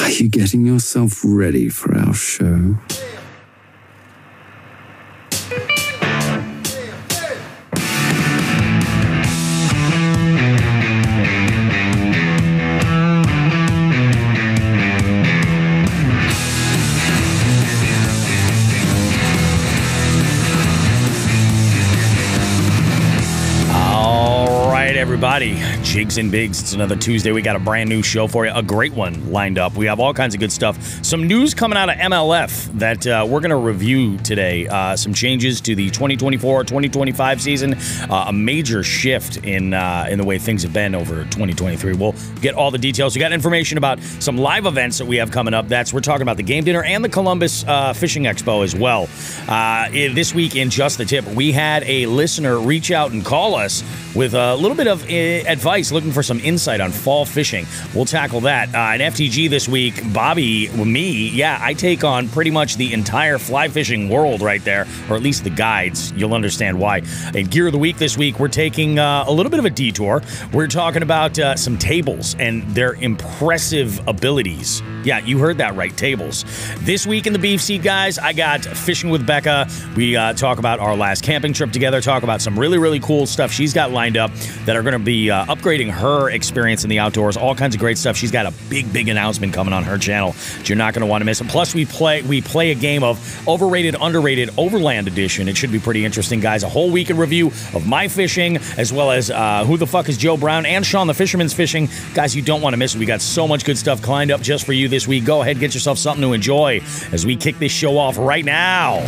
Are you getting yourself ready for our show? Everybody, Jigs and Bigs. It's another Tuesday. We got a brand new show for you, a great one lined up. We have all kinds of good stuff. Some news coming out of MLF that we're going to review today. Some changes to the 2024-2025 season. A major shift in the way things have been over 2023. We'll get all the details. We got information about some live events that we have coming up. We're talking about the game dinner and the Columbus Fishing Expo as well. This week in Just the Tip, we had a listener reach out and call us with a little bit of advice, looking for some insight on fall fishing. We'll tackle that. In FTG this week, Bobby, me, I take on pretty much the entire fly fishing world right there, or at least the guides. You'll understand why. In Gear of the Week this week, we're taking a little bit of a detour. We're talking about some tables and their impressive abilities. Yeah, you heard that right, tables. This week in the Beef Seat, guys, I got Fishing with Becca. We talk about our last camping trip together, talk about some really, really cool stuff she's got lined up that are going to be upgrading her experience in the outdoors, all kinds of great stuff. She's got a big announcement coming on her channel that you're not going to want to miss. And plus, we play a game of Overrated, Underrated, Overland Edition. It should be pretty interesting, guys. A whole week in review of my fishing, as well as Who the Fuck is Joe Brown and Shawn the Fisherman's Fishing. Guys, you don't want to miss it. We got so much good stuff lined up just for you this week. Go ahead, get yourself something to enjoy as we kick this show off right now.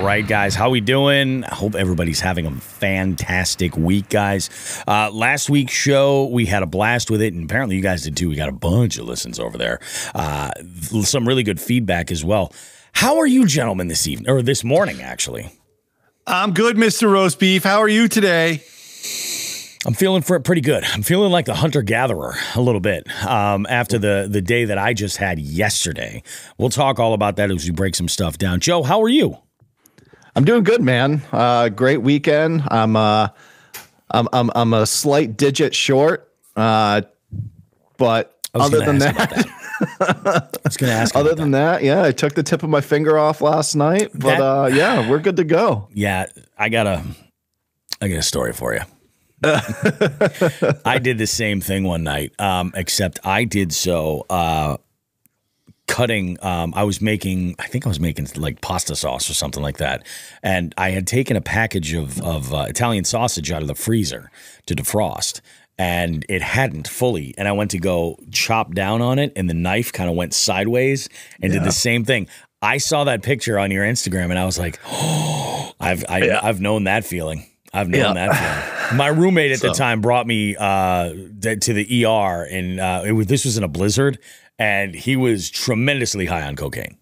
Right, guys, how we doing? I hope everybody's having a fantastic week, guys. Last week's show, we had a blast with it, and apparently you guys did too. We got a bunch of listens over there. Some really good feedback as well. How are you gentlemen this evening, or this morning, actually? I'm good, Mr. Roast Beef. How are you today? I'm feeling pretty good. I'm feeling like the hunter-gatherer a little bit after the day that I just had yesterday. We'll talk all about that as we break some stuff down. Joe, how are you? I'm doing good, man. Great weekend. I'm a slight digit short, but other than that, I was going to ask. Other than that, yeah, I took the tip of my finger off last night, but yeah, we're good to go. Yeah, I got a story for you. I did the same thing one night, except I did so. Cutting, I think I was making like pasta sauce or something like that. And I had taken a package of Italian sausage out of the freezer to defrost, and it hadn't fully. And I went to go chop down on it, and the knife kind of went sideways and did the same thing. I saw that picture on your Instagram, and I was like, oh, I've known that feeling. I've known that feeling. My roommate at the time brought me to the ER, and this was in a blizzard. And he was tremendously high on cocaine.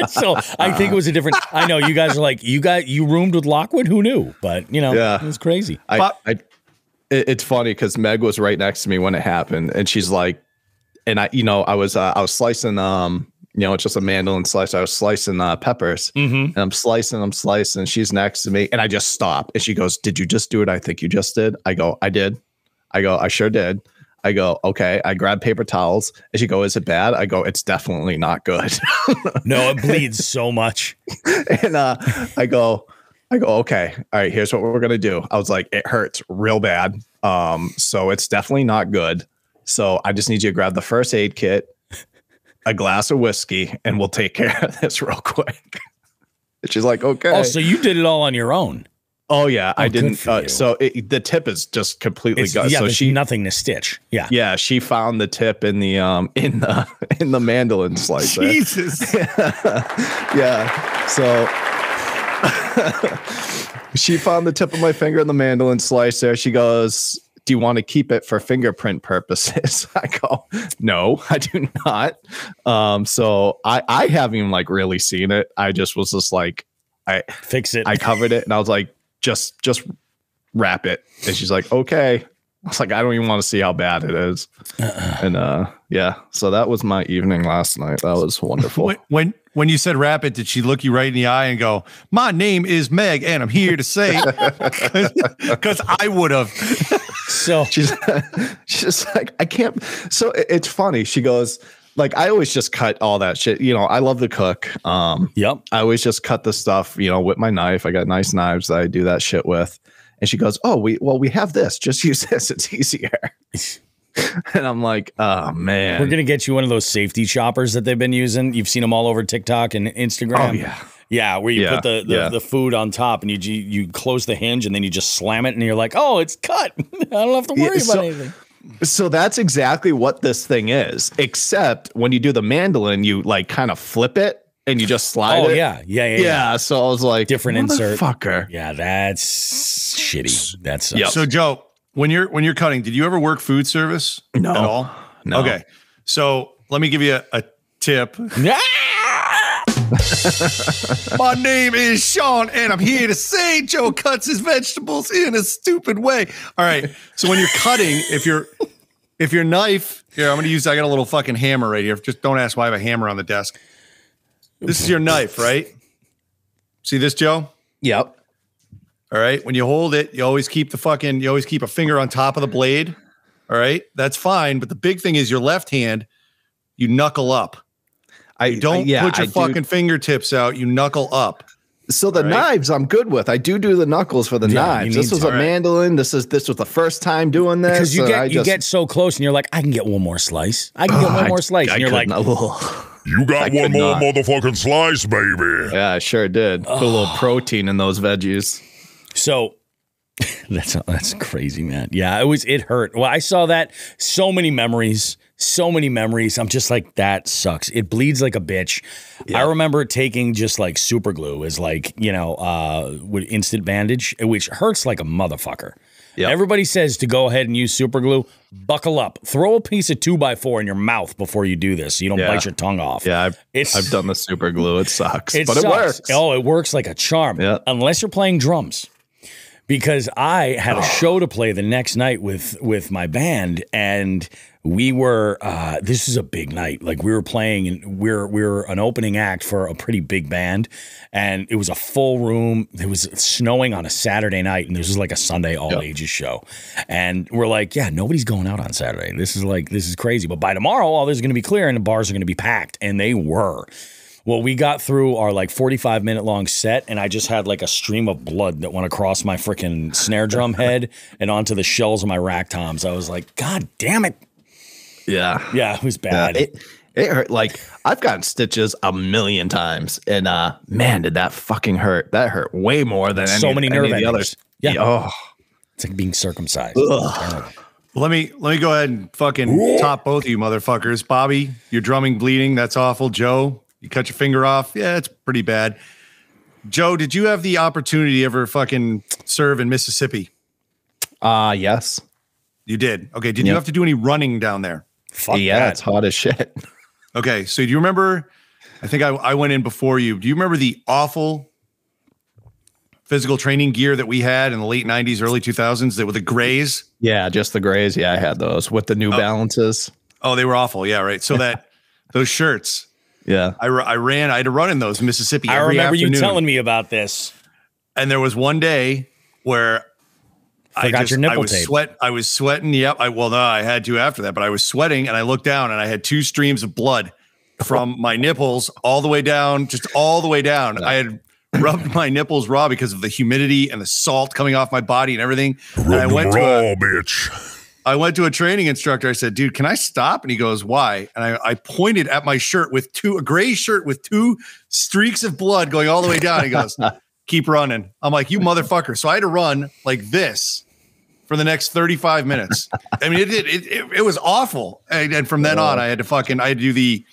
So I think it was a different. I know you guys are like, you roomed with Lockwood. Who knew? But you know, it was crazy. It's funny because Meg was right next to me when it happened, and she's like, and I was slicing, it's just a mandolin slice. I was slicing peppers, and I'm slicing. She's next to me, and I just stop, and she goes, "Did you just do it? I think you just did." I go, "I did." I go, "I sure did." I go, okay. I grab paper towels. And she go, is it bad? I go, it's definitely not good. No, it bleeds so much. And I go, okay. All right, here's what we're going to do. I was like, it hurts real bad. So it's definitely not good. So I just need you to grab the first aid kit, a glass of whiskey, and we'll take care of this real quick. And she's like, okay. Oh, so you did it all on your own. Oh yeah, I didn't. So the tip is just completely gone. Yeah, so she nothing to stitch. Yeah, yeah. She found the tip in the mandolin slicer. Jesus. Yeah. So she found the tip of my finger in the mandolin slicer. She goes, "Do you want to keep it for fingerprint purposes?" I go, "No, I do not." So I haven't even like really seen it. I just was just like, I fix it. I covered it, and I was like, just wrap it. And she's like, okay. I was like, I don't even want to see how bad it is. And yeah, so that was my evening last night. That was wonderful. When you said wrap it, did she look you right in the eye and go, my name is Meg and I'm here to say, because I would have. So she's just like, I can't. So it's funny. She goes, like, I always just cut all that shit. You know, I love to cook. Yep. I always just cut the stuff, you know, with my knife. I got nice knives that I do that shit with. And she goes, oh, we have this. Just use this. It's easier. And I'm like, oh, man. We're going to get you one of those safety choppers that they've been using. You've seen them all over TikTok and Instagram. Oh, yeah. Yeah, where you put the food on top and you close the hinge and then you just slam it and you're like, oh, it's cut. I don't have to worry about anything. So that's exactly what this thing is, except when you do the mandolin, you like kind of flip it. And you just slide it? Yeah. So I was like, different insert. Fucker. Yeah, that's shitty. That's So Joe, when you're cutting, did you ever work food service at all? No. Okay. So let me give you a tip. My name is Shawn, and I'm here to say Joe cuts his vegetables in a stupid way. All right. So when you're cutting, if your knife, here, I got a little fucking hammer right here. Just don't ask why I have a hammer on the desk. This is your knife, right? See this, Joe? Yep. All right. When you hold it, you always keep a finger on top of the blade. All right. That's fine. But the big thing is your left hand, you knuckle up. You don't put your fucking fingertips out. You knuckle up. So the knives I'm good with. I do the knuckles for the knives. This was a mandolin. This was the first time doing this. Because you get so close and you're like, I can get one more slice. And you're like, you got one more motherfucking slice, baby. Yeah, I sure did. Put a little protein in those veggies. So that's crazy, man. Yeah, it hurt. Well, I saw that. So many memories. I'm just like, that sucks. It bleeds like a bitch. Yeah. I remember taking just like super glue as like, with instant bandage, which hurts like a motherfucker. Yep. Everybody says to go ahead and use super glue. Buckle up. Throw a piece of 2x4 in your mouth before you do this so you don't bite your tongue off. Yeah, I've done the super glue. It sucks. But sucks. It works. Oh, it works like a charm. Yeah. Unless you're playing drums. Because I had a show to play the next night with my band, and we were this is a big night. Like, we were playing, and we're an opening act for a pretty big band, and it was a full room. It was snowing on a Saturday night, and this was like a Sunday all ages show. And we're like, yeah, nobody's going out on Saturday. This is crazy. But by tomorrow, all this is going to be clear, and the bars are going to be packed, and they were. Well, we got through our like 45-minute long set, and I just had like a stream of blood that went across my freaking snare drum head and onto the shells of my rack toms. I was like, God damn it. Yeah. Yeah, it was bad. Yeah, it hurt. Like, I've gotten stitches a million times, and man, did that fucking hurt. That hurt way more than so many nerve endings. Others. Yeah. Oh. It's like being circumcised. Let me go ahead and fucking top both of you motherfuckers. Bobby, your drumming bleeding. That's awful. Joe, you cut your finger off. Yeah, it's pretty bad. Joe, did you have the opportunity to ever fucking serve in Mississippi? Yes. You did. Okay. Did you have to do any running down there? Fuck yeah, that. it's hot as shit. Okay. So do you remember, I think I went in before you. Do you remember the awful physical training gear that we had in the late 90s, early 2000s that were the grays? Yeah, just the grays. Yeah, I had those with the New Balances. Oh, they were awful. Yeah, right. So that those shirts. Yeah. I had to run in those in Mississippi. I remember you telling me about this. And there was one day where your nipple tape. I was sweating. Yep. I had to after that, but I was sweating and I looked down and I had 2 streams of blood from my nipples all the way down, just all the way down. I had rubbed my nipples raw because of the humidity and the salt coming off my body and everything. And I went to a training instructor. I said, dude, can I stop? And he goes, why? And I pointed at my shirt with a gray shirt with 2 streaks of blood going all the way down. He goes, keep running. I'm like, you motherfucker. So I had to run like this for the next 35 minutes. I mean, it was awful. And from then on, I had to do the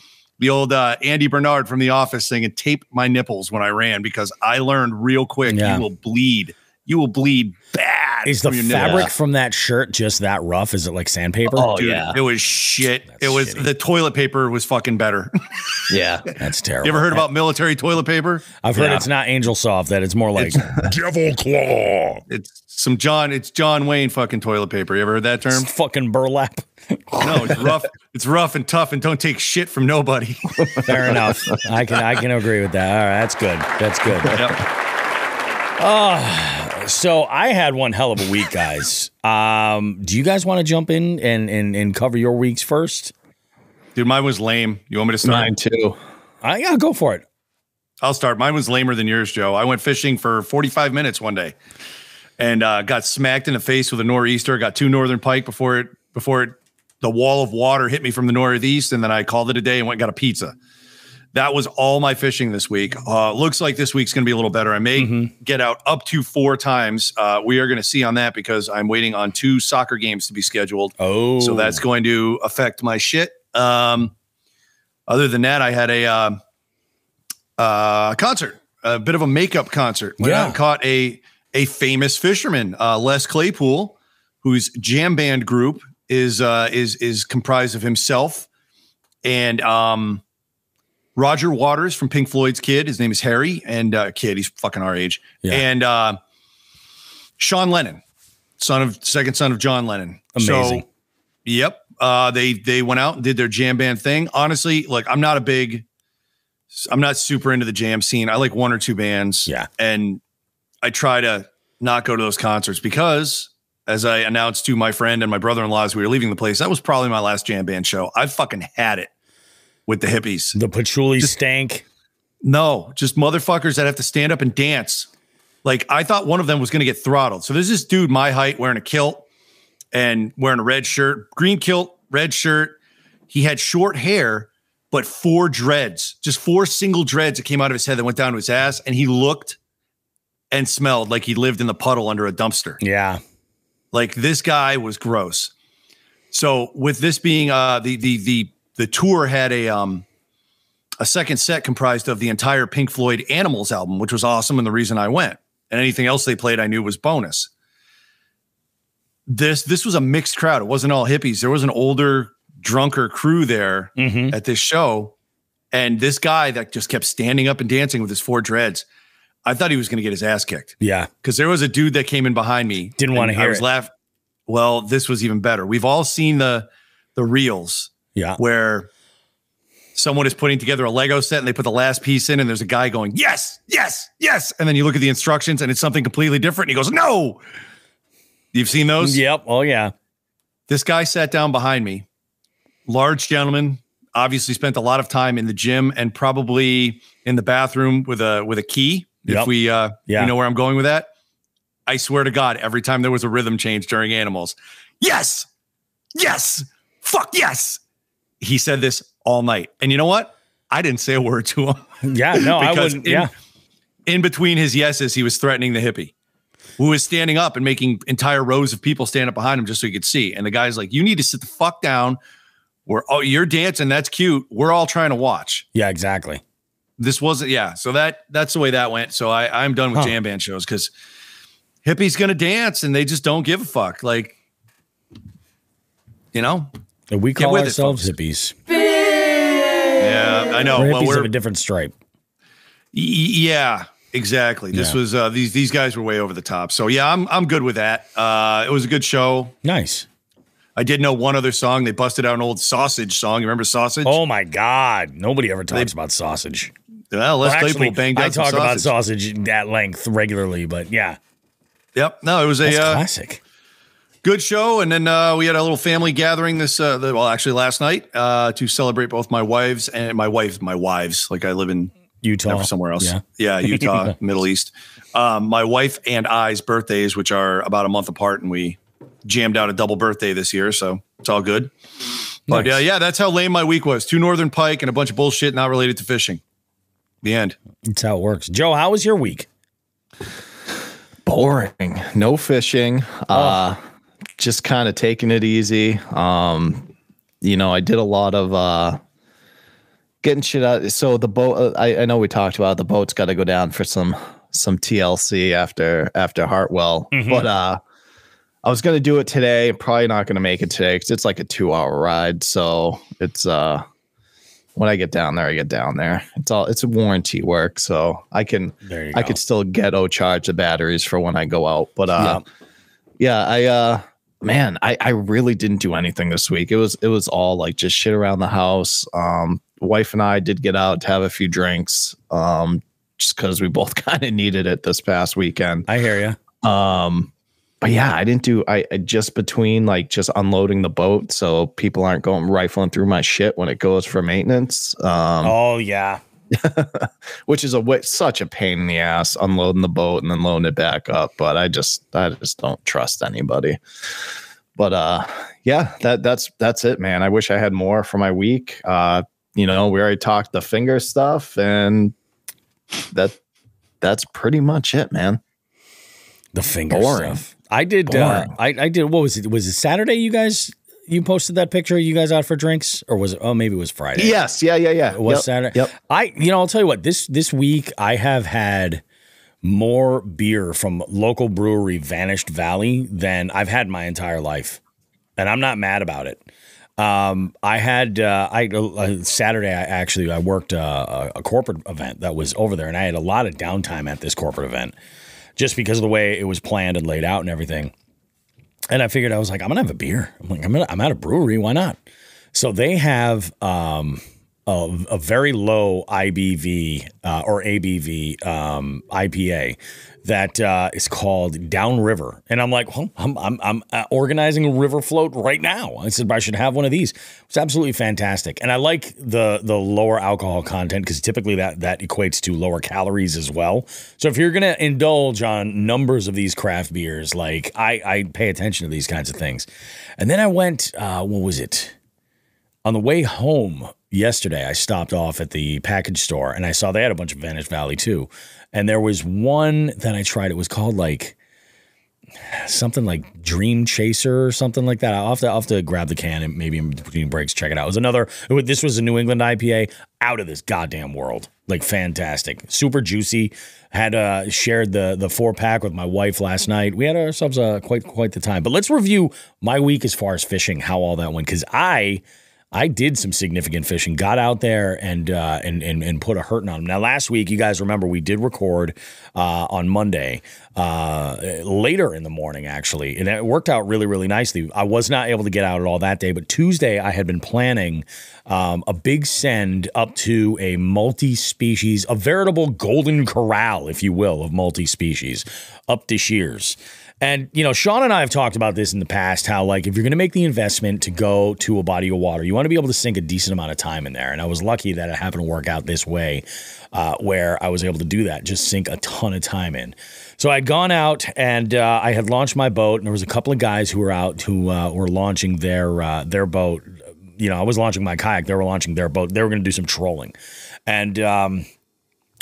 old Andy Bernard from The Office thing and tape my nipples when I ran, because I learned real quick, you will bleed. You will bleed bad. Is the fabric from that shirt just that rough? Is it like sandpaper? Oh, Dude, yeah. it was shit. That's it was shitty. The toilet paper was fucking better. Yeah. That's terrible. You ever heard about military toilet paper? I've heard it's not Angel Soft, that it's more like Devil Claw. It's John Wayne fucking toilet paper. You ever heard that term? fucking burlap. No, it's rough. It's rough and tough and don't take shit from nobody. Fair enough. I can agree with that. All right, that's good. That's good. Yep. So I had one hell of a week, guys. Do you guys want to jump in and cover your weeks first? Dude, mine was lame. You want me to start? Mine too. Yeah, go for it. I'll start. Mine was lamer than yours, Joe. I went fishing for 45 minutes one day and got smacked in the face with a nor'easter. Got 2 northern pike before the wall of water hit me from the northeast, and then I called it a day and went and got a pizza. That was all my fishing this week. Looks like this week's going to be a little better. I may get out up to 4 times. We are going to see on that because I'm waiting on 2 soccer games to be scheduled. Oh. So that's going to affect my shit. Other than that, I had a concert, a bit of a makeup concert. Went out and caught a famous fisherman, Les Claypool, whose jam band group is comprised of himself and Roger Waters from Pink Floyd's Kid. His name is Harry, and Kid, he's fucking our age. Yeah. And Shawn Lennon, second son of John Lennon. Amazing. So, yep. They went out and did their jam band thing. Honestly, like I'm not super into the jam scene. I like 1 or 2 bands. Yeah. And I try to not go to those concerts because, as I announced to my friend and my brother-in-law as we were leaving the place, that was probably my last jam band show. I fucking had it with the hippies. The patchouli stank. No, just motherfuckers that have to stand up and dance. Like, I thought one of them was going to get throttled. So there's this dude my height wearing a kilt and wearing a red shirt, green kilt, red shirt. He had short hair, but 4 dreads, just 4 single dreads that came out of his head that went down to his ass. And he looked and smelled like he lived in the puddle under a dumpster. Yeah. Like, this guy was gross. So with this being the tour had a second set comprised of the entire Pink Floyd Animals album, which was awesome and the reason I went. And anything else they played I knew was bonus. This was a mixed crowd. It wasn't all hippies. There was an older, drunker crew there at this show. And this guy that just kept standing up and dancing with his 4 dreads, I thought he was going to get his ass kicked. Yeah. Because there was a dude that came in behind me. Didn't want to hear I was it. laughing. Well, this was even better. We've all seen the reels. Yeah. Where someone is putting together a Lego set and they put the last piece in and there's a guy going, yes, yes, yes. And then you look at the instructions and it's something completely different. And he goes, no. You've seen those? Yep. Oh, yeah. This guy sat down behind me. Large gentleman, obviously spent a lot of time in the gym and probably in the bathroom with a key. Yep. If we, you know where I'm going with that. I swear to God, every time there was a rhythm change during Animals, yes, yes, fuck yes. He said this all night. And you know what? I didn't say a word to him. Yeah, no, I wouldn't. In between his yeses, he was threatening the hippie who was standing up and making entire rows of people stand up behind him just so he could see. And the guy's like, you need to sit the fuck down. You're dancing. That's cute. We're all trying to watch. Yeah, exactly. This wasn't. Yeah. So that's the way that went. So I'm done with jam band shows because hippies going to dance and they just don't give a fuck. Like, you know, we call ourselves hippies. Yeah, I know. We're hippies of a different stripe. Yeah, exactly. This was these guys were way over the top. So yeah, I'm good with that. It was a good show. Nice. I did know one other song. They busted out an old Sausage song. You remember Sausage? Oh my God! Nobody ever talks about Sausage. Well, Les Claypool banged out I talk some about Sausage at length regularly, but yeah. Yep. No, it was a classic. Good show. And then we had a little family gathering actually last night to celebrate both my wives and my wives. Like I live in Utah, somewhere else. Yeah, Utah, Middle East. My wife and I's birthdays, which are about a month apart, and we jammed out a double birthday this year, so it's all good. But Nice. yeah, that's how lame my week was. 2 northern pike and a bunch of bullshit not related to fishing. The end. That's how it works. Joe, how was your week? Boring. No fishing. Just kind of taking it easy. I did a lot of getting shit out. So the boat, I know we talked about the boat's got to go down for some TLC after Hartwell, but I was going to do it today. Probably not going to make it today because it's like a 2-hour ride. So it's when I get down there, I get down there. It's a warranty work, so I could still ghetto charge the batteries for when I go out. But I really didn't do anything this week. It was all like just shit around the house. Wife and I did get out to have a few drinks, just because we both kind of needed it this past weekend. I hear you. But yeah, I didn't do. I just between like just unloading the boat, so people aren't going rifling through my shit when it goes for maintenance. Oh yeah, which is such a pain in the ass, unloading the boat and then loading it back up. But I just don't trust anybody. But yeah, that's it, man. I wish I had more for my week. We already talked the finger stuff, and that's pretty much it, man. The finger stuff. I did. I did. What was it? Was it Saturday? You posted that picture. You guys out for drinks, or was it? Oh, maybe it was Friday. Yes. Yeah. It was Saturday. Yep. I'll tell you what. This week I have had more beer from local brewery Vanished Valley than I've had my entire life, and I'm not mad about it. I had Saturday. I worked a corporate event that was over there, and I had a lot of downtime at this corporate event, just because of the way it was planned and laid out and everything. And I figured, I was like, I'm gonna have a beer. I'm at a brewery. Why not? So they have a very low IBV or ABV IPA that is called Downriver, and I'm like, well, I'm organizing a river float right now. I said I should have one of these. It's absolutely fantastic, and I like the lower alcohol content because typically that equates to lower calories as well. So if you're gonna indulge on numbers of these craft beers, like I pay attention to these kinds of things. And then I went, what was it? On the way home yesterday, I stopped off at the package store and I saw they had a bunch of Vanished Valley too. And there was one that I tried. It was called like something like Dream Chaser or something like that. I'll have to grab the can and maybe in between breaks check it out. This was a New England IPA, out of this goddamn world. Like fantastic, super juicy. Had shared the 4-pack with my wife last night. We had ourselves quite the time. But let's review my week as far as fishing, how all that went, because I did some significant fishing, got out there and put a hurting on them. Now, last week, you guys remember we did record on Monday, later in the morning, actually, and it worked out really, really nicely. I was not able to get out at all that day, but Tuesday I had been planning a big send up to a multi-species, a veritable golden corral, if you will, of multi-species, up to Shears. And, Shawn and I have talked about this in the past, how, like, if you're going to make the investment to go to a body of water, you want to be able to sink a decent amount of time in there. And I was lucky that it happened to work out this way, where I was able to do that, just sink a ton of time in. So I'd gone out and I had launched my boat, and there was a couple of guys who were out who were launching their boat. I was launching my kayak. They were launching their boat. They were going to do some trolling. And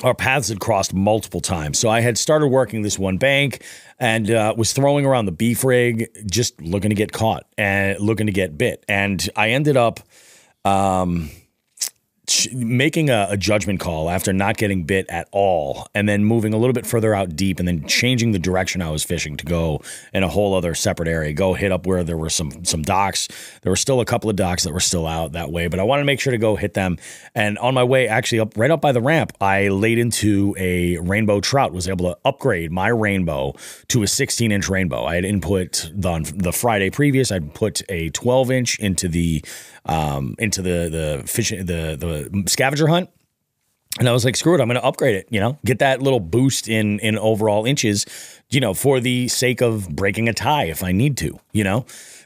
our paths had crossed multiple times. So I had started working this one bank and was throwing around the beef rig, just looking to get caught and looking to get bit. And I ended up making a judgment call after not getting bit at all, and then moving a little bit further out deep, and then changing the direction I was fishing to go in a whole other separate area, go hit up where there were some docks. There were still a couple of docks that were still out that way, but I wanted to make sure to go hit them. And on my way, actually right up by the ramp, I laid into a rainbow trout, was able to upgrade my rainbow to a 16-inch rainbow. I had input the Friday previous, I'd put a 12-inch into the scavenger hunt. And I was like, screw it, I'm going to upgrade it, get that little boost in overall inches, for the sake of breaking a tie if I need to,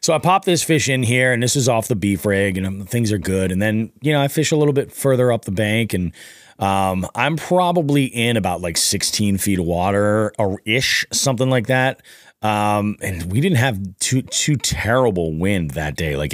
So I popped this fish in here, and this is off the beef rig, and things are good. And then, I fish a little bit further up the bank, and I'm probably in about like 16 feet of water or ish, something like that. And we didn't have too terrible wind that day. Like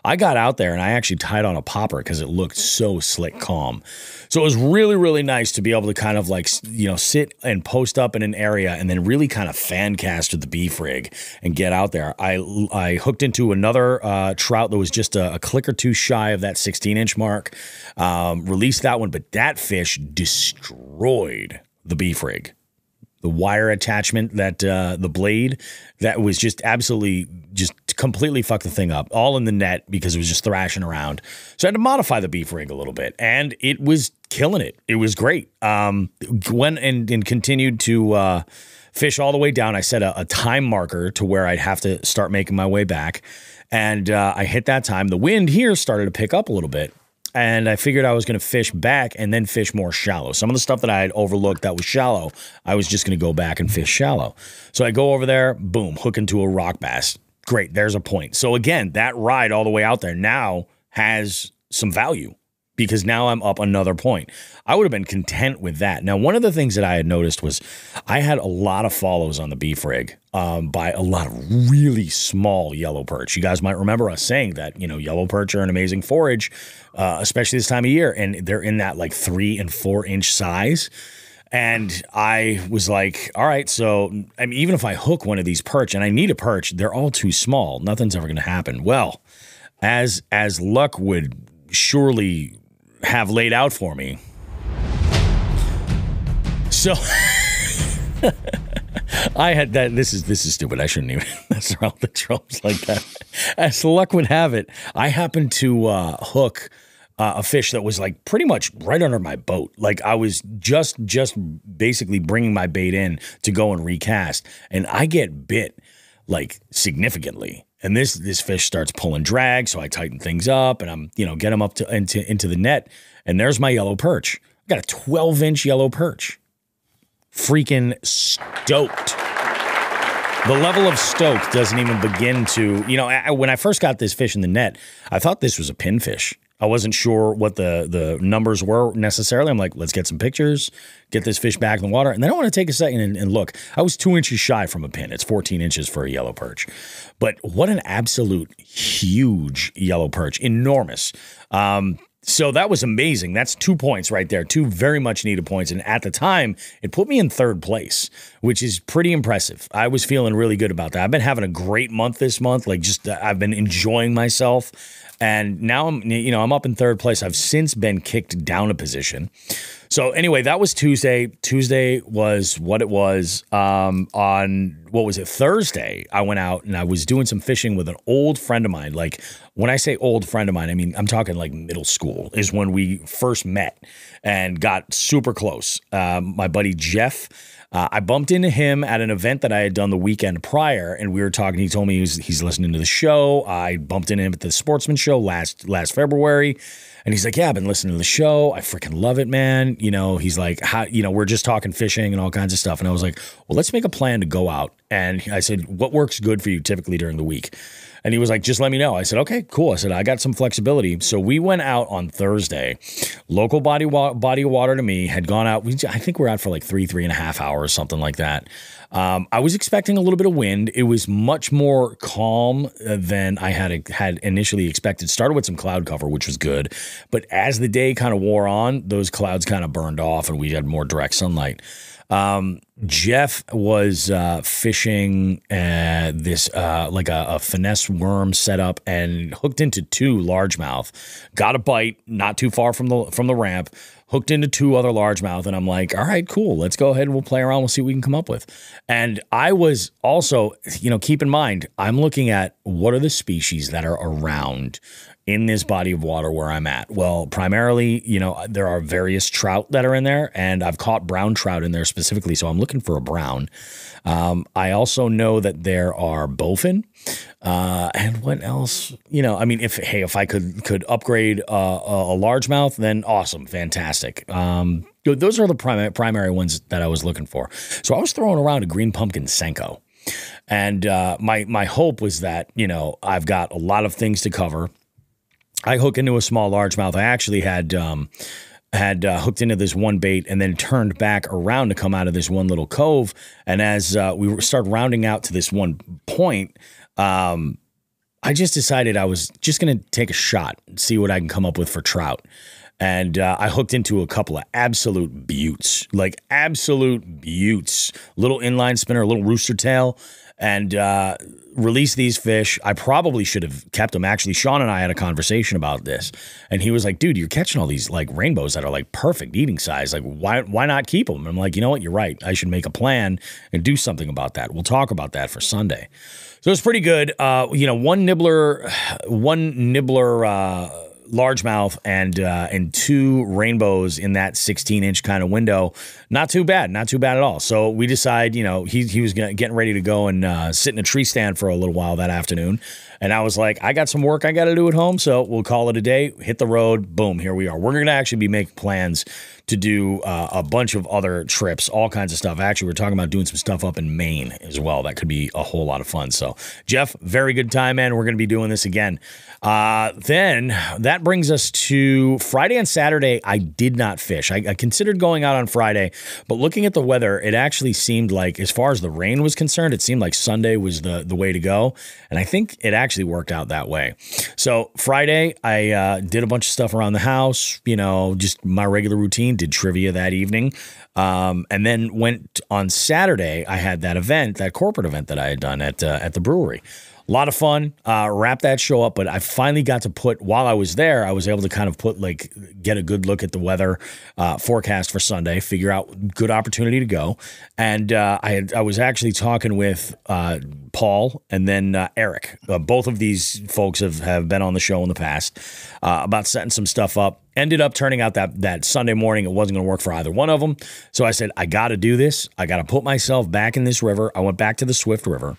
I got out there and I actually tied on a popper because it looked so slick calm. So it was really, really nice to be able to kind of like, sit and post up in an area and then really kind of fan cast with the beef rig and get out there. I hooked into another trout that was just a click or two shy of that 16-inch mark, released that one, but that fish destroyed the beef rig. the wire attachment, that the blade, that was just absolutely just completely fucked the thing up, all in the net because it was just thrashing around. So I had to modify the beef rig a little bit, and it was killing it. It was great. Went and continued to fish all the way down. I set a time marker to where I'd have to start making my way back, and I hit that time. The wind here started to pick up a little bit, and I figured I was going to fish back and then fish more shallow. Some of the stuff that I had overlooked that was shallow, I was just going to go back and fish shallow. So I go over there, boom, hook into a rock bass. Great, there's a point. So again, that ride all the way out there now has some value because now I'm up another point. I would have been content with that. Now, one of the things that I had noticed was I had a lot of follows on the beef rig by a lot of really small yellow perch. You guys might remember us saying that, you know, yellow perch are an amazing forage, especially this time of year, and they're in that like 3 and 4 inch size. And I was like, all right, so I mean, even if I hook one of these perch, and I need a perch, they're all too small. Nothing's ever going to happen. Well, as luck would surely have laid out for me. So I had that. This is stupid. I shouldn't even mess around with the tropes like that. As luck would have it, I happened to hook a fish that was like pretty much right under my boat. Like I was just basically bringing my bait in to go and recast, and I get bit like significantly. And this fish starts pulling drag, so I tighten things up, and I'm, you know, get him up to into the net, and there's my yellow perch. I got a 12-inch yellow perch. Freaking stoked. The level of stoked doesn't even begin to, you know, when I first got this fish in the net, I thought this was a pinfish. I wasn't sure what the numbers were necessarily. I'm like, let's get some pictures, get this fish back in the water. And then I want to take a second and look. I was 2 inches shy from a pin. It's 14 inches for a yellow perch. But what an absolute huge yellow perch. Enormous. So that was amazing. That's 2 points right there. 2 very much needed points. And at the time, it put me in 3rd place, which is pretty impressive. I was feeling really good about that. I've been having a great month this month. Like just, I've been enjoying myself. And now I'm up in 3rd place. I've since been kicked down a position. So anyway, that was Tuesday. Tuesday was what it was. On, what was it, Thursday, I went out and I was doing some fishing with an old friend of mine. Like when I say old friend of mine, I mean, I'm talking like middle school is when we first met and got super close. My buddy Jeff, I bumped into him at an event that I had done the weekend prior, and we were talking. He told me he's listening to the show. I bumped into him at the Sportsman Show last February, and he's like, "Yeah, I've been listening to the show. I freaking love it, man." You know, he's like, "How?" You know, we're just talking fishing and all kinds of stuff, and I was like, "Well, let's make a plan to go out." And I said, "What works good for you typically during the week?" And he was like, just let me know. I said, okay, cool. I said, I got some flexibility. So we went out on Thursday. Local body of water to me had gone out. I think we're out for like 3.5 hours, something like that. I was expecting a little bit of wind. It was much more calm than I had initially expected. Started with some cloud cover, which was good. But as the day kind of wore on, those clouds kind of burned off and we had more direct sunlight. Jeff was fishing this like a finesse worm setup and hooked into 2 largemouth. Got a bite not too far from the ramp. Hooked into 2 other largemouth, and I'm like, all right, cool. Let's go ahead and we'll play around. We'll see what we can come up with. And I was also, you know, keep in mind, I'm looking at what are the species that are around in this body of water where I'm at. Well, primarily, you know, there are various trout that are in there, and I've caught brown trout in there specifically, so I'm looking for a brown. I also know that there are bowfin, and what else? You know, I mean, if I could upgrade a largemouth, then awesome, fantastic. Those are the primary ones that I was looking for. So I was throwing around a green pumpkin Senko, and my hope was that, you know, I've got a lot of things to cover. I hook into a small largemouth. I actually had hooked into this one bait and then turned back around to come out of this one little cove. And as we started rounding out to this one point, I just decided I was just going to take a shot and see what I can come up with for trout. And I hooked into a couple of absolute beauts, like absolute beauts. Little inline spinner, a little rooster tail, and released these fish. I probably should have kept them. Actually, Shawn and I had a conversation about this, and he was like, dude, you're catching all these like rainbows that are like perfect eating size. Like, why not keep them? And I'm like, you know what? You're right. I should make a plan and do something about that. We'll talk about that for Sunday. So it's pretty good. One nibbler, largemouth and two rainbows in that 16-inch kind of window. Not too bad at all. So we decide, he was getting ready to go and sit in a tree stand for a little while that afternoon. And I was like, I got some work I got to do at home, so we'll call it a day, hit the road, boom, here we are. We're going to actually be making plans to do a bunch of other trips, all kinds of stuff. Actually, we're talking about doing some stuff up in Maine as well. That could be a whole lot of fun. So, Jeff, very good time, man. We're going to be doing this again. Then that brings us to Friday and Saturday. I did not fish. I considered going out on Friday, but looking at the weather, it actually seemed like, as far as the rain was concerned, it seemed like Sunday was the way to go. And I think it actually worked out that way. So Friday, I did a bunch of stuff around the house, just my regular routine, did trivia that evening. And then went on Saturday, I had that corporate event that I had done at the brewery. A lot of fun, wrap that show up, but I finally got to while I was there, I was able to kind of get a good look at the weather forecast for Sunday, figure out good opportunity to go. And I was actually talking with Paul and then Eric. Both of these folks have been on the show in the past about setting some stuff up. Ended up turning out that Sunday morning, it wasn't going to work for either one of them. So I said, I got to do this. I got to put myself back in this river. I went back to the Swift River,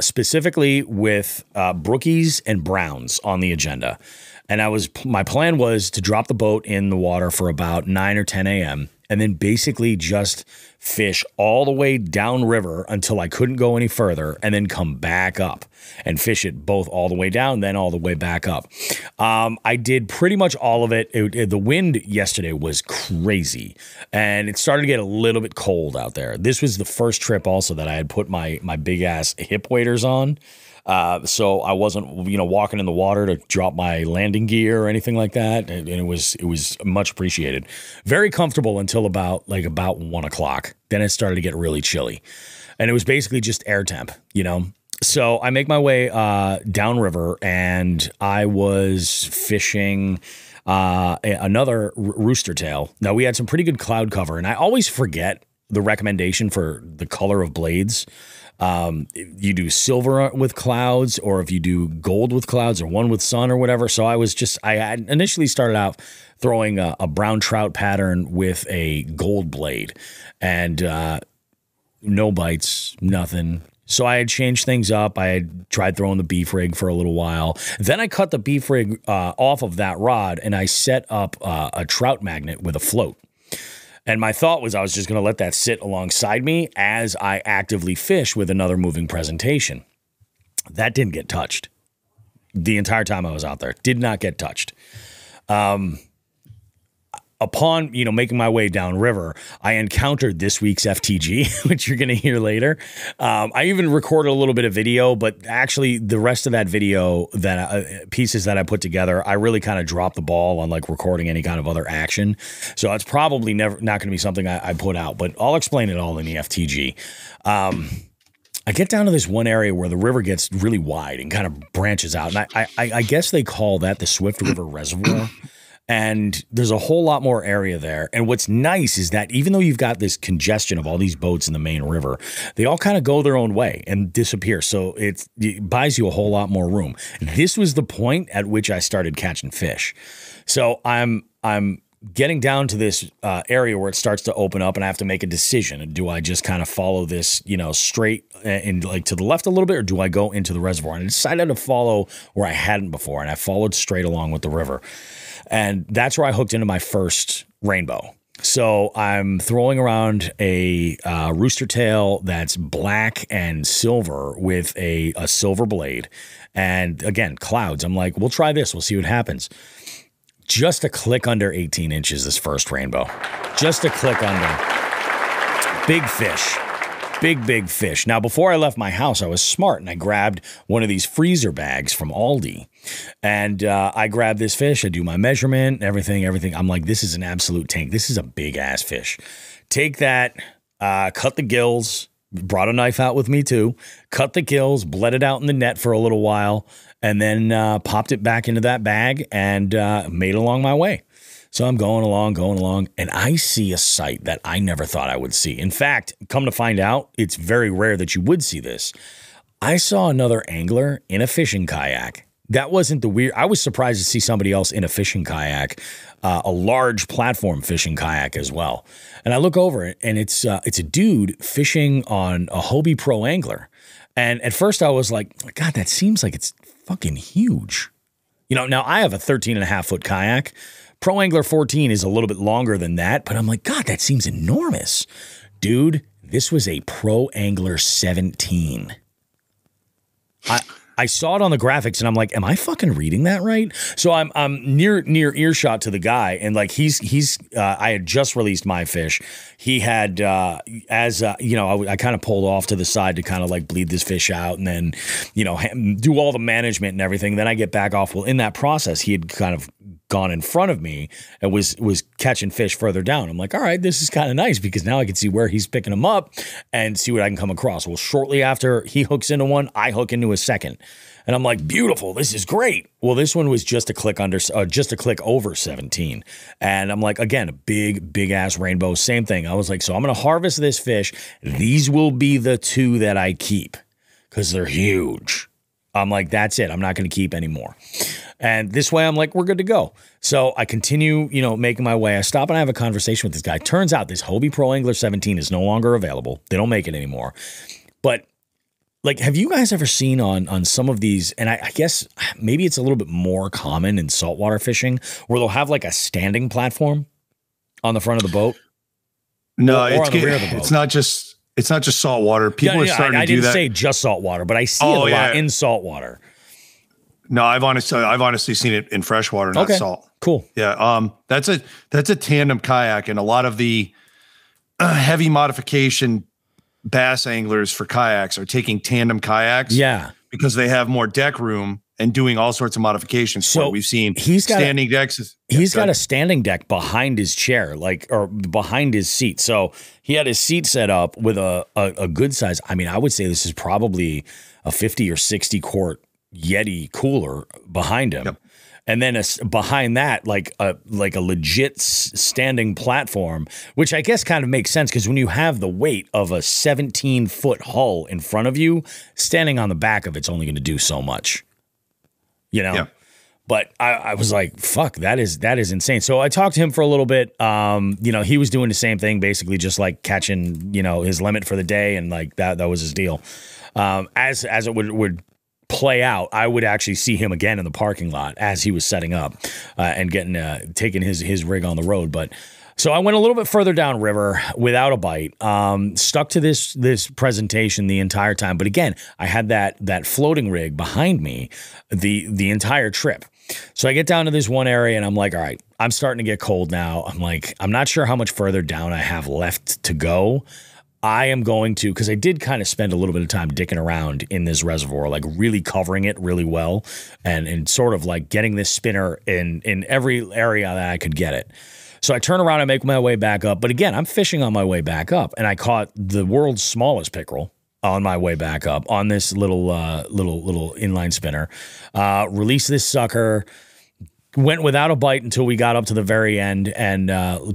specifically with brookies and browns on the agenda. And my plan was to drop the boat in the water for about 9 or 10 a.m. and then basically just fish all the way downriver until I couldn't go any further, and then come back up and fish it both all the way down, then all the way back up. I did pretty much all of it. The wind yesterday was crazy, and it started to get a little bit cold out there. This was the first trip also that I had put my big-ass hip waders on. So I wasn't, walking in the water to drop my landing gear or anything like that. And it was much appreciated. Very comfortable until about 1 o'clock. Then it started to get really chilly, and it was basically just air temp, So I make my way downriver, and I was fishing another rooster tail. Now, we had some pretty good cloud cover, and I always forget the recommendation for the color of blades. You do silver with clouds, or if you do gold with clouds, or one with sun, or whatever. So I had initially started out throwing a brown trout pattern with a gold blade, and no bites, nothing. So I had changed things up. I had tried throwing the beef rig for a little while. Then I cut the beef rig off of that rod, and I set up a trout magnet with a float. And my thought was I was just going to let that sit alongside me as I actively fish with another moving presentation. That didn't get touched. The entire time I was out there, did not get touched. Upon, making my way downriver, I encountered this week's FTG, which you're going to hear later. I even recorded a little bit of video, but actually the rest of that video, pieces that I put together, I really kind of dropped the ball on recording any kind of other action. So it's probably not going to be something I put out, but I'll explain it all in the FTG. I get down to this one area where the river gets really wide and kind of branches out. And I guess they call that the Swift River Reservoir. And there's a whole lot more area there. And what's nice is that even though you've got this congestion of all these boats in the main river, they all kind of go their own way and disappear. So it buys you a whole lot more room. This was the point at which I started catching fish. So I'm getting down to this area where it starts to open up, and I have to make a decision. Do I just kind of follow this, straight and to the left a little bit, or do I go into the reservoir? And I decided to follow where I hadn't before, and I followed straight along with the river. And that's where I hooked into my first rainbow. So I'm throwing around a rooster tail that's black and silver with a silver blade. And again, clouds. I'm like, we'll try this. We'll see what happens. Just a click under 18 inches, this first rainbow. Just a click under. Big fish. big fish. Now, before I left my house, I was smart and I grabbed one of these freezer bags from Aldi. And I grabbed this fish. I do my measurement, everything. I'm like, this is an absolute tank. This is a big ass fish. Take that, cut the gills, brought a knife out with me too, cut the gills, bled it out in the net for a little while, and then popped it back into that bag and made along my way. So I'm going along, and I see a sight that I never thought I would see. In fact, come to find out, it's very rare that you would see this. I saw another angler in a fishing kayak. That wasn't the weird. I was surprised to see somebody else in a fishing kayak, a large platform fishing kayak as well. And I look over it, and it's a dude fishing on a Hobie Pro Angler. And at first I was like, God, that seems like it's fucking huge. You know, now I have a 13.5-foot kayak. Pro Angler 14 is a little bit longer than that, but I'm like, God, that seems enormous. Dude, this was a Pro Angler 17. I saw it on the graphics and I'm like, am I fucking reading that right? So I'm near earshot to the guy, and like I had just released my fish. He had I kind of pulled off to the side to kind of like bleed this fish out and then do all the management and everything. Then I get back off. Well, in that process, he had kind of gone in front of me and was catching fish further down. I'm like, all right, this is kind of nice because now I can see where he's picking them up and see what I can come across. Well, shortly after he hooks into one, I hook into a second. And I'm like, beautiful, this is great. Well, this one was just a click over 17. And I'm like, again, a big ass rainbow, same thing. I was like, so I'm going to harvest this fish. These will be the 2 that I keep because they're huge. I'm like, that's it. I'm not going to keep any more. And this way I'm like, we're good to go. So I continue, making my way. I stop and I have a conversation with this guy. Turns out this Hobie Pro Angler 17 is no longer available. They don't make it anymore. But like, have you guys ever seen on some of these, and I guess maybe it's a little bit more common in saltwater fishing, where they'll have like a standing platform on the front of the boat? No, or on the rear of the boat. It's not just saltwater. People are starting to do that. I didn't say just saltwater, but I see it a lot in saltwater. No, I've honestly seen it in freshwater, not salt. Cool. Yeah. That's a tandem kayak, and a lot of the heavy modification bass anglers for kayaks are taking tandem kayaks. Yeah. Because they have more deck room and doing all sorts of modifications. So we've seen standing decks. He's got a standing deck behind his chair, or behind his seat. So he had his seat set up with a good size. I mean, I would say this is probably a 50 or 60 quart Yeti cooler behind him. Yep. And then behind that, like a legit standing platform, which I guess kind of makes sense because when you have the weight of a 17-foot hull in front of you, standing on the back of it's only going to do so much, Yeah. But I was like, fuck, that is insane. So I talked to him for a little bit. He was doing the same thing, basically just like catching, his limit for the day, and like that was his deal. As it would play out, I would actually see him again in the parking lot as he was setting up and taking his rig on the road. But so I went a little bit further downriver without a bite, stuck to this presentation the entire time. But again, I had that floating rig behind me the entire trip. So I get down to this one area and I'm like, all right, I'm starting to get cold now. I'm like, I'm not sure how much further down I have left to go. I am going to, because I did kind of spend a little bit of time dicking around in this reservoir, like really covering it really well and sort of like getting this spinner in every area that I could get it. So I turn around and make my way back up. But again, I'm fishing on my way back up, and I caught the world's smallest pickerel on my way back up on this little inline spinner. Released this sucker. Went without a bite until we got up to the very end and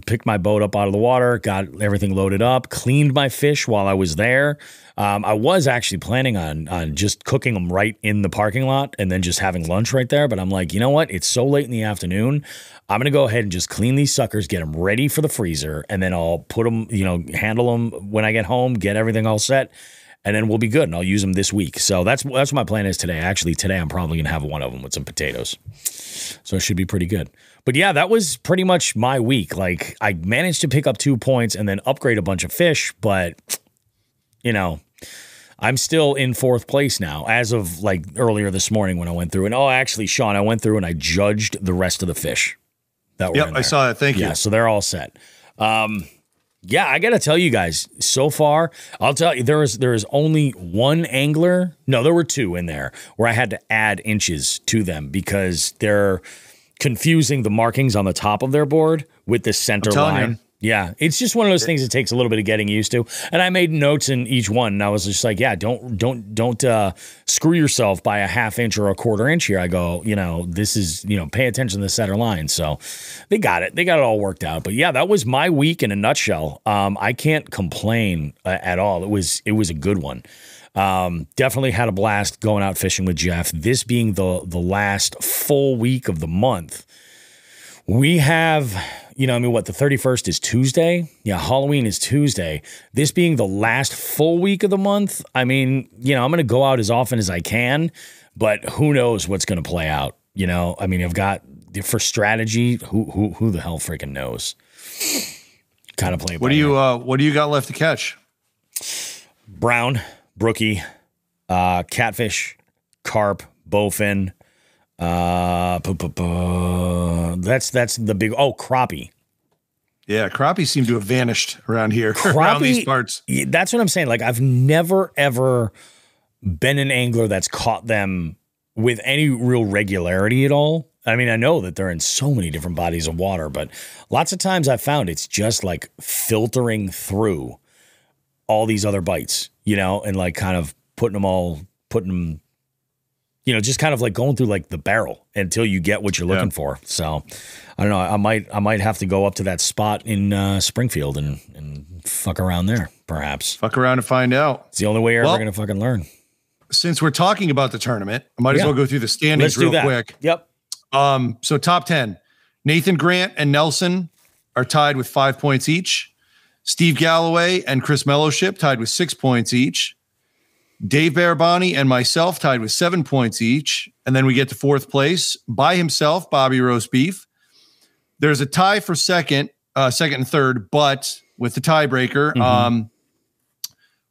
picked my boat up out of the water, got everything loaded up, cleaned my fish while I was there. I was actually planning on just cooking them right in the parking lot and then just having lunch right there. But I'm like, you know what? It's so late in the afternoon. I'm going to go ahead and just clean these suckers, get them ready for the freezer, and then I'll put them, handle them when I get home, get everything all set. And then we'll be good, and I'll use them this week. So that's what my plan is today. Actually, today I'm probably going to have one of them with some potatoes. So it should be pretty good. But yeah, that was pretty much my week. Like, I managed to pick up 2 points and then upgrade a bunch of fish, but, I'm still in 4th place now as of like earlier this morning when I went through. And actually, Shawn, I went through and I judged the rest of the fish that were in there. I saw that. Thank you. Yeah, so they're all set. Yeah, I got to tell you guys, so far, I'll tell you, there is only one angler. No, there were two in there where I had to add inches to them because they're confusing the markings on the top of their board with the center line. You. Yeah, it's just one of those things that takes a little bit of getting used to. And I made notes in each one, and I was just like, yeah, don't screw yourself by a half inch or a quarter inch here. I go, this is, pay attention to the center line. So they got it. They got it all worked out. But yeah, that was my week in a nutshell. I can't complain at all. It was a good one. Definitely had a blast going out fishing with Jeff. This being the last full week of the month. We have, the 31st is Tuesday. Yeah, Halloween is Tuesday. This being the last full week of the month, I'm going to go out as often as I can, but who knows what's going to play out, I've got, for strategy, who the hell freaking knows? Kind of play it. What do you got left to catch? Brown, brookie, catfish, carp, bowfin. That's the big crappie. Yeah, crappie seem to have vanished around here, around these parts. That's what I'm saying. Like, I've never ever been an angler that's caught them with any real regularity at all. I mean, I know that they're in so many different bodies of water, but lots of times I've found it's just like filtering through all these other bites, and like kind of putting them, just kind of like going through like the barrel until you get what you're looking for. So I don't know. I might have to go up to that spot in Springfield and fuck around there, perhaps. Fuck around and find out. It's the only way you're ever going to fucking learn. Since we're talking about the tournament, I might as well go through the standings real quick. Yep. So top 10, Nathan Grant and Nelson are tied with 5 points each. Steve Galloway and Chris Mellowship tied with 6 points each. Dave Barabani and myself tied with 7 points each. And then we get to fourth place by himself, Bobby Roast Beef. There's a tie for second and third, but with the tiebreaker,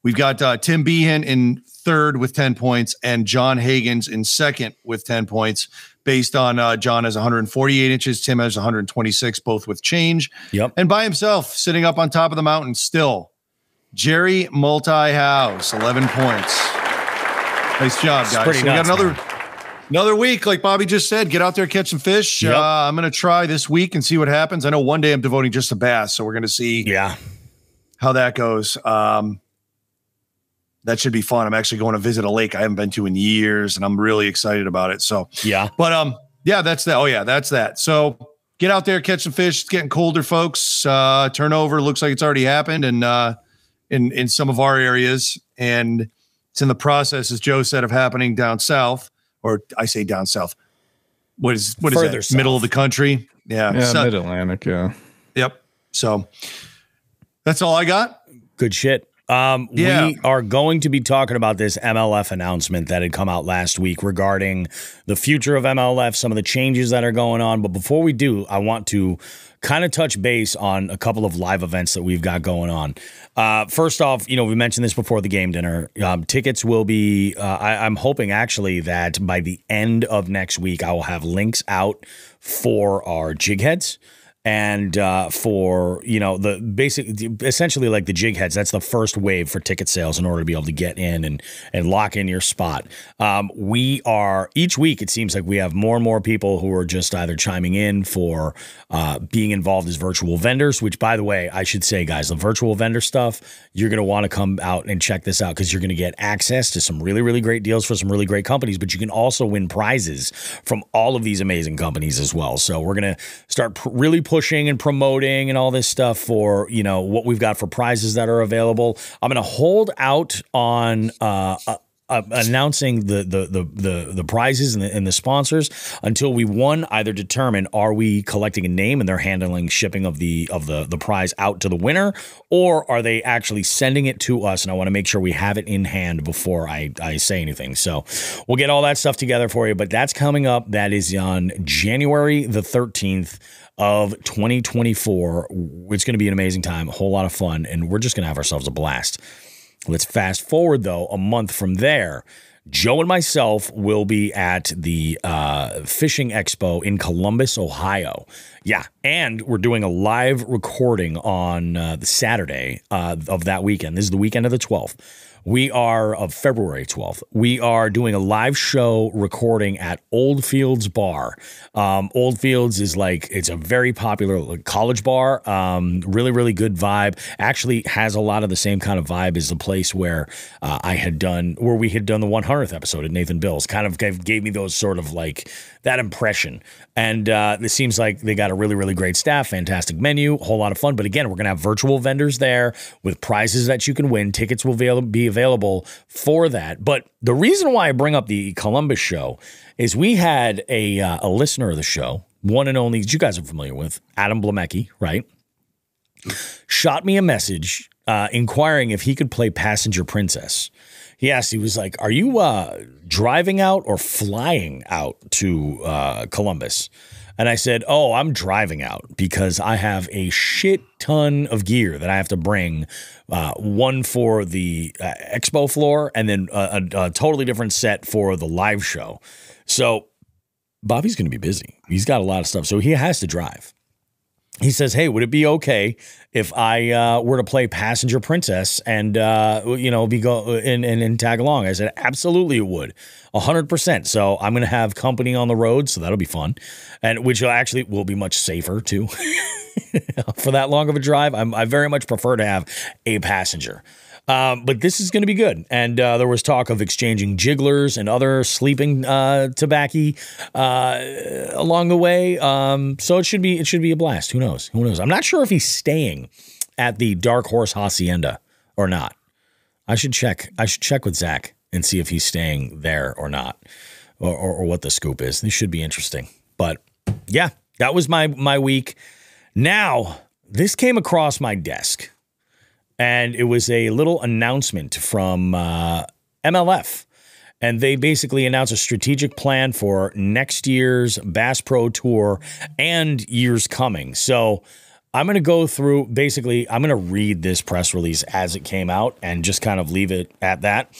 we've got Tim Behan in third with 10 points and John Hagens in second with 10 points based on John has 148 inches. Tim has 126, both with change. Yep. And by himself, sitting up on top of the mountain still, Jerry Multihouse, 11 points. Nice job, guys. So we got another week, like Bobby just said. Get out there, catch some fish. Yep. I'm going to try this week and see what happens. I know one day I'm devoting just to bass, so we're going to see how that goes. That should be fun. I'm actually going to visit a lake I haven't been to in years, and I'm really excited about it. So that's that. Oh yeah, that's that. So get out there, catch some fish. It's getting colder, folks. Turnover looks like it's already happened, and in some of our areas, and it's in the process, as Joe said, of happening down south, or I say down south. What is that? South. Middle of the country? Yeah, Mid-Atlantic. Yeah. Yep. So that's all I got. Good shit. We are going to be talking about this MLF announcement that had come out last week regarding the future of MLF, some of the changes that are going on. But before we do, I want to kind of touch base on a couple of live events that we've got going on. First off, we mentioned this before the game dinner. Tickets will be, I'm hoping actually that by the end of next week, I will have links out for our jig heads. And for, the basic, essentially like the jig heads, that's the first wave for ticket sales in order to be able to get in and lock in your spot. We are, each week, it seems like we have more and more people who are just either chiming in for being involved as virtual vendors, which, by the way, I should say, guys, the virtual vendor stuff, you're going to want to come out and check this out because you're going to get access to some really, really great deals for some really great companies, but you can also win prizes from all of these amazing companies as well. So we're going to start really pushing and promoting and all this stuff for, what we've got for prizes that are available. I'm going to hold out on announcing the prizes and the sponsors until we either determine, are we collecting a name and they're handling shipping of the prize out to the winner, or are they actually sending it to us? And I want to make sure we have it in hand before I say anything. So we'll get all that stuff together for you, but that's coming up. That is on January the 13th of 2024. It's going to be an amazing time, a whole lot of fun, and we're just going to have ourselves a blast. Let's fast forward, though, a month from there. Joe and myself will be at the Fishing Expo in Columbus, Ohio. Yeah, and we're doing a live recording on the Saturday of that weekend. This is the weekend of the 12th. We are of February 12th. We are doing a live show recording at Old Fields Bar. Old Fields is like, it's a very popular college bar. Really, really good vibe. Actually has a lot of the same kind of vibe as the place where we had done the 100th episode at Nathan Bill's. Kind of gave me those sort of like that impression. And it seems like they got a really, really great staff, fantastic menu, a whole lot of fun. But again, we're going to have virtual vendors there with prizes that you can win. Tickets will be available for that. But the reason why I bring up the Columbus show is we had a listener of the show, one and only, you guys are familiar with, Adam Blemecki, right? Shot me a message inquiring if he could play Passenger Princess. He asked, he was like, are you driving out or flying out to Columbus? And I said, oh, I'm driving out because I have a shit ton of gear that I have to bring. One for the expo floor and then a totally different set for the live show. So Bobby's going to be busy. He's got a lot of stuff. So he has to drive. He says, hey, would it be okay if I were to play Passenger Princess and, and tag along? I said, absolutely it would. 100%. So I'm going to have company on the road. So that'll be fun. And which actually will be much safer too. For that long of a drive, I very much prefer to have a passenger. But this is going to be good. And there was talk of exchanging jigglers and other sleeping tobacco along the way. So it should be a blast. Who knows? Who knows? I'm not sure if he's staying at the Dark Horse Hacienda or not. I should check with Zach and see if he's staying there or not, or what the scoop is. This should be interesting. But yeah, that was my week. Now, this came across my desk. And it was a little announcement from MLF. And they basically announced a strategic plan for next year's Bass Pro Tour and years coming. So I'm going to go through, basically, I'm going to read this press release as it came out and just kind of leave it at that.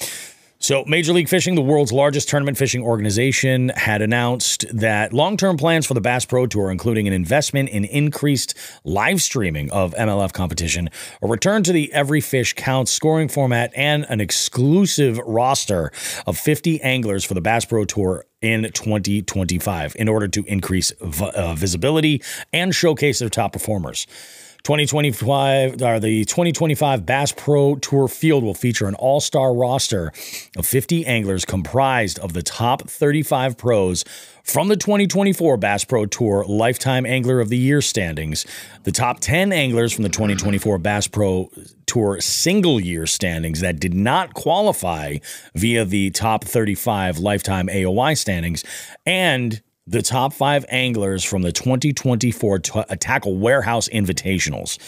So Major League Fishing, the world's largest tournament fishing organization, had announced that long-term plans for the Bass Pro Tour, including an investment in increased live streaming of MLF competition, a return to the Every Fish Counts scoring format, and an exclusive roster of 50 anglers for the Bass Pro Tour in 2025 in order to increase visibility and showcase their top performers. The 2025 Bass Pro Tour field will feature an all-star roster of 50 anglers comprised of the top 35 pros from the 2024 Bass Pro Tour Lifetime Angler of the Year standings, the top 10 anglers from the 2024 Bass Pro Tour Single Year standings that did not qualify via the top 35 Lifetime AOY standings, and the top 5 anglers from the 2024 Tackle Warehouse Invitationals.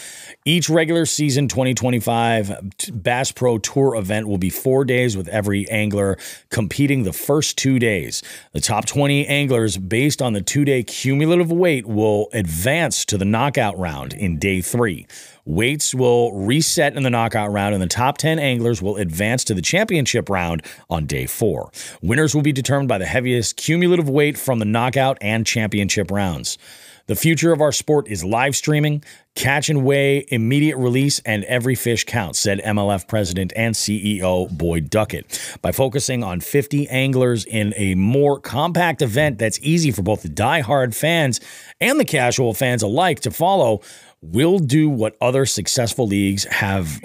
Each regular season 2025 Bass Pro Tour event will be 4 days with every angler competing the first 2 days. The top 20 anglers based on the 2-day cumulative weight will advance to the knockout round in day 3. Weights will reset in the knockout round, and the top 10 anglers will advance to the championship round on day 4. Winners will be determined by the heaviest cumulative weight from the knockout and championship rounds. The future of our sport is live streaming, catch and weigh, immediate release, and every fish counts, said MLF President and CEO Boyd Duckett. By focusing on 50 anglers in a more compact event that's easy for both the diehard fans and the casual fans alike to follow, we'll do what other successful leagues have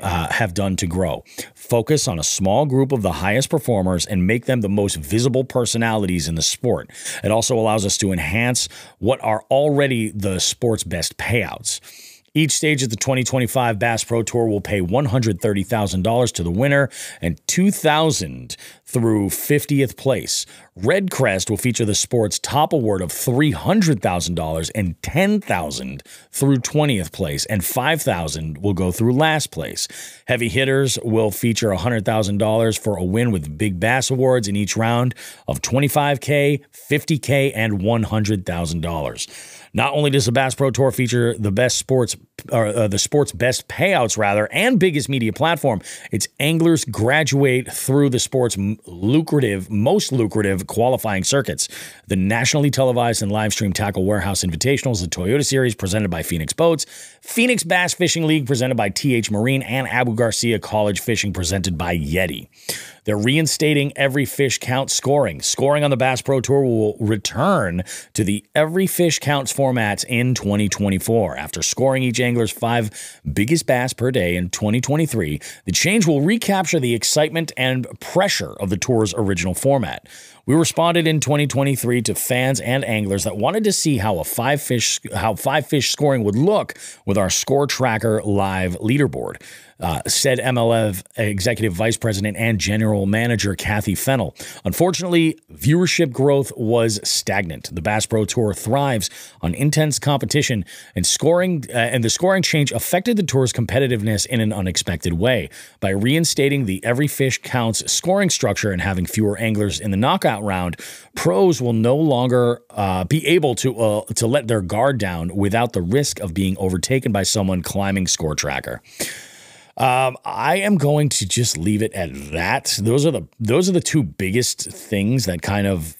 done to grow. Focus on a small group of the highest performers and make them the most visible personalities in the sport. It also allows us to enhance what are already the sport's best payouts. Each stage of the 2025 Bass Pro Tour will pay $130,000 to the winner and $2,000 through 50th place. Red Crest will feature the sport's top award of $300,000 and $10,000 through 20th place, and $5,000 will go through last place. Heavy hitters will feature $100,000 for a win with Big Bass Awards in each round of $25K, $50K, and $100,000. Not only does the Bass Pro Tour feature the sport's best payouts, and biggest media platform, its anglers graduate through the sport's most lucrative qualifying circuits. The nationally televised and live streamed Tackle Warehouse Invitationals, the Toyota Series presented by Phoenix Boats, Phoenix Bass Fishing League presented by TH Marine, and Abu Garcia College Fishing presented by Yeti. They're reinstating every fish count scoring. Scoring on the Bass Pro Tour will return to the every fish counts formats in 2024. After scoring each angler's 5 biggest bass per day in 2023, the change will recapture the excitement and pressure of the tour's original format. We responded in 2023 to fans and anglers that wanted to see how five fish scoring would look with our Score Tracker live leaderboard. Said MLF Executive Vice President and General Manager Kathy Fennell. Unfortunately, viewership growth was stagnant. The Bass Pro Tour thrives on intense competition, and the scoring change affected the tour's competitiveness in an unexpected way. By reinstating the every fish counts scoring structure and having fewer anglers in the knockout round, pros will no longer be able to let their guard down without the risk of being overtaken by someone climbing Score Tracker. I am going to just leave it at that. Those are the two biggest things that kind of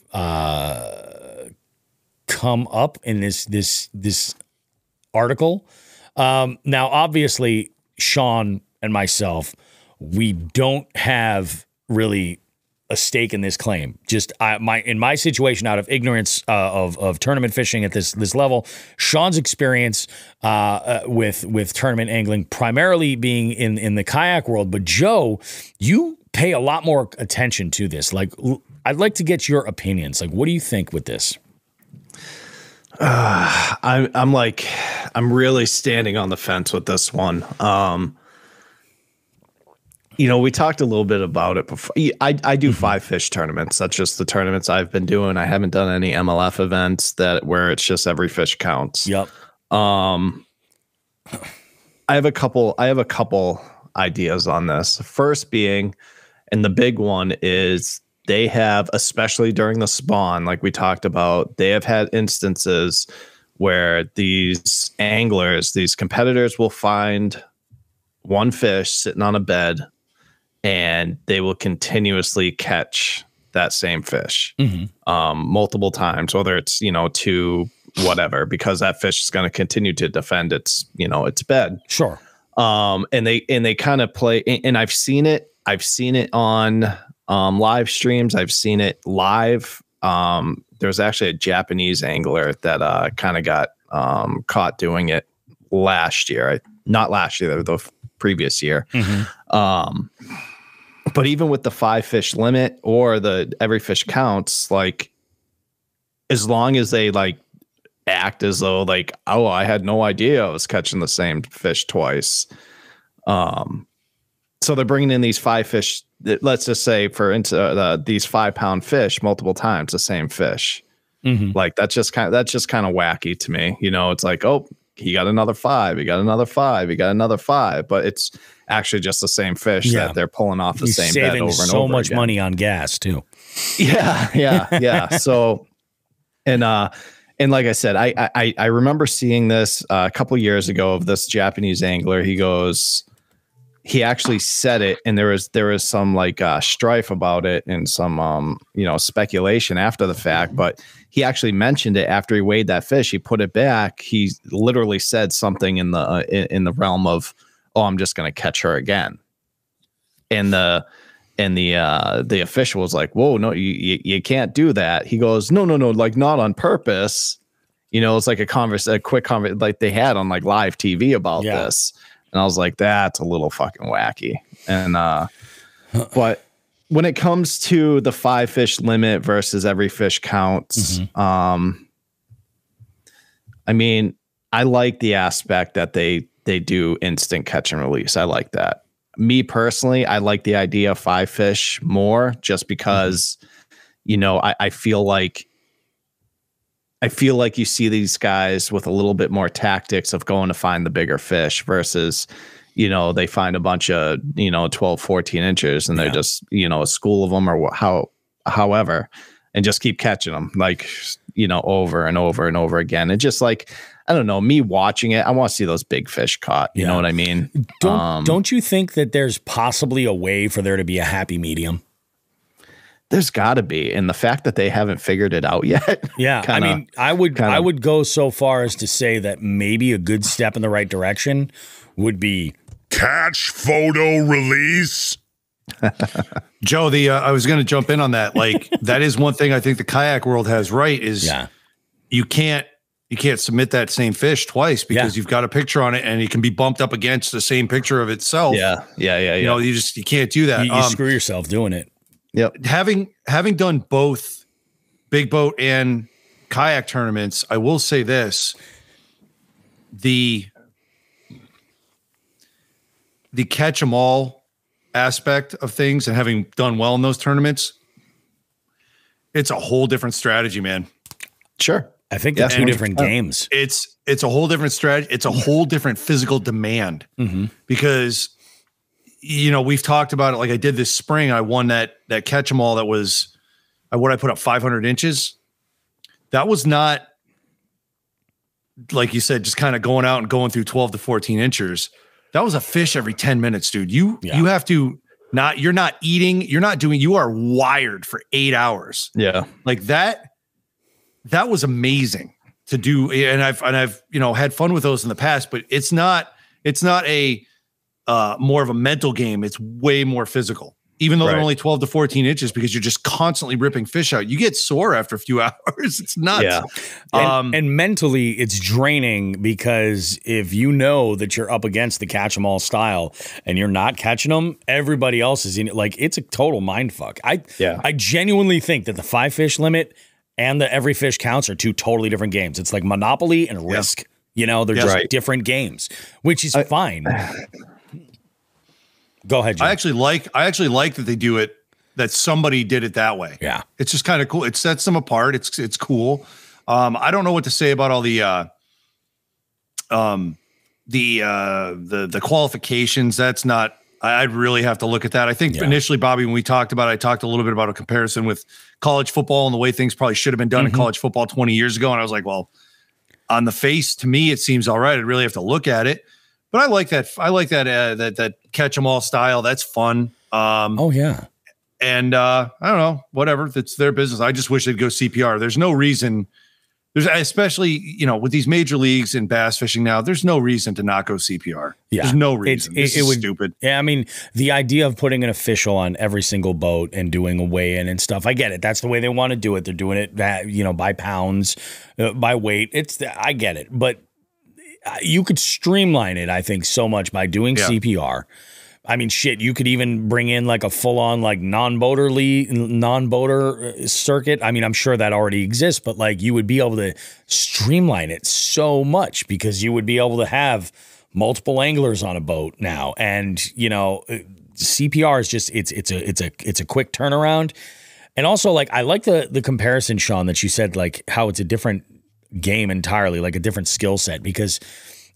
come up in this article. Now, obviously, Shawn and myself, we don't have really a stake in this claim. Just in my situation, out of ignorance of tournament fishing at this level, Shawn's experience with tournament angling primarily being in the kayak world. But Joe, you pay a lot more attention to this. Like, I'd like to get your opinions. Like, what do you think with this? I'm really standing on the fence with this one. You know, we talked a little bit about it before. I do 5 fish tournaments. That's just the tournaments I've been doing. I haven't done any MLF events where it's just every fish counts. Yep. I have a couple ideas on this. First being, and the big one is, they have, especially during the spawn, like we talked about, they have had instances where these anglers, these competitors will find one fish sitting on a bed, and they will continuously catch that same fish multiple times, whether it's, to whatever, because that fish is going to continue to defend its bed. Sure. And they kind of play, and I've seen it on live streams. I've seen it live. There's actually a Japanese angler that kind of got caught doing it last year. Not last year, the previous year. But even with the 5 fish limit or the every fish counts, like, as long as they act as though oh, I had no idea I was catching the same fish twice. So they're bringing in these 5 fish. Let's just say these 5-pound fish multiple times, the same fish. Like, that's just kind of wacky to me. It's like, oh, he got another 5, he got another 5, he got another 5, but it's actually just the same fish that they're pulling off the same bed over and over again. So much money on gas too. Yeah. So, and like I said, I remember seeing this a couple years ago of this Japanese angler. He actually said it, and there was some strife about it and some speculation after the fact, but he actually mentioned it after he weighed that fish. He put it back. He literally said something in the realm of, "Oh, I'm just going to catch her again." And the official was like, "Whoa, no, you can't do that." He goes, No, like, not on purpose. It's like a quick conversation like they had on live TV about this. And I was like, that's a little fucking wacky. And but when it comes to the 5 fish limit versus every fish counts, I mean, I like the aspect that they do instant catch and release. I like that. Me personally, I like the idea of 5 fish more, just because, I feel like you see these guys with a little bit more tactics of going to find the bigger fish versus, they find a bunch of, 12, 14 inches and they're just, a school of them or however, and just keep catching them over and over and over again. And just I don't know, me watching it, I want to see those big fish caught. You know what I mean? Don't you think that there's possibly a way for there to be a happy medium? there's got to be. And the fact that they haven't figured it out yet. Yeah. I would go so far as to say that maybe a good step in the right direction would be catch photo release. Joe, I was going to jump in on that. Like, that is one thing I think the kayak world has right is you can't submit that same fish twice because you've got a picture on it and it can be bumped up against the same picture of itself. Yeah. You know, you can't do that. You screw yourself doing it. Yep. Having done both big boat and kayak tournaments, I will say this: the catch 'em all aspect of things, and having done well in those tournaments, it's a whole different strategy, man. Sure. I think they're two different games. It's a whole different strategy. It's a whole different physical demand because, you know, we've talked about it. Like I did this spring, I won that catch 'em all. That was I put up 500 inches. That was not, like you said, just kind of going out and going through 12 to 14 inches. That was a fish every 10 minutes, dude. You have to you're not eating, you are wired for 8 hours. Yeah. Like that was amazing to do. And I've, you know, had fun with those in the past, but it's not a more of a mental game. It's way more physical, even though they're only 12 to 14 inches, because you're just constantly ripping fish out. You get sore after a few hours. It's nuts. Yeah. And mentally it's draining, because if you know that you're up against the catch 'em all style and you're not catching them, everybody else is in it. Like, it's a total mind fuck. I genuinely think that the 5 fish limit and the every fish counts are two totally different games. It's like Monopoly and Risk. You know, they're just different games, which is fine. Go ahead, Jim. I actually like that they do it, that somebody did it that way. Yeah. It's just kind of cool. It sets them apart. It's cool. I don't know what to say about all the qualifications. That's not, I'd really have to look at that. I think initially, Bobby, when we talked about it, I talked a little bit about a comparison with college football and the way things probably should have been done in college football 20 years ago. And I was like, well, on the face, to me, it seems all right. I'd really have to look at it. But I like that. I like that catch 'em all style. That's fun. And I don't know, whatever. That's their business. I just wish they'd go CPR. There's no reason. There's, especially, you know, with these major leagues in bass fishing now, there's no reason to not go CPR. Yeah. There's no reason. It was stupid. Yeah. I mean, the idea of putting an official on every single boat and doing a weigh-in and stuff, I get it. That's the way they want to do it. They're doing it, you know, by pounds, by weight. I get it. But you could streamline it, I think, so much by doing CPR. I mean, shit, you could even bring in like a full-on like non-boater circuit. I mean, I'm sure that already exists, but like you would be able to streamline it so much, because you would be able to have multiple anglers on a boat now. And, you know, CPR is just, it's a quick turnaround. And also, like, I like the comparison, Shawn, that you said, like how it's a different game entirely, like a different skill set, because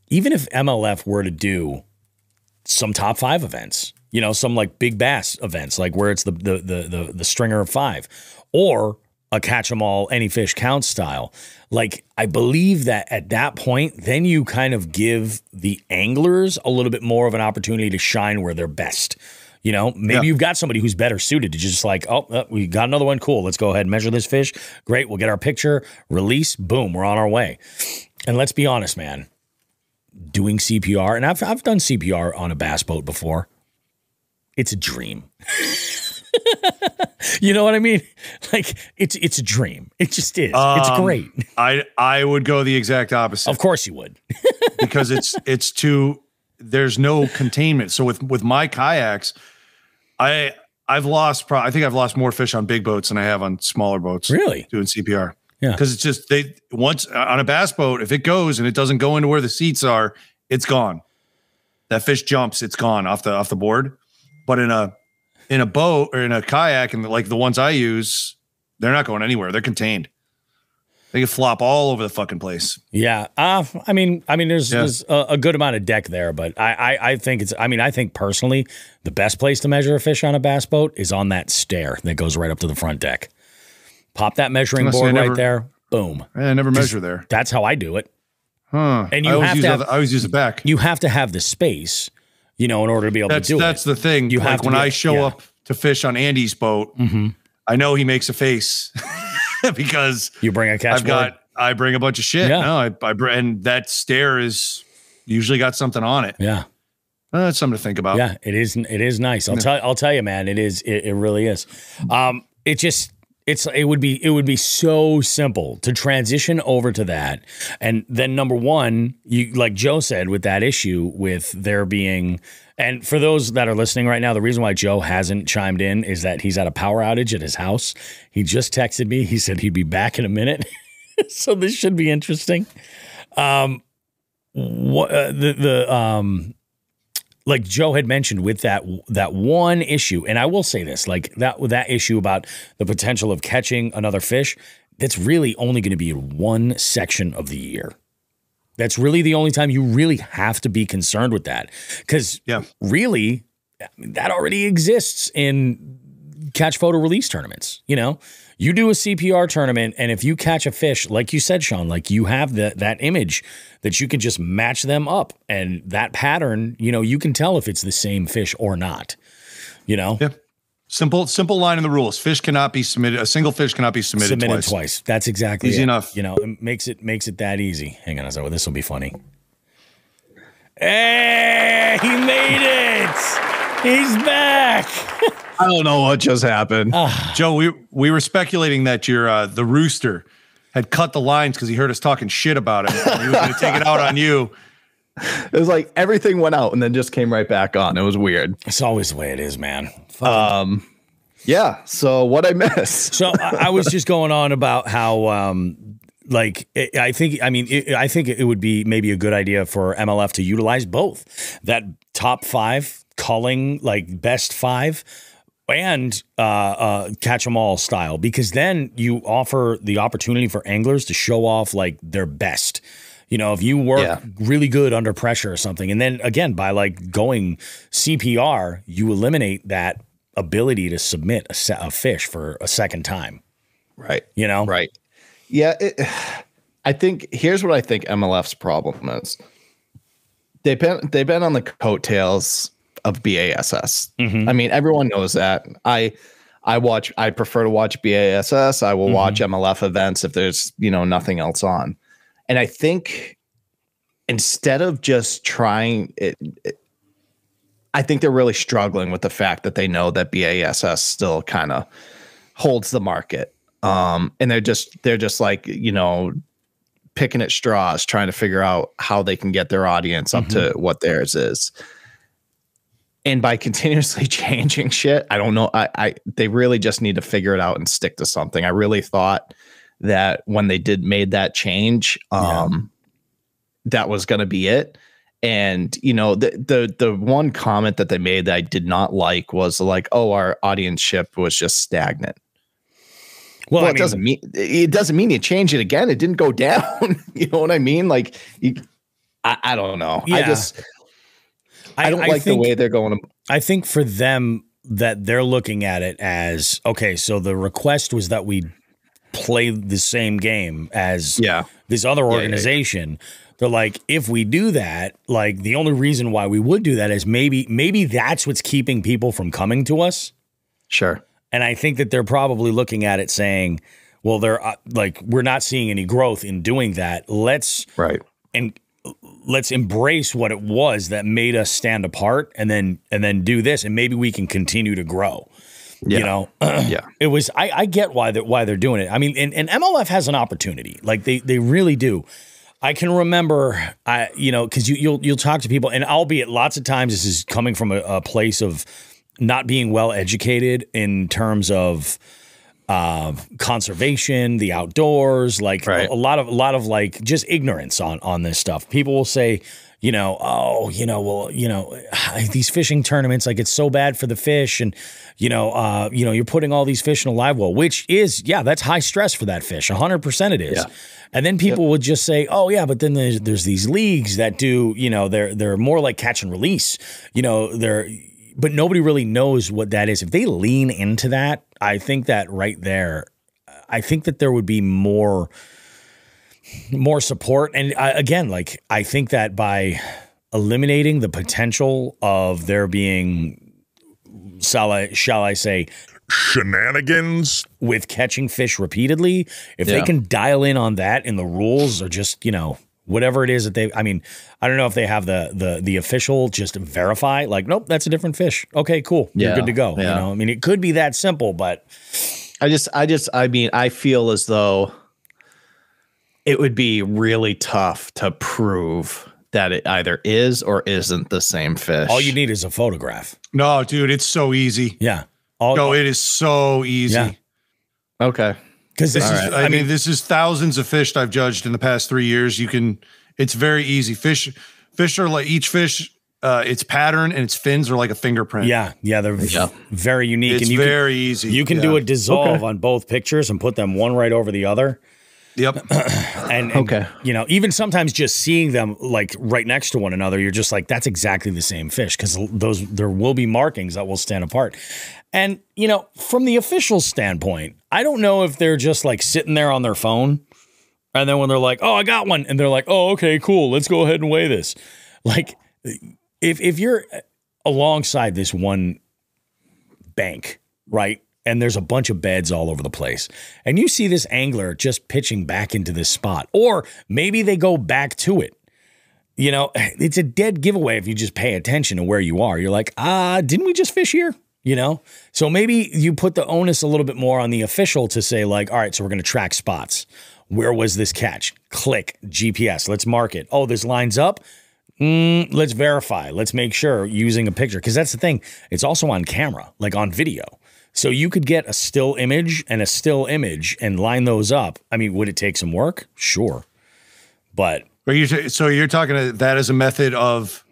even if MLF were to do some top 5 events, you know, some like big bass events, like where it's the stringer of 5, or a catch 'em all, any fish counts style, like I believe that at that point, then you kind of give the anglers a little bit more of an opportunity to shine where they're best. You know, maybe you've got somebody who's better suited to just like, we got another one. Cool. Let's go ahead and measure this fish. Great. We'll get our picture, release, boom, we're on our way. And let's be honest, man, doing CPR, and I've done CPR on a bass boat before. It's a dream. You know what I mean? Like it's a dream. It just is. It's great. I would go the exact opposite. Of course you would. Because it's too, there's no containment. So with my kayaks, I think I've lost more fish on big boats than I have on smaller boats. Really? Doing CPR. Yeah. Because it's just, once on a bass boat, if it goes and it doesn't go into where the seats are, it's gone. That fish jumps, it's gone off the board. But in a boat or in a kayak, and like the ones I use, they're not going anywhere. They're contained. They can flop all over the fucking place. Yeah. I mean, there's a good amount of deck there, but I think I think personally, the best place to measure a fish on a bass boat is on that stair that goes right up to the front deck. Pop that measuring board right there. Boom. I never measure there. That's how I do it. Huh. And you I always use the back. You have to have the space, you know, in order to be able to do it. That's the thing. You have when I show up to fish on Andy's boat, I know he makes a face because you bring a catch board. I bring a bunch of shit. Yeah. No, and that stare is usually got something on it. Yeah. That's something to think about. Yeah, it is. It is nice. I'll tell you, man. It is. It really is. It would be so simple to transition over to that, and then number one, you like Joe said with that issue with there being. And for those that are listening right now, the reason why Joe hasn't chimed in is that he's at a power outage at his house. He just texted me. He said he'd be back in a minute. So this should be interesting. Like Joe had mentioned with that one issue, and I will say this, like that issue about the potential of catching another fish, that's really only going to be in one section of the year. That's really the only time you really have to be concerned with that. Because really, that already exists in catch, photo, release tournaments. You know, you do a CPR tournament, and if you catch a fish, like you said, Shawn, like you have that image that you can just match them up. And that pattern, you know, you can tell if it's the same fish or not, you know? Yeah. Simple line in the rules. Fish cannot be submitted. A single fish cannot be submitted twice. That's exactly easy enough. You know, it makes it that easy. Hang on a second. This will be funny. Hey, he made it. He's back. I don't know what just happened. Joe, we were speculating that your the rooster had cut the lines because he heard us talking shit about him. And he was going to take it out on you. It was like everything went out and then just came right back on. It was weird. It's always the way it is, man. Yeah. So what I missed. So I was just going on about how, I think it would be maybe a good idea for MLF to utilize both that top five culling, like best five, and catch 'em all style, because then you offer the opportunity for anglers to show off like their best. You know, if you work really good under pressure or something, and then again, by like going CPR, you eliminate that ability to submit a fish for a second time. Right. You know? Right. Yeah. I think here's what I think MLF's problem is. They've been on the coattails of BASS. Mm-hmm. I mean, everyone knows that. I prefer to watch BASS. I will watch MLF events if there's, nothing else on. And I think instead of just trying it, I think they're really struggling with the fact that they know that BASS still kind of holds the market. And they're just like, picking at straws, trying to figure out how they can get their audience up to what theirs is. And by continuously changing shit, I don't know. They really just need to figure it out and stick to something. I really thought that when they made that change, that was going to be it. And, the one comment that they made that I did not like was like, oh, our audience ship was just stagnant. Well, it doesn't mean you change it again. It didn't go down. You know what I mean? Like, I don't know. Yeah. I don't like the way they're going. I think for them that they're looking at it as, okay, so the request was that we play the same game as this other organization. They're like, if we do that, like the only reason why we would do that is maybe that's what's keeping people from coming to us. Sure. And I think that they're probably looking at it saying, well, they're we're not seeing any growth in doing that. Let's embrace what it was that made us stand apart, and then do this, and maybe we can continue to grow. Yeah. It was. I get why they're doing it. I mean, and MLF has an opportunity. Like they really do. I can remember, because you'll talk to people, and albeit lots of times this is coming from a place of not being well educated in terms of conservation, the outdoors, like a lot of like just ignorance on this stuff. People will say, these fishing tournaments, like it's so bad for the fish, and you're putting all these fish in a live well, which is that's high stress for that fish. 100% it is. Yeah. And then people would just say, oh yeah, but then there's these leagues that do, they're more like catch and release, but nobody really knows what that is. If they lean into that, I think that right there, I think that there would be more support. And again, like I think that by eliminating the potential of there being, shall I say, shenanigans with catching fish repeatedly. If they can dial in on that in the rules, or just, you know, whatever it is that they, I mean, I don't know if they have the official just verify, like, nope, that's a different fish. Okay, cool. You're good to go. You know, I mean, it could be that simple, but I mean, I feel as though it would be really tough to prove that it either is or isn't the same fish. All you need is a photograph. No, dude, it's so easy. Yeah. It is so easy. Yeah. Okay. Because this is, I mean, this is thousands of fish that I've judged in the past 3 years. It's very easy. Fish are like, each fish, its pattern and its fins are like a fingerprint. Yeah. They're very unique. It's very easy. You can do a dissolve on both pictures and put them one right over the other. Yep. and you know, even sometimes just seeing them like right next to one another, you're just like, that's exactly the same fish, because there will be markings that will stand apart. And, you know, from the official standpoint, I don't know if they're just like sitting there on their phone, and then when they're like, oh, I got one, and they're like, oh, okay, cool, let's go ahead and weigh this. Like, if you're alongside this one bank, right, and there's a bunch of beds all over the place, and you see this angler just pitching back into this spot, or maybe they go back to it, you know, it's a dead giveaway if you just pay attention to where you are. You're like, didn't we just fish here? You know? So maybe you put the onus a little bit more on the official to say, like, all right, so we're going to track spots. Where was this catch? Click GPS. Let's mark it. Oh, this line's up. Let's verify. Let's make sure, using a picture. Because that's the thing. It's also on camera, like on video. So you could get a still image and a still image and line those up. I mean, would it take some work? Sure. But so you're talking that as a method of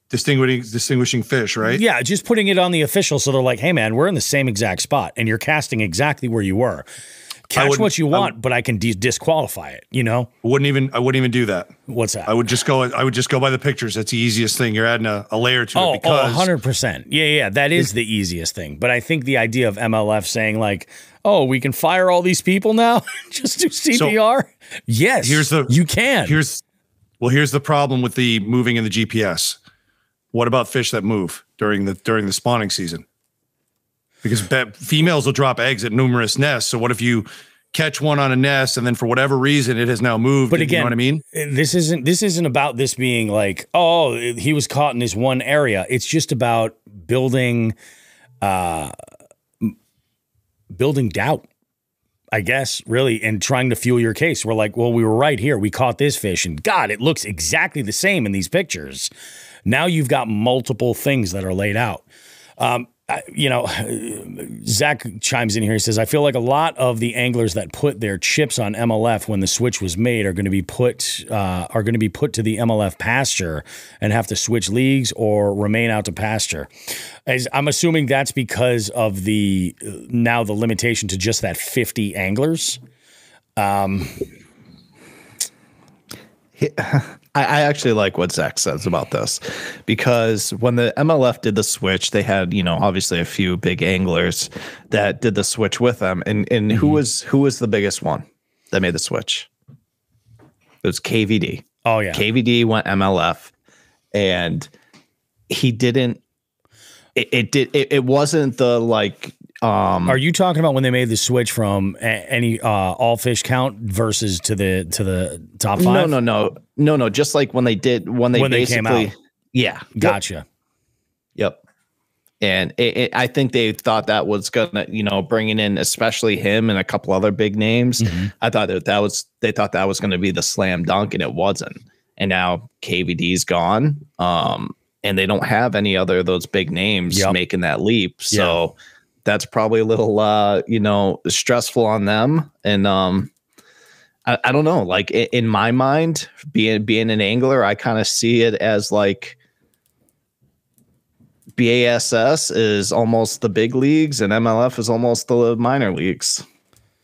distinguishing fish, right? Yeah, just putting it on the official, so they're like, hey man, we're in the same exact spot and you're casting exactly where you were. Catch what you want, but I can disqualify it, you know? I wouldn't even do that. What's that? I would just go by the pictures. That's the easiest thing. You're adding a layer to it, because 100%. Yeah, that is the easiest thing. But I think the idea of MLF saying like, oh, we can fire all these people now, just do CPR. So, yes, you can. Here's the problem with the moving in the GPS. What about fish that move during the spawning season? Because females will drop eggs at numerous nests. So what if you catch one on a nest and then for whatever reason it has now moved? But again, you know what I mean? This isn't about this being like, oh, he was caught in this one area. It's just about building doubt, I guess, really, and trying to fuel your case. We're like, well, we were right here. We caught this fish, and God, it looks exactly the same in these pictures. Now you've got multiple things that are laid out. You know, Zach chimes in here. He says, I feel like a lot of the anglers that put their chips on MLF when the switch was made are going to be put to the MLF pasture and have to switch leagues or remain out to pasture. I'm assuming that's because of the limitation to just that 50 anglers. I actually like what Zach says about this, because when the MLF did the switch, they had, you know, obviously a few big anglers that did the switch with them. And who was the biggest one that made the switch? It was KVD. Oh yeah. KVD went MLF, and he didn't, it wasn't the like, are you talking about when they made the switch from any all fish count versus to the top 5? No. Just like when they basically came out. Yeah, gotcha. Yep. And I think they thought that was gonna, you know, bringing in especially him and a couple other big names. I thought they thought that was going to be the slam dunk, and it wasn't. And now KVD's gone, and they don't have any other of those big names making that leap. So. Yeah. That's probably a little, you know, stressful on them. And I don't know, like in my mind, being an angler, I kind of see it as like BASS is almost the big leagues and MLF is almost the minor leagues.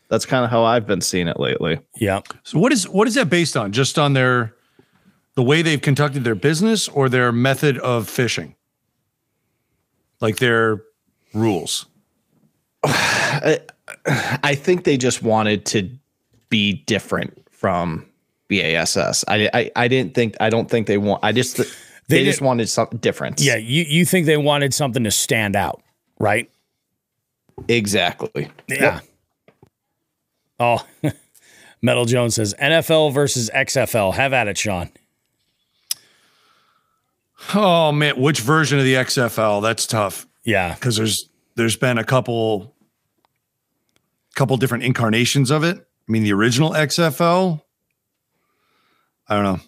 That's kind of how I've been seeing it lately. Yeah. So what is that based on? Just on the way they've conducted their business, or their method of fishing? Like their rules? I think they just wanted to be different from BASS. I don't think they want. They just wanted something different. Yeah, you think they wanted something to stand out, right? Exactly. Yeah. Oh, Metal Jones says NFL versus XFL. Have at it, Shawn. Oh man, which version of the XFL? That's tough. Yeah, because there's been a couple different incarnations of it. I mean, the original XFL. I don't know.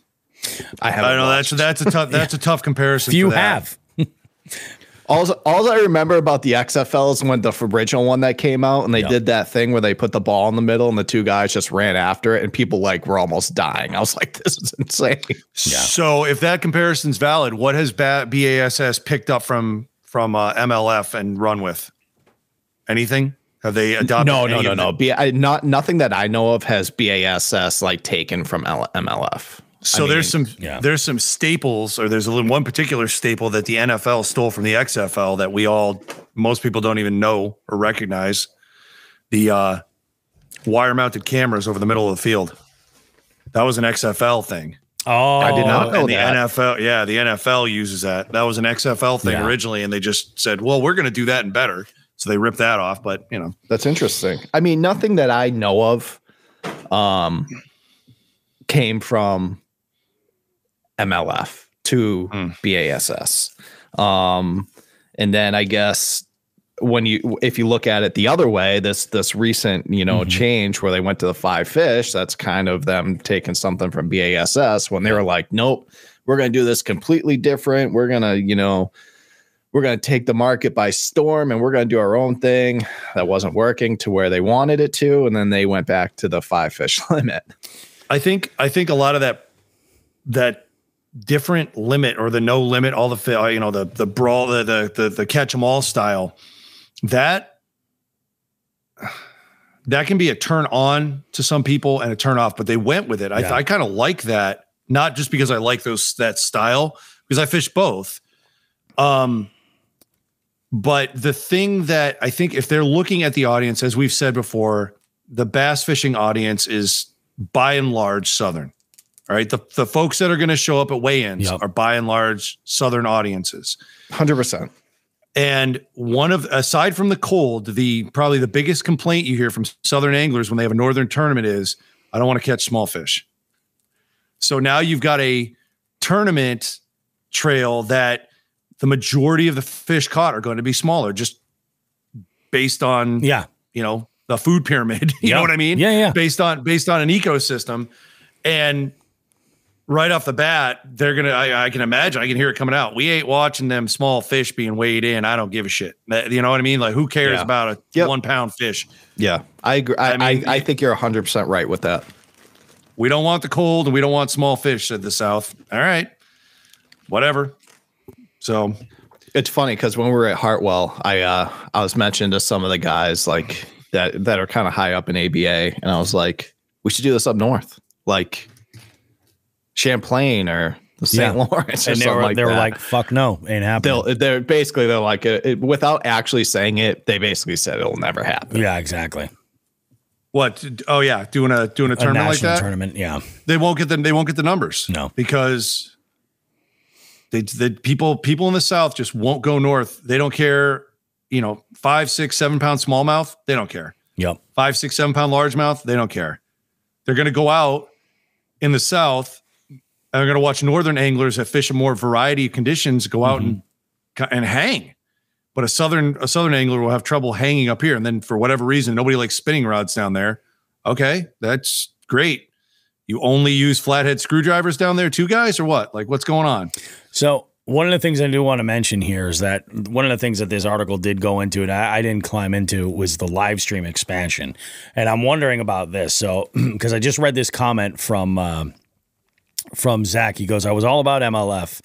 I don't know. That's a tough comparison. Few for that. have. All I remember about the XFL is when the original one that came out and they did that thing where they put the ball in the middle and the two guys just ran after it and people like were almost dying. I was like, this is insane. Yeah. So if that comparison's valid, what has BASS picked up from MLF and run with? Anything? Have they adopted? No. Nothing that I know of has BASS like taken from MLF. So there's some staples, or there's one particular staple that the NFL stole from the XFL that most people don't even know or recognize. The wire-mounted cameras over the middle of the field. That was an XFL thing. Oh, I did not know that. The NFL, NFL uses that. That was an XFL thing originally, and they just said, "Well, we're going to do that and better." So they ripped that off. But that's interesting. I mean, nothing that I know of came from MLF to BASS. And then I guess if you look at it the other way, this recent, change where they went to the 5 fish, that's kind of them taking something from BASS when they were like, nope, we're going to do this completely different. We're going to take the market by storm and we're going to do our own thing. That wasn't working to where they wanted it to. And then they went back to the 5 fish limit. I think a lot of that different limit or the no limit, all the the brawl, the catch 'em all style, that can be a turn on to some people and a turn off, but they went with it. Yeah. I kind of like that, not just because I like that style, because I fish both. But the thing that I think, if they're looking at the audience, as we've said before, the bass fishing audience is by and large Southern. All right. The folks that are going to show up at weigh-ins are by and large Southern audiences. 100%. And aside from the cold, probably the biggest complaint you hear from Southern anglers when they have a Northern tournament is, I don't want to catch small fish. So now you've got a tournament trail that the majority of the fish caught are going to be smaller, just based on, the food pyramid. You know what I mean? Yeah. Based on an ecosystem. And right off the bat, they're going to, I can imagine, I can hear it coming out. We ain't watching them small fish being weighed in. I don't give a shit. You know what I mean? Like, who cares about a 1 pound fish? Yeah, I agree. I think you're 100% right with that. We don't want the cold and we don't want small fish, said the South. All right, whatever. So it's funny because when we were at Hartwell, I was mentioning to some of the guys like that are kind of high up in ABA, and I was like, we should do this up north, like Champlain or the St. Lawrence, or something they were like, "Fuck no, ain't happening." They're like, without actually saying it, they basically said it'll never happen. Yeah, exactly. What? Oh yeah, doing a tournament like that. Tournament, yeah. They won't get the numbers. No, because the people in the South just won't go north. They don't care. 5, 6, 7 pound smallmouth. They don't care. Yep. 5, 6, 7 pound largemouth. They don't care. They're going to go out in the South. And they're going to watch Northern anglers that fish in more variety of conditions go out and hang. But a Southern angler will have trouble hanging up here. And then for whatever reason, nobody likes spinning rods down there. Okay, that's great. You only use flathead screwdrivers down there too, guys, or what? Like, what's going on? So one of the things I do want to mention here is that one of the things that this article did go into, and I didn't climb into, was the live stream expansion. And I'm wondering about this. So, because I just read this comment from Zach. He goes, I was all about MLF,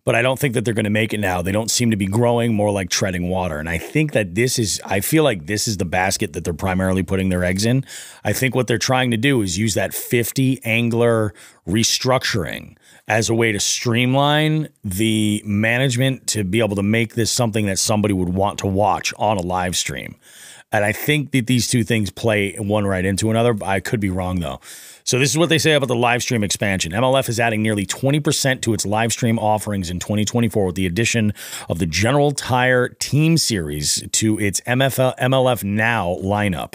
but I don't think that they're going to make it now. They don't seem to be growing, more like treading water. And I think that I feel like this is the basket that they're primarily putting their eggs in. I think what they're trying to do is use that 50 angler restructuring as a way to streamline the management to be able to make this something that somebody would want to watch on a live stream. And I think that these two things play one right into another. I could be wrong, though. So this is what they say about the live stream expansion. MLF is adding nearly 20% to its live stream offerings in 2024 with the addition of the General Tire Team Series to its MLF Now lineup.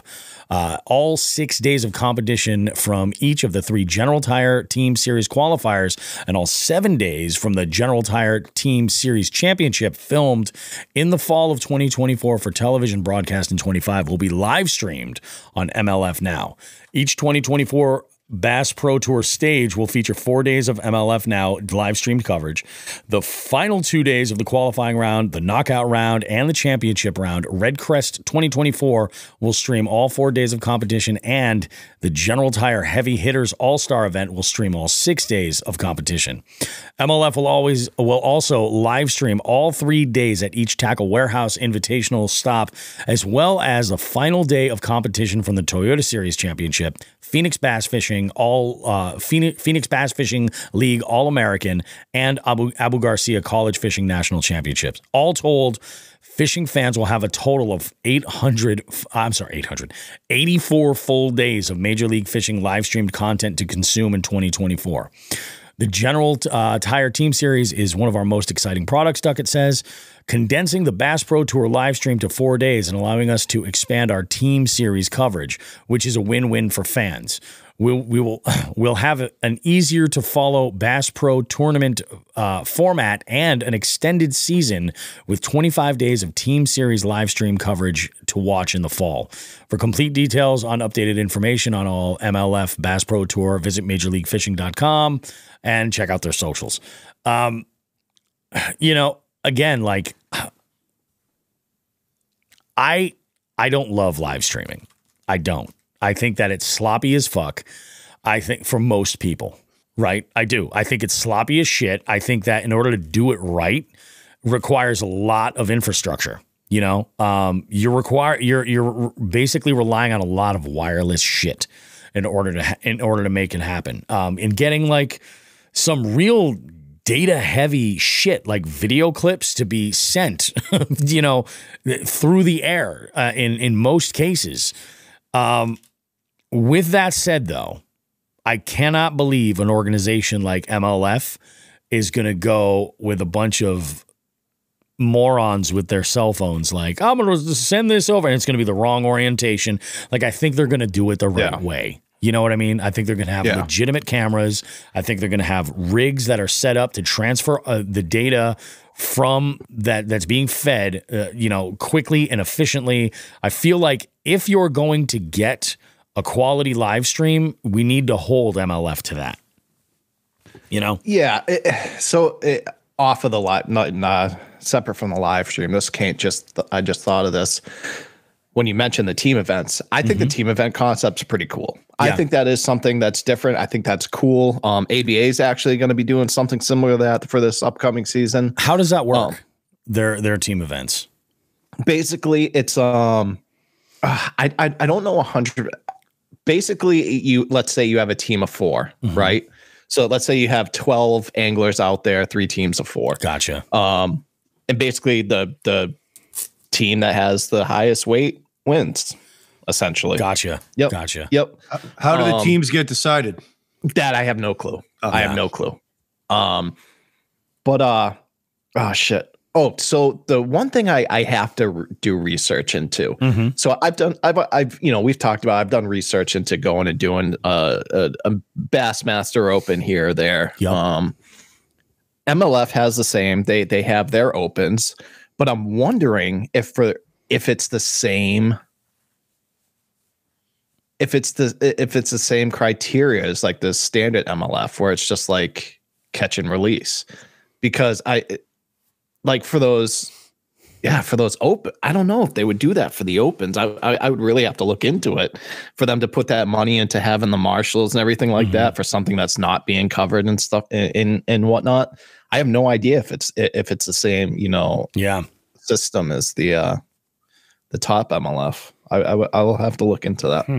All 6 days of competition from each of the 3 General Tire Team Series qualifiers and all 7 days from the General Tire Team Series Championship filmed in the fall of 2024 for television broadcast in 25 will be live streamed on MLF Now. Each 2024 Bass Pro Tour stage will feature 4 days of MLF Now live streamed coverage. The final 2 days of the qualifying round, the knockout round, and the championship round, Red Crest 2024 will stream all 4 days of competition, and the General Tire Heavy Hitters All-Star event will stream all 6 days of competition. MLF will also live stream all 3 days at each Tackle Warehouse Invitational stop, as well as the final day of competition from the Toyota Series Championship, Phoenix Bass Fishing Phoenix Bass Fishing League All-American, and Abu Garcia College Fishing National Championships. All told, fishing fans will have a total of 84 full days of Major League Fishing live streamed content to consume in 2024. The General Tire Team Series is one of our most exciting products, Duckett says, condensing the Bass Pro Tour live stream to 4 days and allowing us to expand our Team Series coverage, which is a win-win for fans. We'll have an easier to follow Bass Pro tournament format and an extended season with 25 days of Team Series live stream coverage to watch in the fall. For complete details on updated information on all MLF Bass Pro Tour, visit MajorLeagueFishing.com and check out their socials. Again, like I don't love live streaming. I don't. I think that it's sloppy as fuck. I think for most people, right? I do. I think it's sloppy as shit. I think that in order to do it right requires a lot of infrastructure. You're basically relying on a lot of wireless shit in order to make it happen. In getting like some real data heavy shit like video clips to be sent, through the air in most cases. With that said, though, I cannot believe an organization like MLF is going to go with a bunch of morons with their cell phones like, I'm going to send this over, and it's going to be the wrong orientation. Like, I think they're going to do it the right way. You know what I mean? I think they're going to have legitimate cameras. I think they're going to have rigs that are set up to transfer the data from that's being fed, quickly and efficiently. I feel like if you're going to get a quality live stream, we need to hold MLF to that. Yeah. Off of the live, not separate from the live stream, this can't just. I just thought of this when you mentioned the team events. I think the team event concept's pretty cool. I think that is something that's different. I think that's cool. ABA is actually going to be doing something similar to that for this upcoming season. How does that work? Their team events. Basically, it's I don't know 100. Basically, let's say you have a team of 4, right? So let's say you have 12 anglers out there, 3 teams of 4. Gotcha. And basically the team that has the highest weight wins, essentially. Gotcha. Yep. Gotcha. Yep. How do the teams get decided? That I have no clue. I have no clue. Shit. Oh, so the one thing I have to do research into. So I've we've talked about, I've done research into going and doing a Bassmaster Open here or there. Yep. MLF has the same. They have their opens, but I'm wondering if it's the same. If it's the same criteria as like the standard MLF, where it's just like catch and release, because for those open, I don't know if they would do that for the opens. I would really have to look into it for them to put that money into having the marshals and everything like that for something that's not being covered and stuff and whatnot. I have no idea if it's the same, system as the top MLF. I will have to look into that.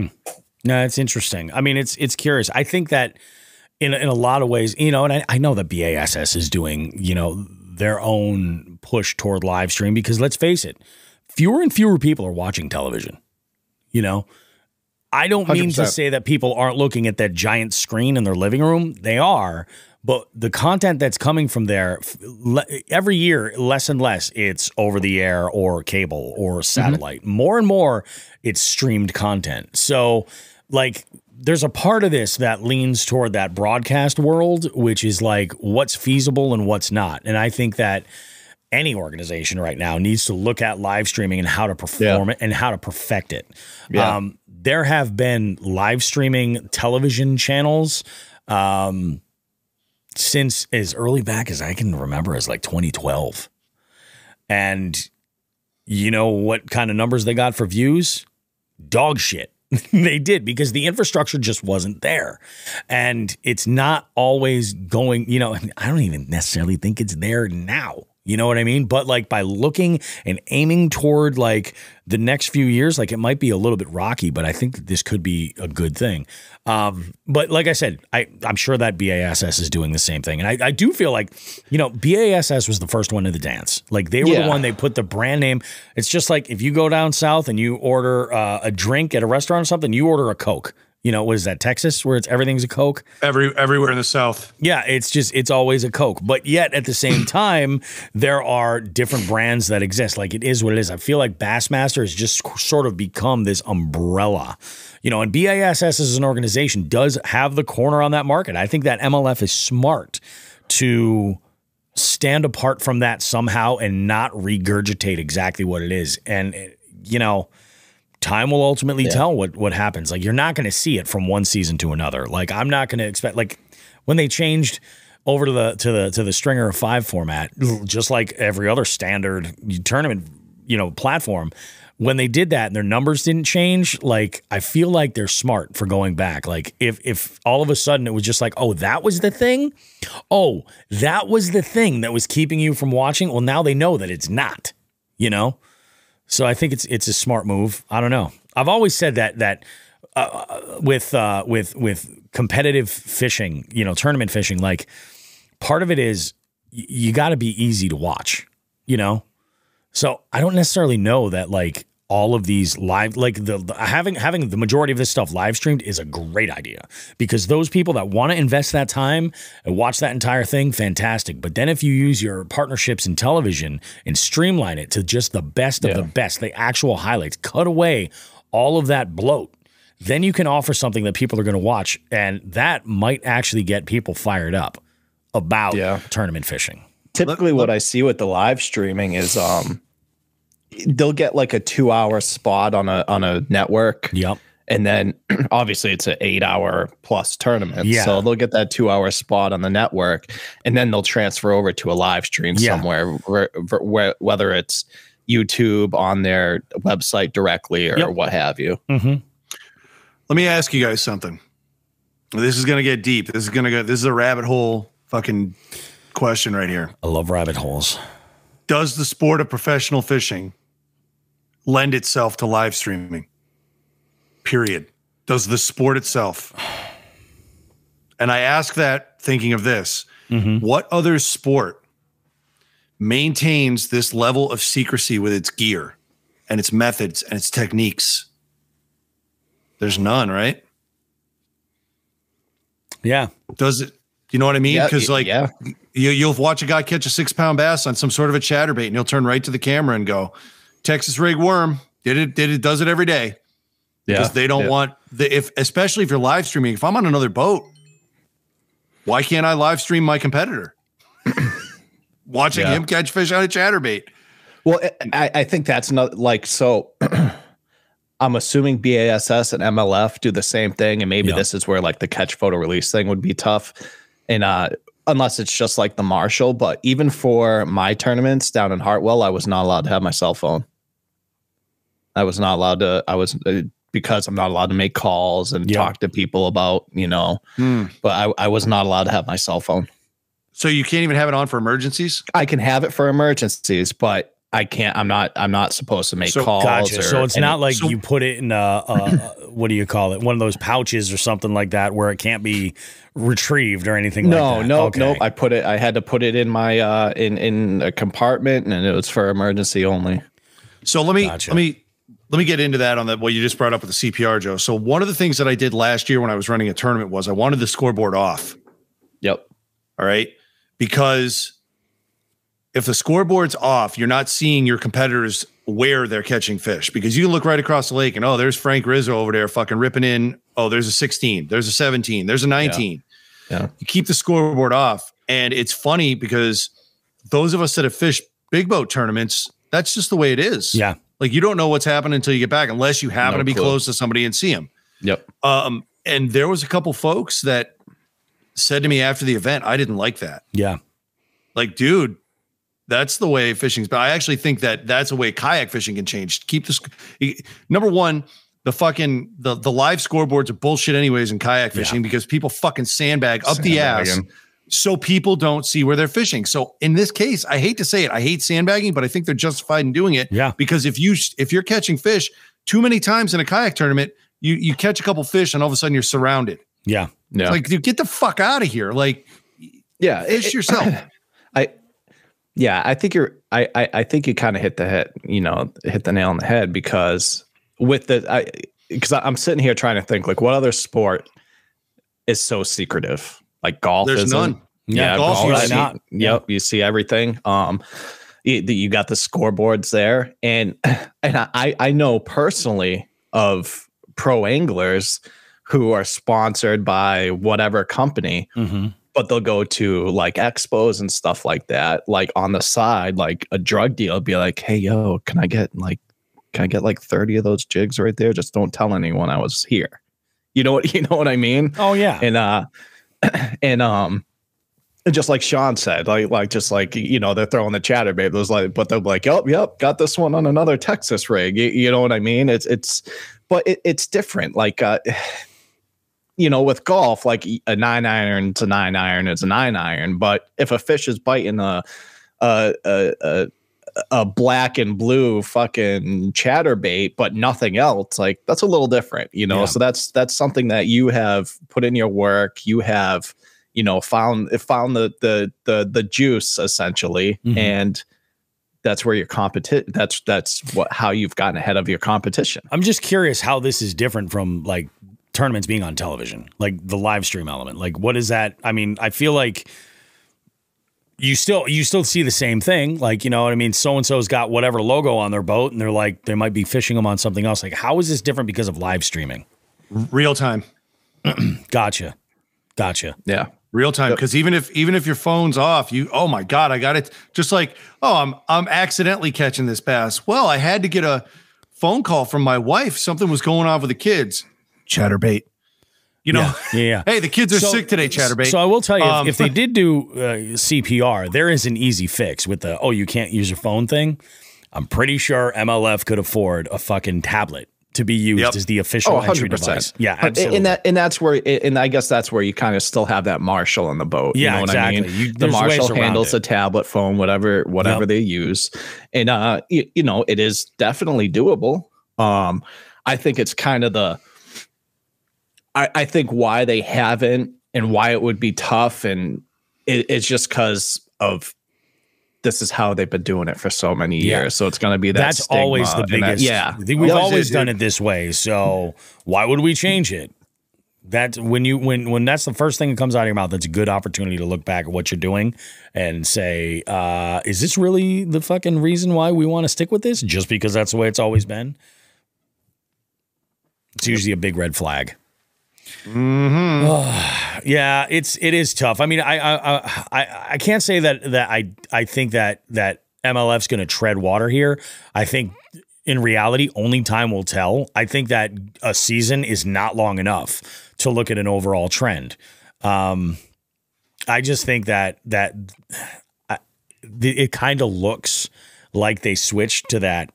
No, it's interesting. I mean, it's curious. I think that in a lot of ways, and I know that BASS is doing, their own push toward live stream, because let's face it, fewer and fewer people are watching television. I don't mean to 100%. say that people aren't looking at that giant screen in their living room. They are. But the content that's coming from there, every year, less and less, it's over the air or cable or satellite. More and more, it's streamed content. So, like, there's a part of this that leans toward that broadcast world, which is like what's feasible and what's not. And I think that any organization right now needs to look at live streaming and how to perform it and how to perfect it. Yeah. There have been live streaming television channels since as early back as I can remember, as like 2012. And you know what kind of numbers they got for views? Dog shit. They did, because the infrastructure just wasn't there. And it's not always going, you know, I don't even necessarily think it's there now. You know what I mean? But like by looking and aiming toward like the next few years, like it might be a little bit rocky, but I think that this could be a good thing. But like I said, I'm sure that BASS is doing the same thing. And I do feel like, you know, BASS was the first one to the dance. Like they were the one, they put the brand name. It's just like if you go down south and you order a drink at a restaurant or something, you order a Coke. You know, what is that, Texas, where everything's a Coke? Everywhere in the South. Yeah, it's always a Coke. But yet at the same time, there are different brands that exist. Like it is what it is. I feel like Bassmaster has just sort of become this umbrella. You know, and BASS as an organization does have the corner on that market. I think that MLF is smart to stand apart from that somehow and not regurgitate exactly what it is. And, you know, time will ultimately tell what happens. Like you're not going to see it from one season to another. Like I'm not going to expect, like when they changed over to the stringer of 5 format, just like every other standard tournament, you know, platform, when they did that and their numbers didn't change, like I feel like they're smart for going back. Like if all of a sudden it was just like, oh, that was the thing. Oh, that was the thing that was keeping you from watching. Well, now they know that it's not, you know? So I think it's a smart move. I don't know. I've always said that with competitive fishing, you know, tournament fishing, like part of it is you got to be easy to watch, you know. So I don't necessarily know that like all of these live, like having the majority of this stuff live streamed is a great idea, because those people that want to invest that time and watch that entire thing, fantastic. But then if you use your partnerships in television and streamline it to just the best of the best, the actual highlights, cut away all of that bloat, then you can offer something that people are going to watch. And that might actually get people fired up about tournament fishing. Typically what I see with the live streaming is they'll get like a 2-hour spot on a network. Yep. And then obviously it's an 8-hour plus tournament. Yeah. So they'll get that 2-hour spot on the network, and then they'll transfer over to a live stream somewhere, whether it's YouTube on their website directly or what have you. Let me ask you guys something. This is going to get deep. This is a rabbit hole fucking question right here. I love rabbit holes. Does the sport of professional fishing lend itself to live streaming? Period. Does the sport itself? And I ask that thinking of this. What other sport maintains this level of secrecy with its gear and its methods and its techniques? There's none, right? Yeah. Does it? You know what I mean? Because you'll watch a guy catch a 6-pound bass on some sort of a chatterbait, and he'll turn right to the camera and go, "Texas rig worm does it every day." Because they don't want especially if you're live streaming. If I'm on another boat, why can't I live stream my competitor watching him catch fish on a chatterbait? Well, I think that's not like so. I'm assuming BASS and MLF do the same thing, and maybe this is where like the catch photo release thing would be tough, and unless it's just like the Marshall. But even for my tournaments down in Hartwell, I was not allowed to have my cell phone. I was not allowed to. Because I'm not allowed to make calls and talk to people about, you know. But I was not allowed to have my cell phone. So you can't even have it on for emergencies? I can have it for emergencies, but I can't. I'm not supposed to make calls. Gotcha. So it's not like you put it in what do you call it? One of those pouches or something like that where it can't be retrieved or anything like that. No. I had to put it in my in a compartment, and it was for emergency only. So let me let me get into that on what you just brought up with the CPR, Joe. So one of the things that I did last year when I was running a tournament was I wanted the scoreboard off. Yep. All right. Because if the scoreboard's off, you're not seeing your competitors where they're catching fish, because you can look right across the lake and, oh, there's Frank Rizzo over there fucking ripping in. Oh, there's a 16, there's a 17, there's a 19. Yeah. You keep the scoreboard off. And it's funny because those of us that have fished big boat tournaments, that's just the way it is. Yeah. Like, you don't know what's happening until you get back, unless you happen to be clue. close to somebody and see them. Yep. And there was a couple folks that said to me after the event, I didn't like that. Yeah. Like, dude, that's the way fishing's. But I actually think that that's the way kayak fishing can change. Keep this. Number one, the live scoreboards are bullshit anyways in kayak fishing, because people fucking sandbag up the ass so people don't see where they're fishing. So in this case, I hate to say it, I hate sandbagging, but I think they're justified in doing it. Yeah. Because if you're catching fish too many times in a kayak tournament, you catch a couple fish and all of a sudden you're surrounded. Yeah. Yeah. It's like, dude, get the fuck out of here. Like, fish yourself. I think I think you kind of hit the nail on the head, because I'm sitting here trying to think, like, what other sport is so secretive? Like golf. There's none. Yeah, golf. Yep, you see everything. You got the scoreboards there, and I know personally of pro anglers who are sponsored by whatever company, but they'll go to like expos and stuff like that, like on the side, like a drug deal, be like, hey, yo, can I get like 30 of those jigs right there? Just don't tell anyone I was here. You know what I mean? Oh yeah. And just like Shawn said, they're throwing the chatterbait. Those but they're like, yep, got this one on another Texas rig. You know what I mean? It's different. Like, with golf, like a 9-iron to 9-iron is a 9-iron. But if a fish is biting a black and blue fucking chatterbait, but nothing else, like, that's a little different, Yeah. So that's something that you have put in your work. You have, found the juice essentially. And that's where your how you've gotten ahead of your competition. I'm just curious how this is different from like tournaments being on television, like the live stream element. Like, what is that? I mean, I feel like you still see the same thing. Like, you know what I mean? So-and-so's got whatever logo on their boat, and they're like, they might be fishing them on something else. Like, how is this different because of live streaming? Real time. Gotcha. Yeah. Real time. Because even if your phone's off, oh my God, I got it. Just like, oh, I'm accidentally catching this bass. Well, I had to get a phone call from my wife. Something was going on with the kids. Chatterbait. Yeah. Hey, the kids are sick today, chatterbait. So I will tell you, if they did do CPR, there is an easy fix with the, you can't use your phone thing. I'm pretty sure MLF could afford a fucking tablet to be used as the official entry device. Yeah, absolutely. And I guess that's where you kind of still have that Marshall on the boat. Yeah, you know exactly. what I mean? The There's Marshall ways around handles it. the tablet phone, whatever they use. And, it is definitely doable. I think it's kind of I think why they haven't and why it would be tough, and it's just because of this is how they've been doing it for so many years. So it's going to be that's stigma, always the biggest. We've always done it this way. So why would we change it? That's when that's the first thing that comes out of your mouth. That's a good opportunity to look back at what you're doing and say, is this really the fucking reason why we want to stick with this? Just because that's the way it's always been? It's usually a big red flag. Yeah, it is tough. I mean, I can't say that I think that MLF's going to tread water here. I think in reality, only time will tell. I think that a season is not long enough to look at an overall trend. I just think that it kind of looks like they switched to that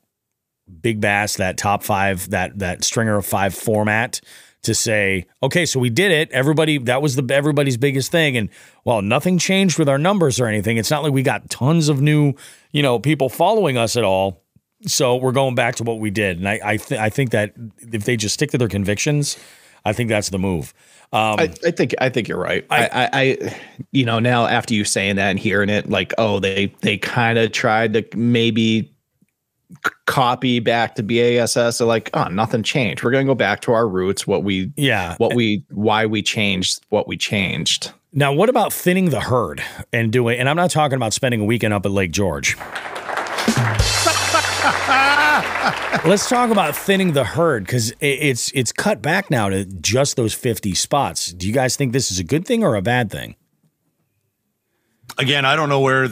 big bass, that top five, that stringer of five format, to say, okay, so we did it. That was everybody's biggest thing. And well, nothing changed with our numbers or anything. It's not like we got tons of new, people following us at all. So we're going back to what we did. And I think that if they just stick to their convictions, I think that's the move. I think you're right. I now after you saying that and hearing it, like, they kind of tried to maybe copy back to BASS. They're like, oh, nothing changed. We're going to go back to our roots. Why we changed what we changed. Now, what about thinning the herd and doing, and I'm not talking about spending a weekend up at Lake George. Let's talk about thinning the herd, because it's cut back now to just those 50 spots. Do you guys think this is a good thing or a bad thing? Again, I don't know where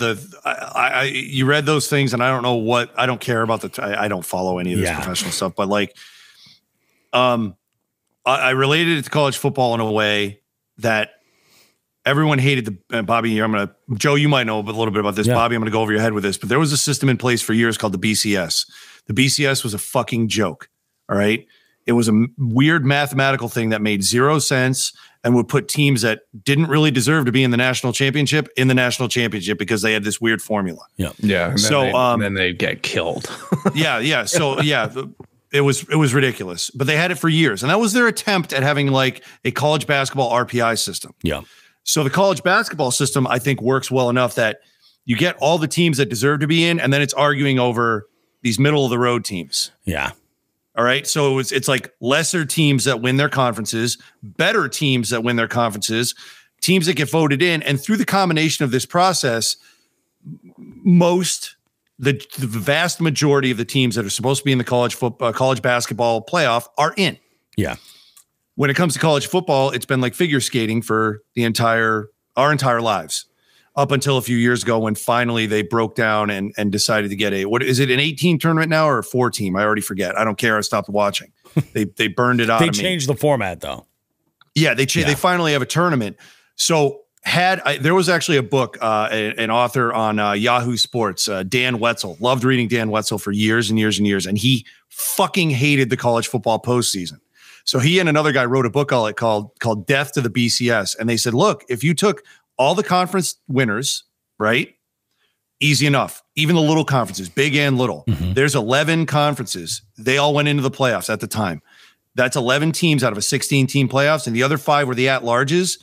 you read those things, and I don't know what, I don't care about I don't follow any of this professional stuff, but like, I related it to college football in a way that everyone hated Bobby, Joe, you might know a little bit about this. Yeah. Bobby, I'm going to go over your head with this, but there was a system in place for years called the BCS. The BCS was a fucking joke. All right. It was a weird mathematical thing that made zero sense and would put teams that didn't really deserve to be in the national championship because they had this weird formula. Yeah. Yeah. And then they get killed. Yeah. So it was ridiculous, but they had it for years. And that was their attempt at having like a college basketball RPI system. Yeah. So the college basketball system, I think, works well enough that you get all the teams that deserve to be in, and then it's arguing over these middle of the road teams. Yeah. All right. So it's like lesser teams that win their conferences, better teams that win their conferences, teams that get voted in. And through the combination of this process, the vast majority of the teams that are supposed to be in the college basketball playoff are in. Yeah. When it comes to college football, it's been like figure skating for our entire lives, up until a few years ago when finally they broke down and decided to get what is it, an 18 tournament now or a 4 team? I already forget. I don't care. I stopped watching. They burned it out. They changed the format though. Yeah, they finally have a tournament. So there was actually a book, an author on Yahoo Sports, Dan Wetzel. Loved reading Dan Wetzel for years and years and years, and he fucking hated the college football postseason. So he and another guy wrote a book called Death to the BCS. And they said, look, if you took all the conference winners, right? Easy enough. Even the little conferences, big and little. Mm-hmm. There's 11 conferences. They all went into the playoffs at the time. That's 11 teams out of a 16-team playoffs. And the other 5 were the at-larges.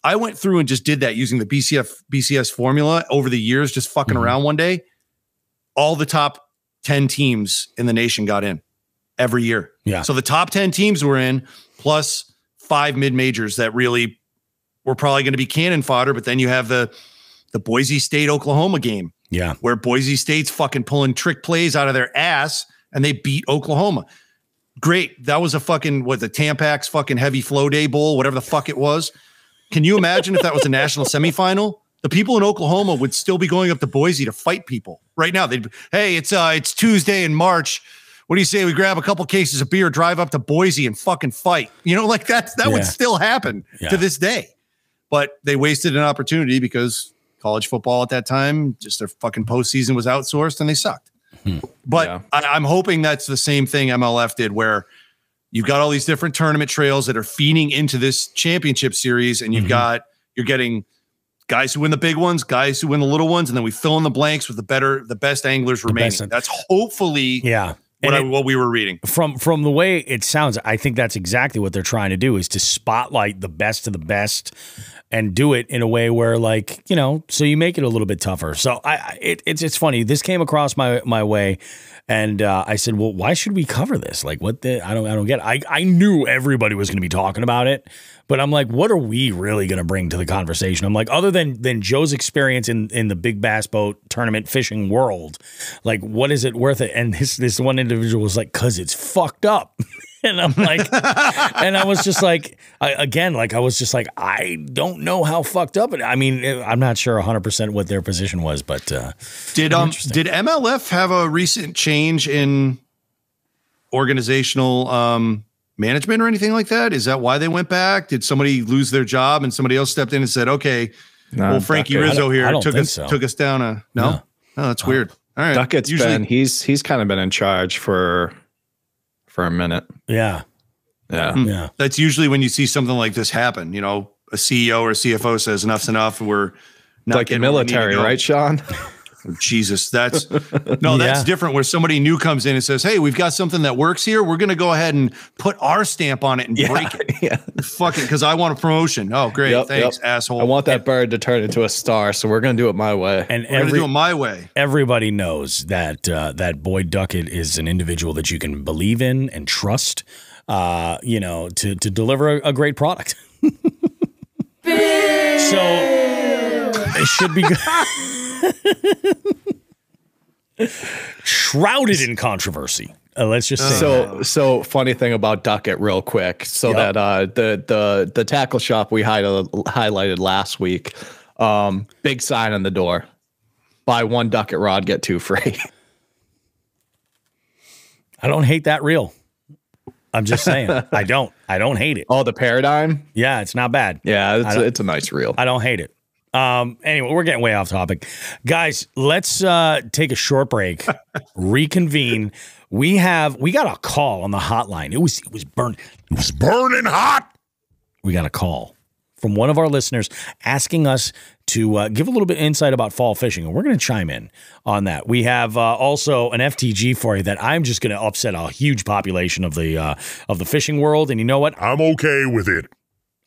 I went through and just did that using the BCS formula over the years, just fucking around one day. All the top 10 teams in the nation got in. Every year. Yeah. So the top 10 teams were in, plus 5 mid-majors that really were probably going to be cannon fodder. But then you have the Boise State Oklahoma game. Yeah. Where Boise State's fucking pulling trick plays out of their ass and they beat Oklahoma. Great. That was the Tampax fucking heavy flow day bowl, whatever the fuck it was. Can you imagine if that was a national semifinal? The people in Oklahoma would still be going up to Boise to fight people right now. It's Tuesday in March. What do you say we grab a couple cases of beer, drive up to Boise and fucking fight? You know, like that would still happen to this day. But they wasted an opportunity because college football at that time, just their fucking postseason was outsourced and they sucked. But I'm hoping that's the same thing MLF did, where you've got all these different tournament trails that are feeding into this championship series, and you're getting guys who win the big ones, guys who win the little ones, and then we fill in the blanks with the best anglers remaining. That's hopefully what we were reading. From the way it sounds, I think that's exactly what they're trying to do, is to spotlight the best of the best and do it in a way where, like, you know, so you make it a little bit tougher. So it's funny. This came across my way, and I said, well, why should we cover this? Like, I don't get it. I knew everybody was going to be talking about it, but I'm like, what are we really going to bring to the conversation? I'm like, other than Joe's experience in the big bass boat tournament fishing world, like, what is it worth it? And this one individual was like, cause it's fucked up. And I'm like, and I was just like, I don't know how fucked up it. I mean, I'm not sure 100% what their position was, but did MLF have a recent change in organizational management or anything like that? Is that why they went back? Did somebody lose their job and somebody else stepped in and said, okay, well, Frankie Rizzo here took us down no? Oh, that's weird. All right. Duckett's he's kind of been in charge for a minute. Yeah. That's usually when you see something like this happen. You know, a CEO or a CFO says enough's enough. We're not like the military, right, Shawn? Jesus, that's different where somebody new comes in and says, hey, we've got something that works here. We're going to go ahead and put our stamp on it and break it. Yeah. Fuck it, because I want a promotion. Oh, great. Thanks, asshole. I want that bird to turn into a star, so we're going to do it my way. And we're going to do it my way. Everybody knows that that Boyd Duckett is an individual that you can believe in and trust, to deliver a great product. So it should be good. Shrouded in controversy. Let's just say so funny thing about Duckett real quick. So that the tackle shop we highlighted last week, big sign on the door. Buy one Duckett rod, get two free. I don't hate that reel. I'm just saying. I don't hate it. Oh, the Paradigm? Yeah, it's not bad. Yeah, it's a nice reel. I don't hate it. Anyway, we're getting way off topic. Guys, let's take a short break, reconvene. We got a call on the hotline. It was burning. It was burning hot. We got a call from one of our listeners asking us to give a little bit of insight about fall fishing, and we're going to chime in on that. We have also an FTG for you that I'm just going to upset a huge population of the fishing world, and you know what? I'm okay with it.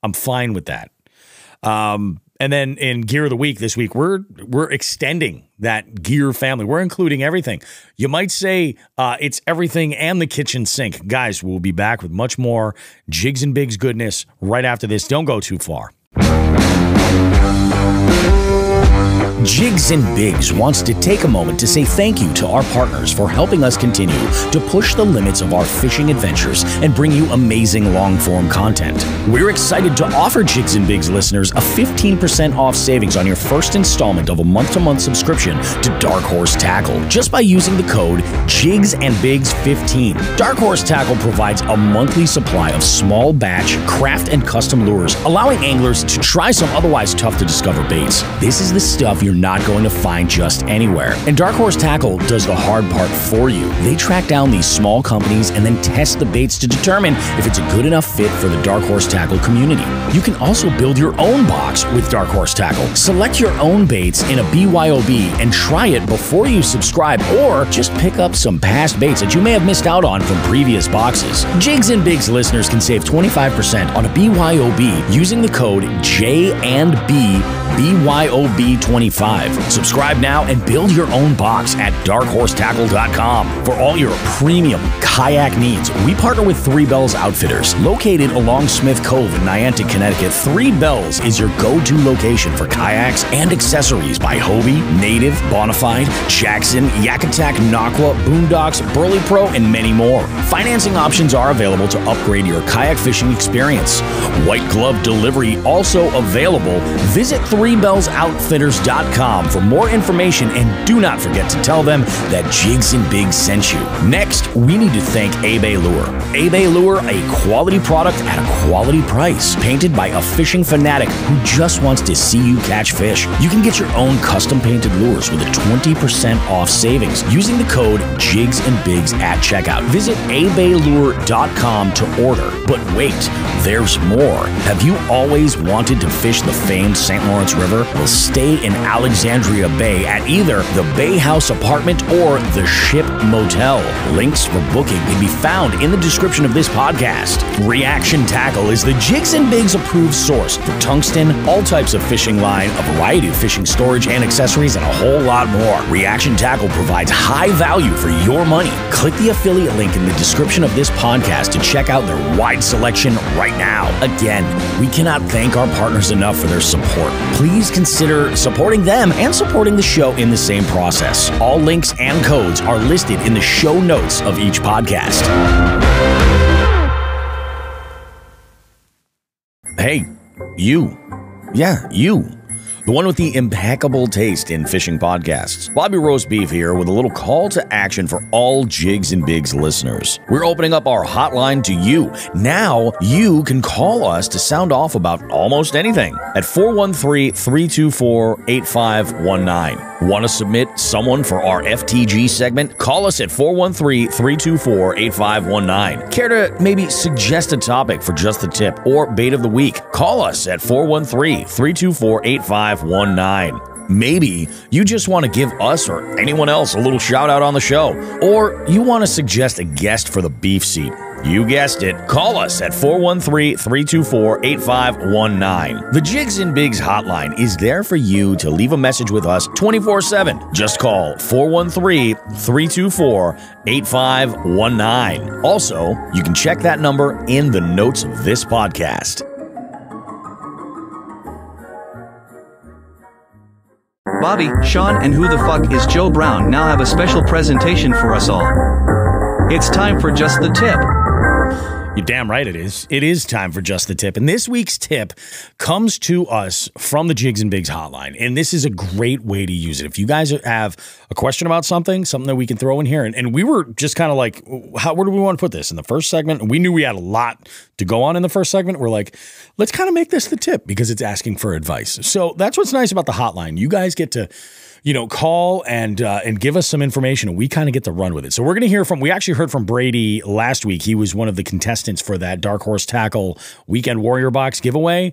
I'm fine with that. And then in Gear of the Week this week, we're extending that gear family. We're including everything. You might say it's everything and the kitchen sink. Guys, we'll be back with much more Jigs and Bigs goodness right after this. Don't go too far. Jigs and Bigs wants to take a moment to say thank you to our partners for helping us continue to push the limits of our fishing adventures and bring you amazing long-form content. We're excited to offer Jigs and Bigs listeners a 15% off savings on your first installment of a month-to-month subscription to Dark Horse Tackle just by using the code JIGSandBIGS15. Dark Horse Tackle provides a monthly supply of small batch craft and custom lures, allowing anglers to try some otherwise tough-to-discover baits. This is the stuff you're not going to find just anywhere. And Dark Horse Tackle does the hard part for you. They track down these small companies and then test the baits to determine if it's a good enough fit for the Dark Horse Tackle community. You can also build your own box with Dark Horse Tackle. Select your own baits in a BYOB and try it before you subscribe, or just pick up some past baits that you may have missed out on from previous boxes. Jigs and Bigs listeners can save 25% on a BYOB using the code JandBBYOB25. Subscribe now and build your own box at darkhorsetackle.com. For all your premium kayak needs, we partner with Three Bells Outfitters. Located along Smith Cove in Niantic, Connecticut, Three Bells is your go-to location for kayaks and accessories by Hobie, Native, Bonafide, Jackson, Yakutak, Naqua, Boondocks, Burley Pro, and many more. Financing options are available to upgrade your kayak fishing experience. White glove delivery also available. Visit threebellsoutfitters.com for more information, and do not forget to tell them that Jigs and Bigs sent you. Next, we need to thank Abe Lure. Abe Lure, a quality product at a quality price, painted by a fishing fanatic who just wants to see you catch fish. You can get your own custom painted lures with a 20% off savings using the code Jigs and Bigs at checkout. Visit abelure.com to order. But wait, there's more. Have you always wanted to fish the famed St. Lawrence River? Well, stay in Alexandria Bay at either the Bay House Apartment or the Ship Motel. Links for booking can be found in the description of this podcast. Reaction Tackle is the Jigs and Bigs approved source for tungsten, all types of fishing line, a variety of fishing storage and accessories, and a whole lot more. Reaction Tackle provides high value for your money. Click the affiliate link in the description of this podcast to check out their wide selection right now. Again, we cannot thank our partners enough for their support. Please consider supporting them and supporting the show in the same process. All links and codes are listed in the show notes of each podcast. Hey, you. Yeah, you. The one with the impeccable taste in fishing podcasts. Bobby Roast Beef here with a little call to action for all Jigs and Bigs listeners. We're opening up our hotline to you. Now you can call us to sound off about almost anything at 413-324-8519. Want to submit someone for our FTG segment? Call us at 413-324-8519. Care to maybe suggest a topic for Just the Tip or Bait of the Week? Call us at 413-324-8519. Maybe you just want to give us or anyone else a little shout out on the show, or you want to suggest a guest for the beef seat. You guessed it. Call us at 413-324-8519. The Jigs and Bigs hotline is there for you to leave a message with us 24/7. Just call 413-324-8519. Also, you can check that number in the notes of this podcast. Bobby, Shawn, and Who the Fuck is Joe Brown now have a special presentation for us all. It's time for Just the Tip. You're damn right it is. It is time for Just the Tip. And this week's tip comes to us from the Jigs and Bigs hotline. And this is a great way to use it. If you guys have a question about something that we can throw in here. And we were just kind of like, where do we want to put this? In the first segment? And we knew we had a lot to go on in the first segment. We're like, let's kind of make this the tip because it's asking for advice. So that's what's nice about the hotline. You guys get to, call and give us some information, and we kind of get to run with it. So we're going to hear we actually heard from Brady last week. He was one of the contestants for that Dark Horse Tackle Weekend Warrior Box giveaway,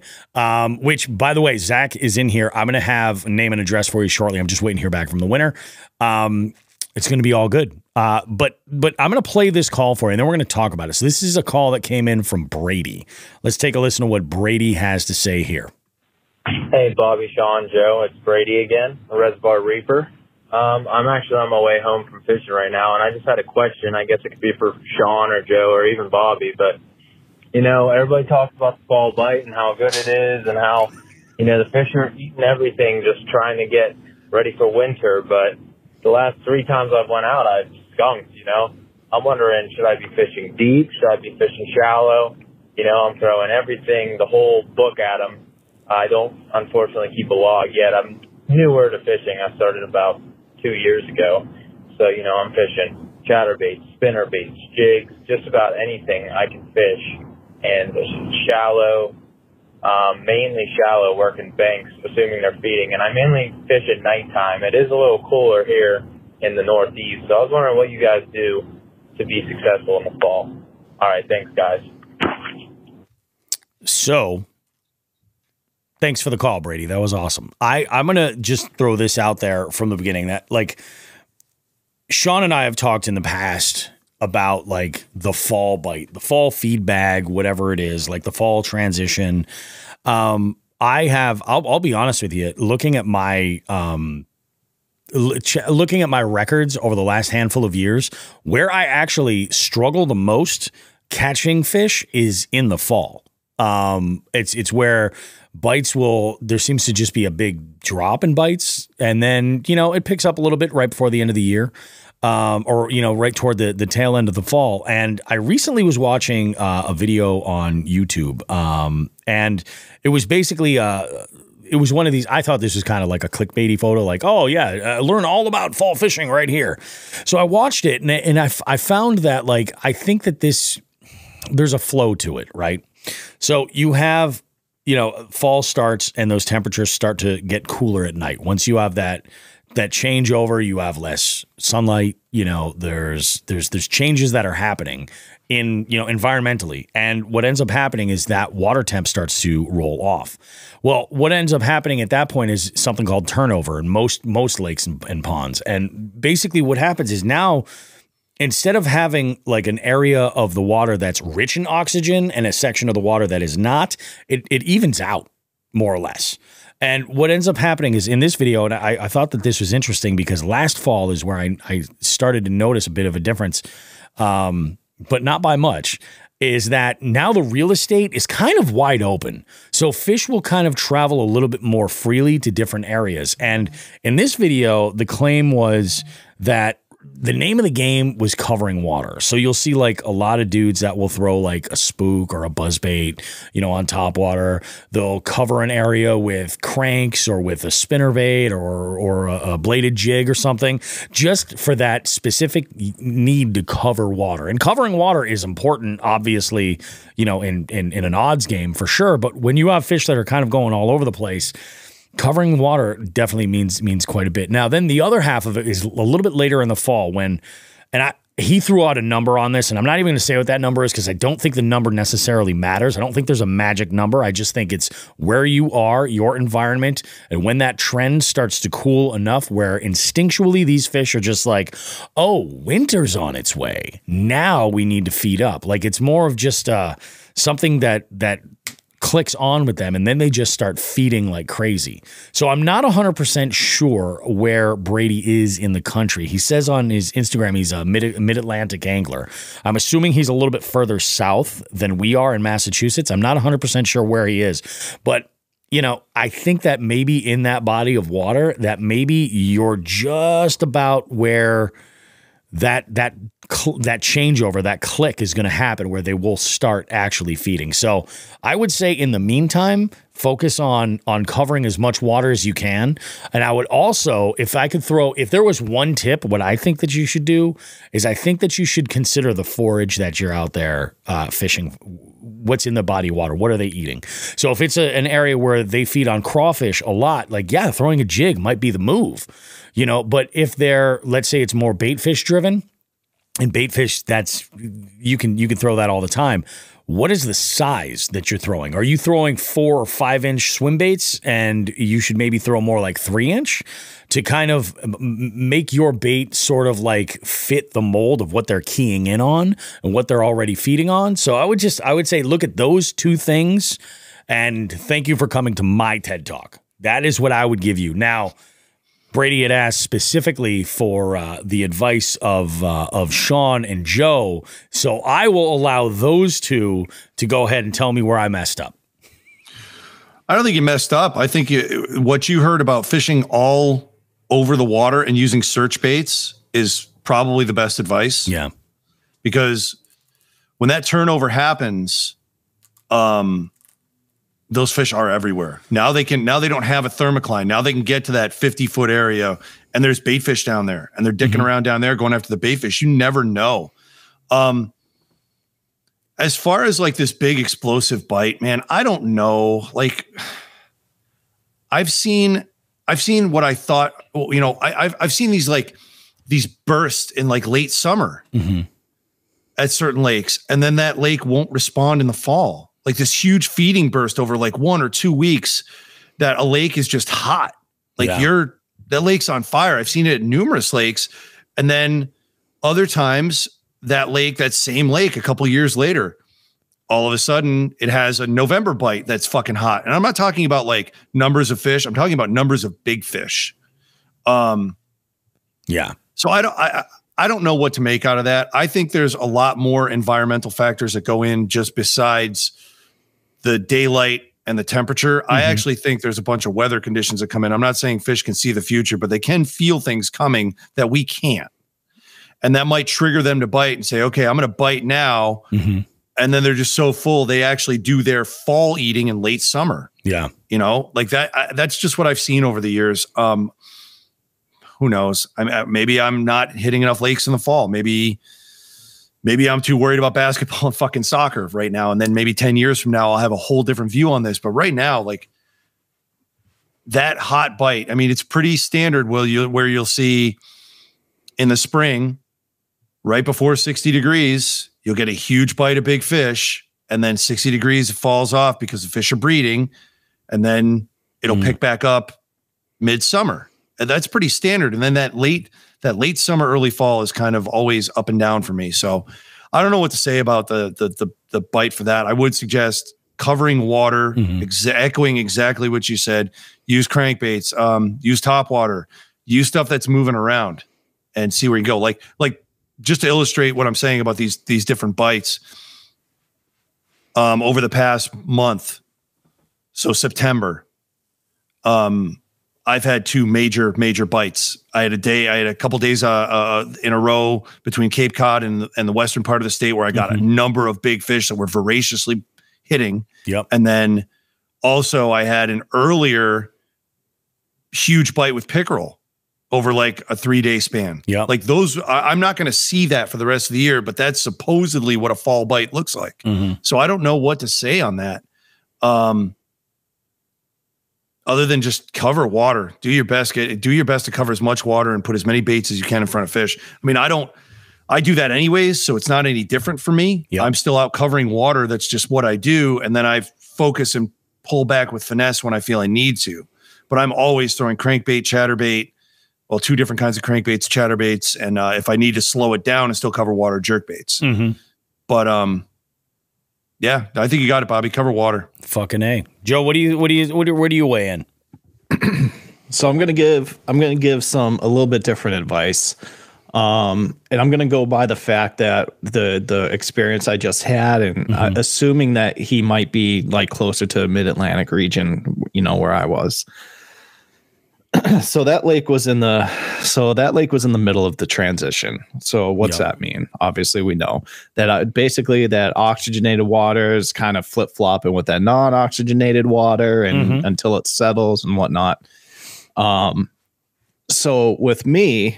which, by the way, Zach is in here. I'm going to have a name and address for you shortly. I'm just waiting to hear back from the winner. It's going to be all good. But I'm going to play this call for you, and then we're going to talk about it. So this is a call that came in from Brady. Let's take a listen to what Brady has to say here. Hey, Bobby, Shawn, Joe, it's Brady again, a Reservoir Reaper. I'm actually on my way home from fishing right now, and I just had a question. I guess it could be for Shawn or Joe or even Bobby, but, everybody talks about the fall bite and how good it is and how, the fish are eating everything just trying to get ready for winter, but the last 3 times I've went out, I've skunked, I'm wondering, should I be fishing deep? Should I be fishing shallow? I'm throwing everything, the whole book at them. I don't, unfortunately, keep a log yet. I'm newer to fishing. I started about 2 years ago. So, I'm fishing chatterbaits, spinnerbaits, jigs, just about anything I can fish. And shallow, mainly shallow, working banks, assuming they're feeding. And I mainly fish at nighttime. It is a little cooler here in the Northeast. So I was wondering what you guys do to be successful in the fall. All right, thanks, guys. So, thanks for the call, Brady. That was awesome. I'm going to just throw this out there from the beginning that, Shawn and I have talked in the past about, the fall bite, the fall feed bag, whatever it is, the fall transition. I'll be honest with you, looking at my records over the last handful of years, where I actually struggle the most catching fish is in the fall. It's where bites there seems to just be a big drop in bites. And then, it picks up a little bit right before the end of the year, or, right toward the tail end of the fall. And I recently was watching a video on YouTube, and it was basically, it was one of these, I thought this was kind of like a clickbaity photo, oh yeah, learn all about fall fishing right here. So I watched it and I found that I think that there's a flow to it, right? So you have, fall starts and those temperatures start to get cooler at night. Once you have that changeover, you have less sunlight, there's changes that are happening in, environmentally. And what ends up happening is that water temp starts to roll off. Well, what ends up happening at that point is something called turnover in most lakes and ponds. And basically what happens is now, instead of having an area of the water that's rich in oxygen and a section of the water that is not, it evens out more or less. And what ends up happening is in this video, and I thought that this was interesting because last fall is where I started to notice a bit of a difference, but not by much, is that now the real estate is kind of wide open. So fish will kind of travel a little bit more freely to different areas. And in this video, the claim was that the name of the game was covering water. So you'll see a lot of dudes that will throw a spook or a buzzbait, on top water. They'll cover an area with cranks or with a spinnerbait or a bladed jig or something, just for that specific need to cover water. And covering water is important, obviously, in an odds game for sure. But when you have fish that are kind of going all over the place, covering water definitely means quite a bit. Now, then the other half of it is a little bit later in the fall when, and he threw out a number on this, and I'm not even going to say what that number is because I don't think the number necessarily matters. I don't think there's a magic number. I just think it's where you are, your environment, and when that trend starts to cool enough where instinctually these fish are just like, oh, winter's on its way. Now we need to feed up. Like it's more of just something that clicks on with them, and then they just start feeding like crazy. So I'm not 100% sure where Brady is in the country. He says on his Instagram he's a mid-Atlantic angler. I'm assuming he's a little bit further south than we are in Massachusetts. I'm not 100% sure where he is, but you know, I think that maybe in that body of water that maybe you're just about where that changeover, that click is going to happen where they will start actually feeding. So I would say in the meantime, focus on covering as much water as you can. And I would also, if there was one tip, what I think that you should do is I think that you should consider the forage that you're out there fishing. What's in the body of water? What are they eating? So if it's an area where they feed on crawfish a lot, like, yeah, throwing a jig might be the move, you know, but if let's say it's more bait fish driven, and bait fish, you can throw that all the time. What is the size that you're throwing? Are you throwing 4 or 5 inch swim baits, and you should maybe throw more like 3 inch to kind of make your bait sort of like fit the mold of what they're keying in on and what they're already feeding on? So I would say look at those two things, and thank you for coming to my TED Talk. That is what I would give you. Now, Brady had asked specifically for the advice of Shawn and Joe, so I will allow those two to go ahead and tell me where I messed up. I don't think you messed up. I think what you heard about fishing all over the water and using search baits is probably the best advice. Yeah, because when that turnover happens, those fish are everywhere. Now they don't have a thermocline. Now they can get to that 50-foot area, and there's bait fish down there, and they're dicking around down there going after the bait fish. You never know. As far as like this big explosive bite, man, I don't know. Like I've seen what I thought, you know, I've seen these bursts in like late summer at certain lakes, and then that lake won't respond in the fall. Like this huge feeding burst over like 1 or 2 weeks that a lake is just hot. Like that lake's on fire. I've seen it at numerous lakes. And then other times that same lake a couple years later, all of a sudden it has a November bite that's fucking hot. And I'm not talking about like numbers of fish. I'm talking about numbers of big fish. Yeah. So I don't know what to make out of that. I think there's a lot more environmental factors that go in just besides the daylight and the temperature. I actually think there's a bunch of weather conditions that come in. I'm not saying fish can see the future, but they can feel things coming that we can't. And that might trigger them to bite and say, okay, I'm going to bite now. And then they're just so full, they actually do their fall eating in late summer. Yeah. You know, like that's just what I've seen over the years. Who knows? Maybe I'm not hitting enough lakes in the fall. Maybe I'm too worried about basketball and fucking soccer right now. And then maybe 10 years from now, I'll have a whole different view on this. But right now, like that hot bite, I mean, it's pretty standard where you'll see in the spring, right before 60 degrees, you'll get a huge bite of big fish. And then 60 degrees, it falls off because the fish are breeding. And then it'll pick back up midsummer. And that's pretty standard. And then that late summer, early fall is kind of always up and down for me. So I don't know what to say about the bite for that. I would suggest covering water, echoing exactly what you said. Use crankbaits, use topwater, use stuff that's moving around, and see where you go. Like just to illustrate what I'm saying about these different bites. Over the past month, so September, I've had 2 major bites. I had a couple days in a row between Cape Cod and the western part of the state where I got a number of big fish that were voraciously hitting. Yep. And then also I had an earlier huge bite with pickerel over like a 3-day span. Yeah. Like those, I'm not going to see that for the rest of the year, but that's supposedly what a fall bite looks like. So I don't know what to say on that. Other than just cover water, do your best to cover as much water and put as many baits as you can in front of fish. I mean, I don't I do that anyways, so it's not any different for me. Yep. I'm still out covering water. That's just what I do. And then I focus and pull back with finesse when I feel I need to. But I'm always throwing crankbait, chatterbait, well, 2 different kinds of crankbaits, chatterbaits, and if I need to slow it down and still cover water, jerkbaits. Mm-hmm. But yeah, I think you got it, Bobby. Cover water. Fucking A. Joe, where do you weigh in? So I'm gonna give a little bit different advice. And I'm going to go by the fact that the experience I just had, and assuming that he might be like closer to the Mid-Atlantic region, you know, where I was. So that lake was in the middle of the transition. So what's that mean? Obviously, we know that basically that oxygenated water is kind of flip flopping with that non-oxygenated water, and until it settles and whatnot. So with me,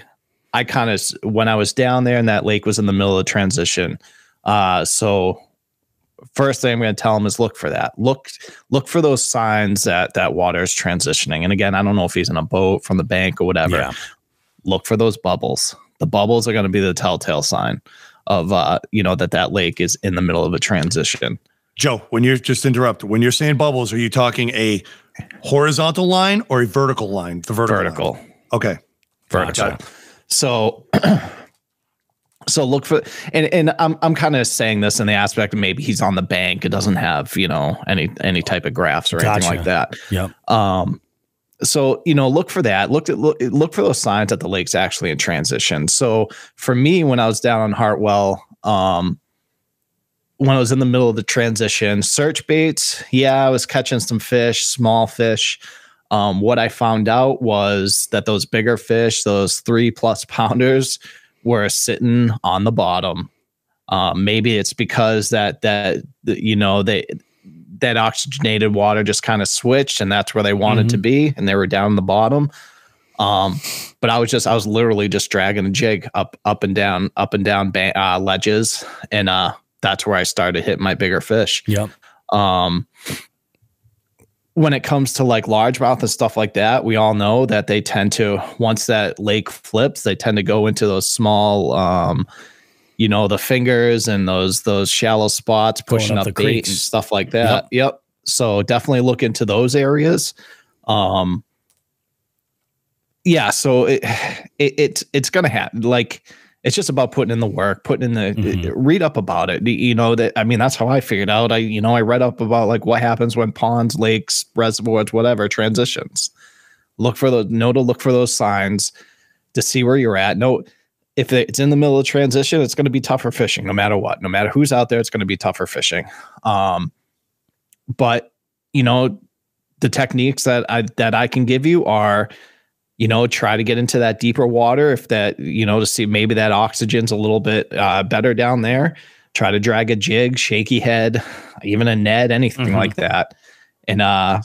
I kind of, when I was down there and that lake was in the middle of the transition. So first thing I'm going to tell him is look for that. Look for those signs that water is transitioning. And again, I don't know if he's in a boat from the bank or whatever. Yeah. Look for those bubbles. The bubbles are going to be the telltale sign of, that lake is in the middle of a transition. Joe, when you're when you're saying bubbles, are you talking a horizontal line or a vertical line? The vertical. Line. Okay. Vertical. Gotcha. So look for, and I'm kind of saying this in the aspect of maybe he's on the bank. It doesn't have, any type of graphs or anything like that. Yep. So, look for that. Look for those signs that the lake's actually in transition. So for me, when I was down on Hartwell, when I was in the middle of the transition, search baits. Yeah, I was catching some fish, small fish. What I found out was that those bigger fish, those 3+ pounders, were sitting on the bottom. Maybe it's because that oxygenated water just kind of switched, and that's where they wanted to be, and they were down the bottom. But I was literally just dragging a jig up and down ledges, and that's where I started hitting my bigger fish. Yep. When it comes to like largemouth and stuff like that, we all know that they tend to, once that lake flips, they tend to go into those small, the fingers and those shallow spots, pushing up bait creeks and stuff like that. Yep. So definitely look into those areas. So it's going to happen. Like, it's just about putting in the work, read up about it. That's how I figured out. I read up about like what happens when ponds, lakes, reservoirs, whatever, transitions. Look for those signs to see where you're at. If it's in the middle of transition, it's going to be tougher fishing no matter what. No matter who's out there, it's going to be tougher fishing. But the techniques that I can give you are, try to get into that deeper water. If that, to see maybe that oxygen's a little bit better down there, try to drag a jig, shaky head, even a Ned, anything like that. And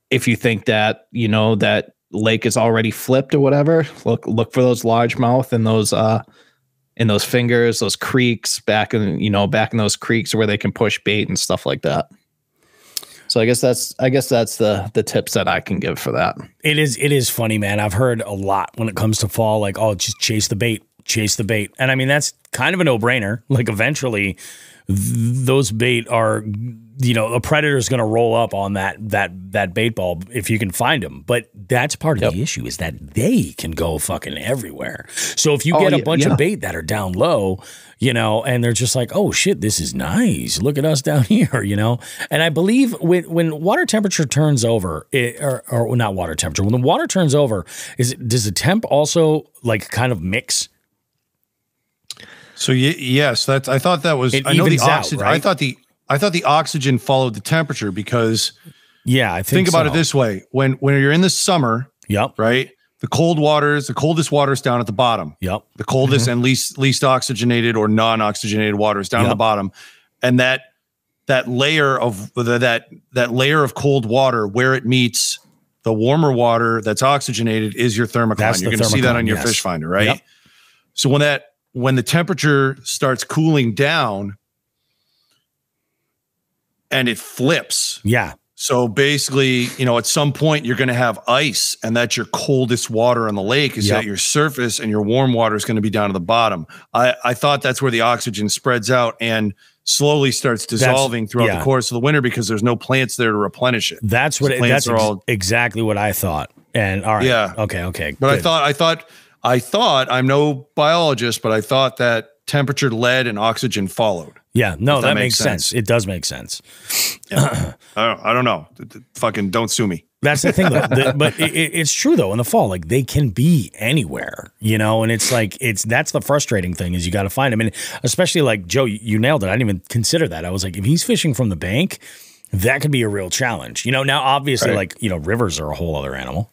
if you think that, that lake is already flipped or whatever, look for those largemouth and those fingers, those creeks back in those creeks where they can push bait and stuff like that. So I guess that's the tips that I can give for that. It is funny, man. I've heard a lot when it comes to fall, like, oh, just chase the bait. And I mean, that's kind of a no-brainer. Like, eventually those bait are, a predator is going to roll up on that bait ball if you can find them. But that's part of the issue, is that they can go fucking everywhere. So if you get a bunch of bait that are down low, and they're just like, oh shit, this is nice. Look at us down here, And I believe when water temperature turns over, or not water temperature, when the water turns over, does the temp also like kind of mix? So yes, I thought that was. I know the oxygen. Right? I thought the oxygen followed the temperature because. Yeah, I think about it this way: when you're in the summer, right. The coldest water is down at the bottom. Yep. The coldest and least oxygenated or non-oxygenated water is down at the bottom, and that layer of that layer of cold water where it meets the warmer water that's oxygenated is your thermocline. You're going to see that on your fish finder, right? Yep. So when the temperature starts cooling down and it flips, So basically, you know, at some point you're going to have ice, and that's your coldest water in the lake is at your surface, and your warm water is going to be down to the bottom. I thought that's where the oxygen spreads out and slowly starts dissolving throughout the course of the winter because there's no plants there to replenish it. That's what that's exactly what I thought. And all right. Yeah. Okay. But I thought I'm no biologist, but I thought that temperature, lead, and oxygen followed. Yeah, no, that makes sense. It does make sense. Yeah. I don't know. Fucking don't sue me. That's the thing, though. But it's true, though. In the fall, like they can be anywhere, you know. And it's like that's the frustrating thing is you got to find them. And especially like Joe, you nailed it. I didn't even consider that. I was like, if he's fishing from the bank, that could be a real challenge. You know, now obviously, like rivers are a whole other animal.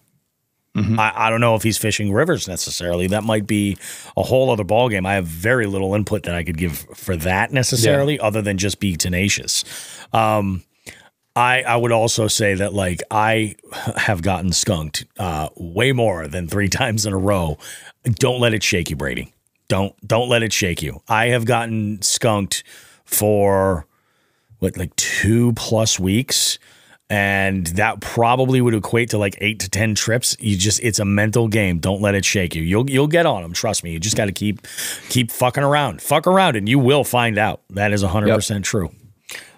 I don't know if he's fishing rivers necessarily. That might be a whole other ballgame. I have very little input that I could give for that necessarily, other than just be tenacious. I would also say that like I have gotten skunked way more than 3 times in a row. Don't let it shake you, Brady. Don't let it shake you. I have gotten skunked for like 2+ weeks. And that probably would equate to like 8 to 10 trips. It's a mental game. Don't let it shake you. You'll get on them. Trust me. You just got to keep fucking around. Fuck around and you will find out. That is 100% true.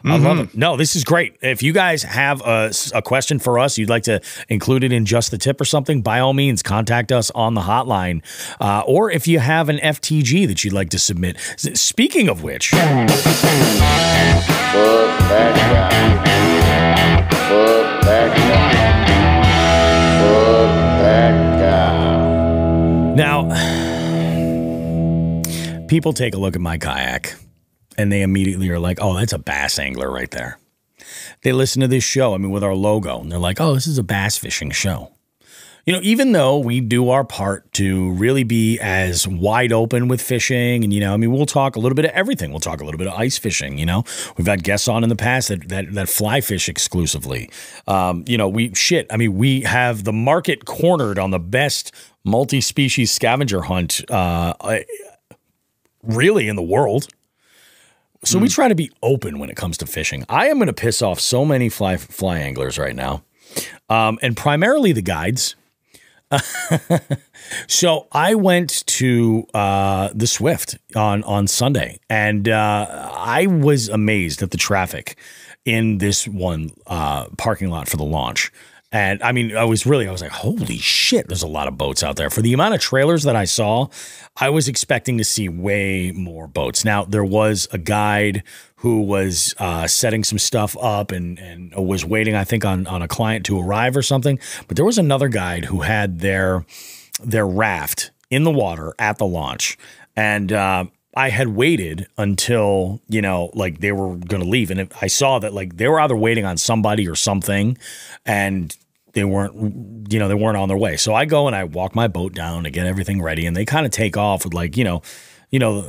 I love it. No, this is great. If you guys have a question for us, you'd like to include it in Just the Tip or something, by all means, contact us on the hotline. Or if you have an FTG that you'd like to submit. Speaking of which. Now, people take a look at my kayak and they immediately are like, oh, that's a bass angler right there. They listen to this show, I mean, with our logo, and they're like, oh, this is a bass fishing show. You know, even though we do our part to really be as wide open with fishing, and, you know, I mean, we'll talk a little bit of everything. We'll talk a little bit of ice fishing, you know. We've had guests on in the past that fly fish exclusively. You know, we have the market cornered on the best multi-species scavenger hunt really in the world. So we try to be open when it comes to fishing. I am going to piss off so many fly anglers right now, and primarily the guides. So I went to the Swift on Sunday, and I was amazed at the traffic in this one parking lot for the launch. And I mean, I was like, holy shit, there's a lot of boats out there. For the amount of trailers that I saw, I was expecting to see way more boats. Now, there was a guide who was setting some stuff up and was waiting, I think, on a client to arrive or something. But there was another guide who had their raft in the water at the launch. And I had waited until, you know, like they were going to leave. And I saw that like they were either waiting on somebody or something, and they weren't, you know, they weren't on their way. So I go and I walk my boat down to get everything ready, and they kind of take off with like, you know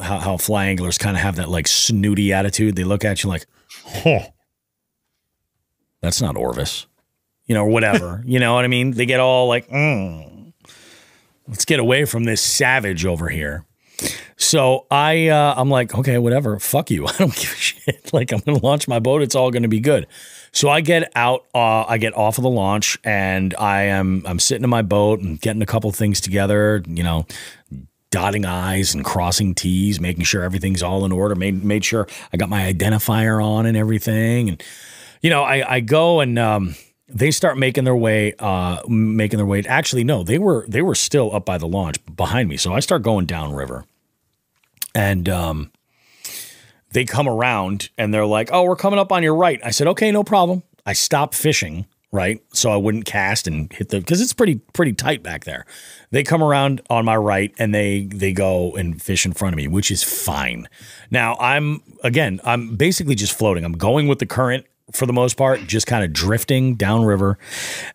how fly anglers kind of have that like snooty attitude. They look at you like, huh, that's not Orvis, you know, or whatever. You know what I mean? They get all like, let's get away from this savage over here. So I'm like, okay, whatever. Fuck you. I don't give a shit. Like, I'm going to launch my boat. It's all going to be good. So I get out, I get off of the launch, and I'm sitting in my boat and getting a couple things together, you know, dotting I's and crossing T's, making sure everything's all in order, made sure I got my identifier on and everything. And, you know, I go and they start making their way. Actually, no, they were still up by the launch behind me. So I start going downriver, and they come around and they're like, oh, we're coming up on your right. I said, okay, no problem. I stopped fishing, right? So I wouldn't cast and hit because it's pretty tight back there. They come around on my right and they go and fish in front of me, which is fine. Now I'm basically just floating. I'm going with the current for the most part, just kind of drifting downriver.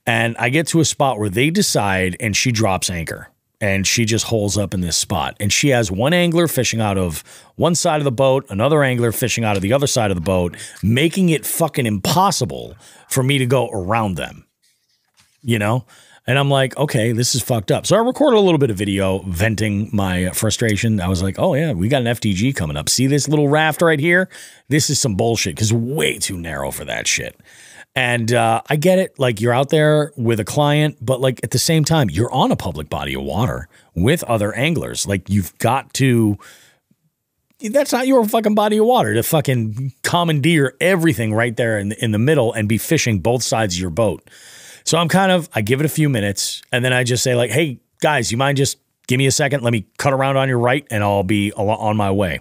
And I get to a spot where they decide, and she drops anchor. And she just holes up in this spot. And she has one angler fishing out of one side of the boat, another angler fishing out of the other side of the boat, making it fucking impossible for me to go around them, you know? And I'm like, okay, this is fucked up. So I recorded a little bit of video venting my frustration. I was like, oh yeah, we got an FTG coming up. See this little raft right here? This is some bullshit because way too narrow for that shit. And I get it. Like, you're out there with a client, but like at the same time, you're on a public body of water with other anglers. Like, you've got to, that's not your fucking body of water to fucking commandeer everything right there in the middle and be fishing both sides of your boat. So I give it a few minutes and then I just say like, hey guys, you mind just give me a second? Let me cut around on your right and I'll be on my way.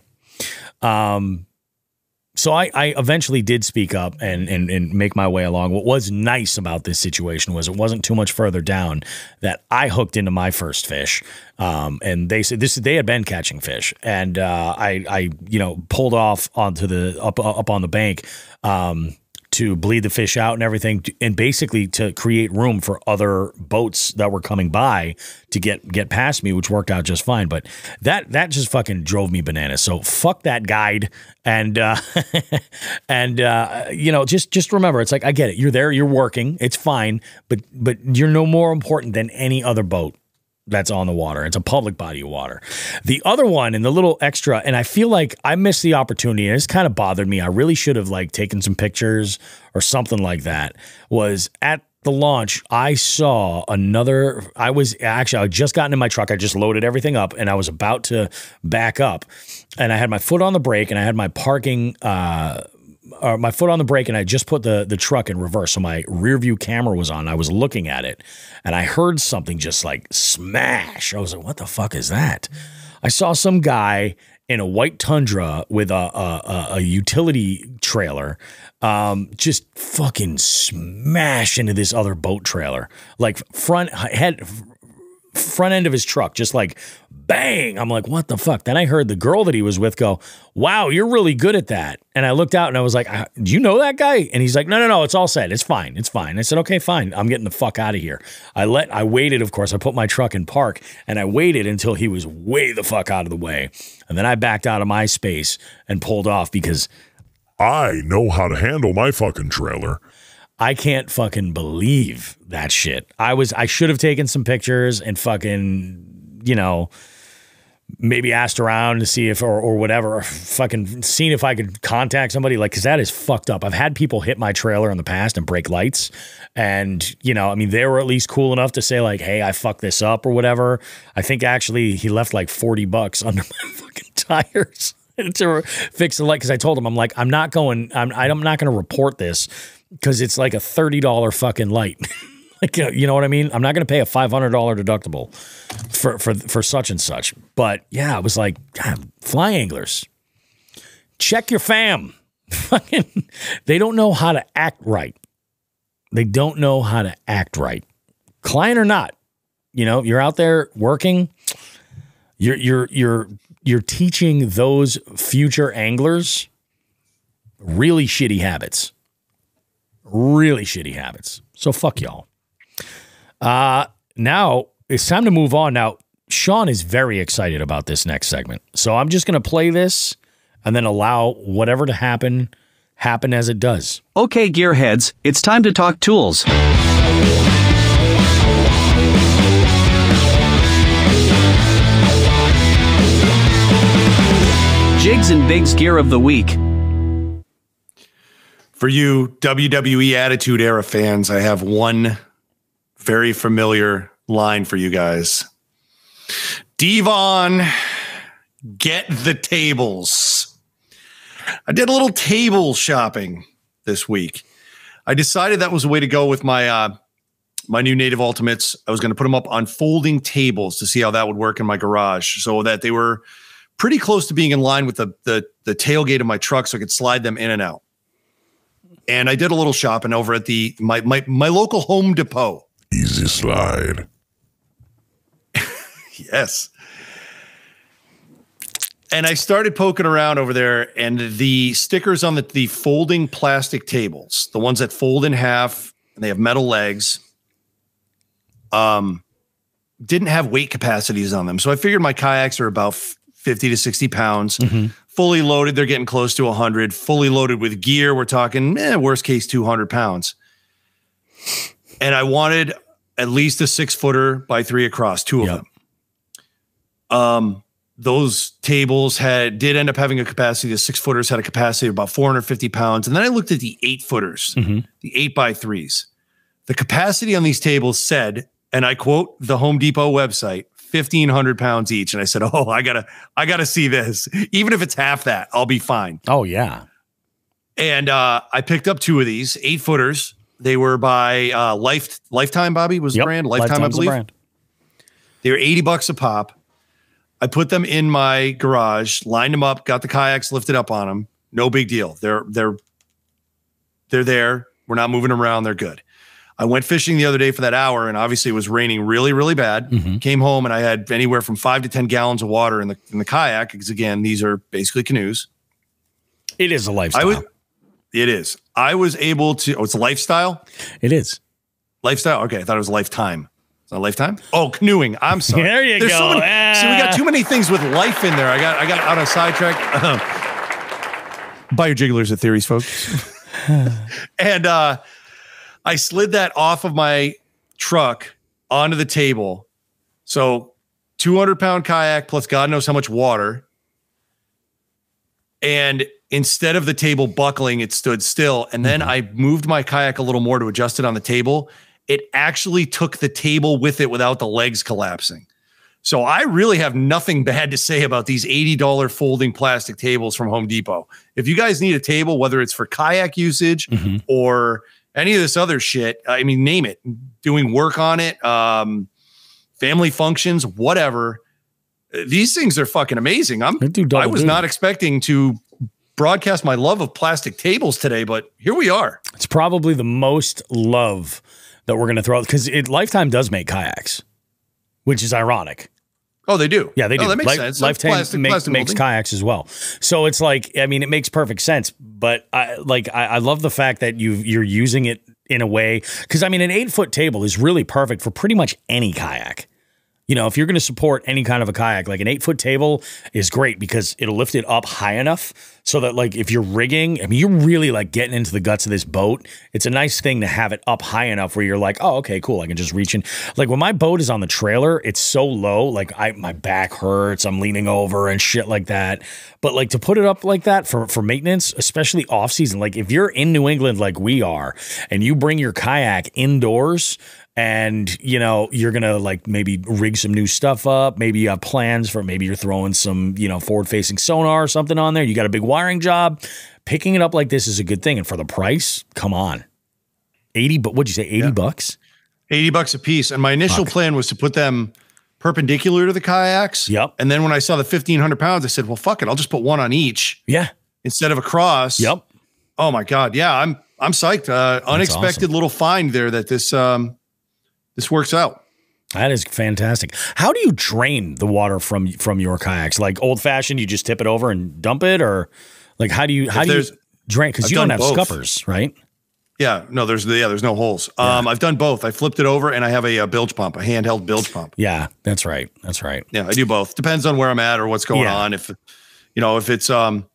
So I eventually did speak up and make my way along. What was nice about this situation was it wasn't too much further down that I hooked into my first fish. And they said they had been catching fish, and I pulled off onto the up on the bank to bleed the fish out and everything, and basically to create room for other boats that were coming by to get past me, which worked out just fine. But that just fucking drove me bananas. So fuck that guide. And just remember, it's like, I get it. You're there, you're working, it's fine, but you're no more important than any other boat that's on the water. It's a public body of water. The other one, and the little extra, and I feel like I missed the opportunity, and it's kind of bothered me. I really should have like taken some pictures or something like that. Was at the launch, I saw another, I just gotten in my truck. I just loaded everything up and I was about to back up, and I had my foot on the brake and I had my parking, my foot on the brake, and I just put the truck in reverse. So my rear view camera was on. I was looking at it and I heard something just like smash. I was like, what the fuck is that? I saw some guy in a white Tundra with a utility trailer just fucking smash into this other boat trailer, like front end of his truck, just like bang. I'm like, what the fuck? Then I heard the girl that he was with go, wow, you're really good at that. And I looked out and I was like, do you know that guy? And he's like, no, it's all set. It's fine. It's fine. I said, okay, fine. I'm getting the fuck out of here. I waited, of course. I put my truck in park and I waited until he was way the fuck out of the way. And then I backed out of my space and pulled off because I know how to handle my fucking trailer. I can't fucking believe that shit. I should have taken some pictures and fucking, maybe asked around to see if, or whatever, or fucking seen if I could contact somebody, like, cause that is fucked up. I've had people hit my trailer in the past and break lights. And, they were at least cool enough to say like, hey, I fucked this up or whatever. I think actually he left like $40 under my fucking tires to fix the light. Cause I told him, I'm like, I'm not going to report this because it's like a $30 fucking light. Like, you know what I mean? I'm not going to pay a $500 deductible for such and such. But yeah, it was like, God, fly anglers, check your fam. Fucking, they don't know how to act right. They don't know how to act right. Client or not, you're out there working. You're teaching those future anglers really shitty habits. Really shitty habits. So fuck y'all. Now it's time to move on. Now, Shawn is very excited about this next segment. So I'm just going to play this and then allow whatever to happen as it does. Okay, gearheads, it's time to talk tools. Jigs and Bigs Gear of the Week. For you WWE Attitude Era fans, I have one very familiar line for you guys. Devon, get the tables. I did a little table shopping this week. I decided that was a way to go with my my new Native Ultimates. I was going to put them up on folding tables to see how that would work in my garage, so that they were pretty close to being in line with the tailgate of my truck, so I could slide them in and out. And I did a little shopping over at my local Home Depot. Easy slide. Yes. And I started poking around over there, and the stickers on the folding plastic tables, the ones that fold in half and they have metal legs, didn't have weight capacities on them. So I figured my kayaks are about 50 to 60 pounds. Mm-hmm. Fully loaded, they're getting close to 100. Fully loaded with gear, we're talking, worst case, 200 pounds. And I wanted at least a 6-footer by 3 across, two of them. those tables did end up having a capacity. The 6-footers had a capacity of about 450 pounds. And then I looked at the 8-footers, the 8x3s. The capacity on these tables said, and I quote the Home Depot website, 1,500 pounds each. And I said, oh, I gotta see this. Even if it's half that, I'll be fine. Oh, yeah. And I picked up 2 of these 8-footers. They were by Lifetime, Bobby was the brand. Lifetime, I believe. They were $80 a pop. I put them in my garage, lined them up, got the kayaks lifted up on them. No big deal. They're there. We're not moving around. They're good. I went fishing the other day for that hour, and obviously it was raining really, really bad. Came home, and I had anywhere from 5 to 10 gallons of water in the kayak, because, again, these are basically canoes. It is a lifestyle. It is. I was able to – it's a lifestyle? It is. Lifestyle? Okay, I thought it was lifetime. Is that Lifetime? Oh, canoeing. I'm sorry. There you go. So many, see, we got too many things with life in there. I got out on sidetrack. Buy your jigglers at Theories, folks. And I slid that off of my truck onto the table. So 200-pound kayak plus God knows how much water. And instead of the table buckling, it stood still. And then I moved my kayak a little more to adjust it on the table. It actually took the table with it without the legs collapsing. So I really have nothing bad to say about these $80 folding plastic tables from Home Depot. If you guys need a table, whether it's for kayak usage or any of this other shit, I mean, name it, doing work on it, family functions, whatever. These things are fucking amazing. I was not expecting to broadcast my love of plastic tables today, but here we are. It's probably the most love that we're going to throw, because Lifetime does make kayaks, which is ironic. Oh, they do? Yeah, they do. That makes sense. Lifetime makes kayaks as well. So it's like, I mean, it makes perfect sense, but I love the fact that you're using it in a way, because I mean, an 8-foot table is really perfect for pretty much any kayak. You know, if you're going to support any kind of a kayak, like an 8-foot table is great because it'll lift it up high enough so that, like, if you're rigging, I mean, you're really like getting into the guts of this boat. It's a nice thing to have it up high enough where you're like, oh, okay, cool. I can just reach in. Like when my boat is on the trailer, it's so low, like my back hurts. I'm leaning over and shit like that. But like to put it up like that for maintenance, especially off season, like if you're in New England like we are and you bring your kayak indoors, and, you know, you're going to like maybe rig some new stuff up. Maybe you have plans for, maybe you're throwing some, you know, forward facing sonar or something on there. You got a big wiring job. Picking it up like this is a good thing. And for the price, come on. 80, but what'd you say? 80 bucks? $80 a piece. And my initial plan was to put them perpendicular to the kayaks. Yep. And then when I saw the 1,500 pounds, I said, well, fuck it. I'll just put one on each. Yeah. Instead of across. Yep. Oh my God. Yeah. I'm psyched. Unexpected little find there that this works out. That is fantastic. How do you drain the water from your kayaks? Like old fashioned, you just tip it over and dump it, or like how do you drain? Because you don't have scuppers, right? Yeah, no, there's no holes. Yeah. I've done both. I flipped it over and I have a bilge pump, a handheld bilge pump. Yeah, that's right. That's right. Yeah, I do both. Depends on where I'm at or what's going on. If it's the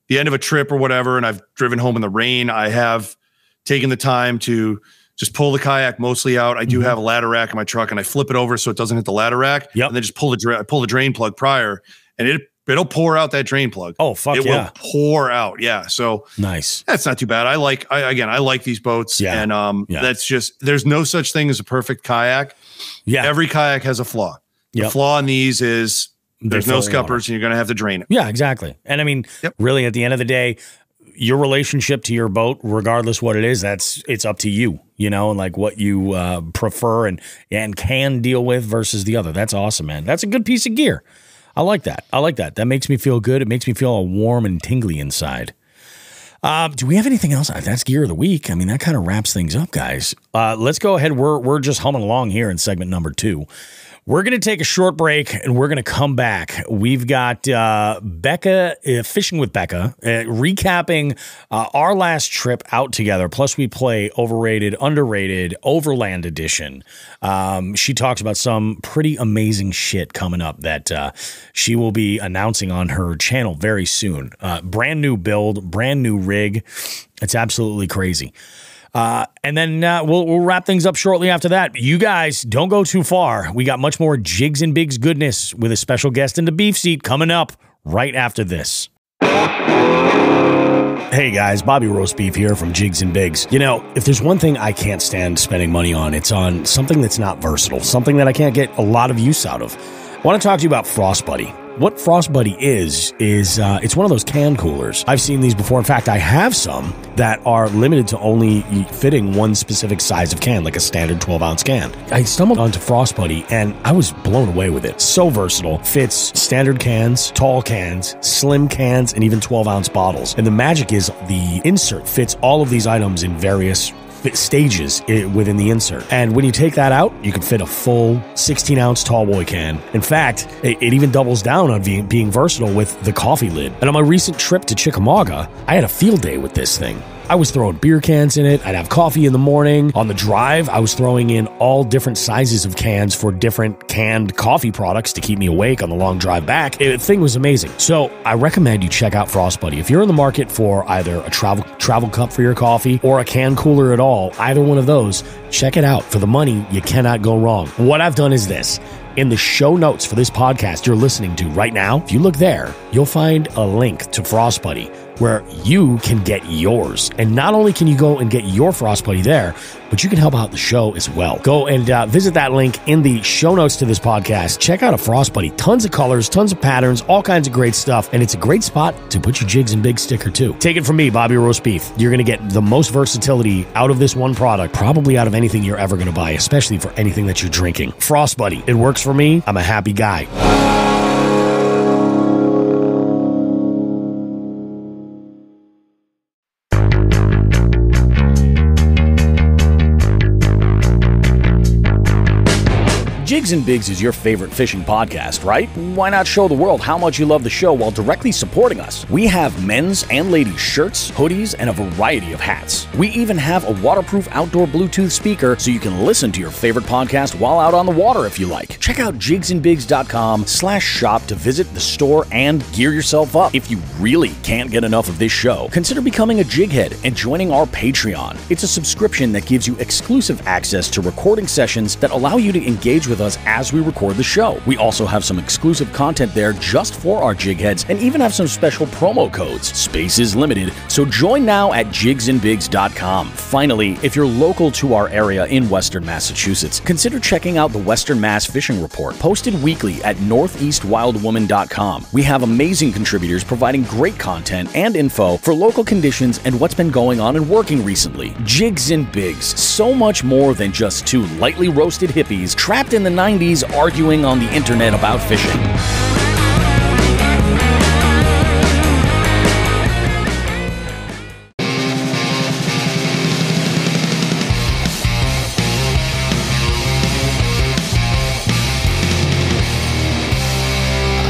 end of a trip or whatever, and I've driven home in the rain, I have taken the time to just pull the kayak mostly out. I do have a ladder rack in my truck, and I flip it over so it doesn't hit the ladder rack. Yep. And then just pull the drain plug prior, and it'll pour out that drain plug. Oh, fuck it will pour out. Yeah. So nice. That's not too bad. I like these boats. Yeah. And that's just, there's no such thing as a perfect kayak. Yeah. Every kayak has a flaw. The flaw in these is there's no scuppers and you're going to have to drain it. Yeah, exactly. And I mean, really at the end of the day, your relationship to your boat, regardless what it is, it's up to you, you know, and like what you prefer and can deal with versus the other. That's awesome, man. That's a good piece of gear. I like that. That makes me feel good. It makes me feel all warm and tingly inside. Do we have anything else? That's gear of the week. I mean, that kind of wraps things up, guys. Let's go ahead. We're just humming along here in segment number 2. We're going to take a short break, and we're going to come back. We've got Becca, Fishing with Becca, recapping our last trip out together. Plus, we play Overrated, Underrated, Overland Edition. She talks about some pretty amazing shit coming up that she will be announcing on her channel very soon. Brand new build, brand new rig. It's absolutely crazy. And then we'll wrap things up shortly after that. You guys don't go too far. We got much more Jigs and Bigs goodness with a special guest in the beef seat coming up right after this. Hey guys, Bobby Roast Beef here from Jigs and Bigs. You know, if there's one thing I can't stand spending money on, it's on something that's not versatile, something that I can't get a lot of use out of. I want to talk to you about Frost Buddy. What Frost Buddy is it's one of those can coolers. I've seen these before. In fact, I have some that are limited to only fitting one specific size of can, like a standard 12-ounce can. I stumbled onto Frost Buddy, and I was blown away with it. So versatile. Fits standard cans, tall cans, slim cans, and even 12-ounce bottles. And the magic is the insert fits all of these items in various stages within the insert. And when you take that out, you can fit a full 16-ounce tall boy can. In fact, it even doubles down on being versatile with the coffee lid. And on my recent trip to Chickamauga, I had a field day with this thing. I was throwing beer cans in it. I'd have coffee in the morning. On the drive, I was throwing in all different sizes of cans for different canned coffee products to keep me awake on the long drive back. The thing was amazing. So I recommend you check out Frost Buddy. If you're in the market for either a travel cup for your coffee or a can cooler at all, either one of those, check it out. For the money, you cannot go wrong. What I've done is this. In the show notes for this podcast you're listening to right now, if you look there, you'll find a link to Frost Buddy where you can get yours. And not only can you go and get your Frost Buddy there, but you can help out the show as well. Go and visit that link in the show notes to this podcast. Check out a Frost Buddy. Tons of colors, tons of patterns, all kinds of great stuff. And it's a great spot to put your Jigs and Bigs sticker too. Take it from me, Bobby Roast Beef. You're going to get the most versatility out of this one product, probably out of anything you're ever going to buy, especially for anything that you're drinking. Frost Buddy. It works for me. I'm a happy guy. Jigs and Bigs is your favorite fishing podcast, right? Why not show the world how much you love the show while directly supporting us? We have men's and ladies' shirts, hoodies, and a variety of hats. We even have a waterproof outdoor Bluetooth speaker so you can listen to your favorite podcast while out on the water if you like. Check out jigsandbigs.com/shop to visit the store and gear yourself up. If you really can't get enough of this show, consider becoming a jighead and joining our Patreon. It's a subscription that gives you exclusive access to recording sessions that allow you to engage with us as we record the show. We also have some exclusive content there just for our jig heads and even have some special promo codes. Space is limited, so join now at jigsandbigs.com. Finally, if you're local to our area in Western Massachusetts, consider checking out the Western Mass Fishing Report, posted weekly at northeastwildwoman.com. We have amazing contributors providing great content and info for local conditions and what's been going on and working recently. Jigs and Bigs, so much more than just two lightly roasted hippies trapped in the 90s arguing on the internet about fishing.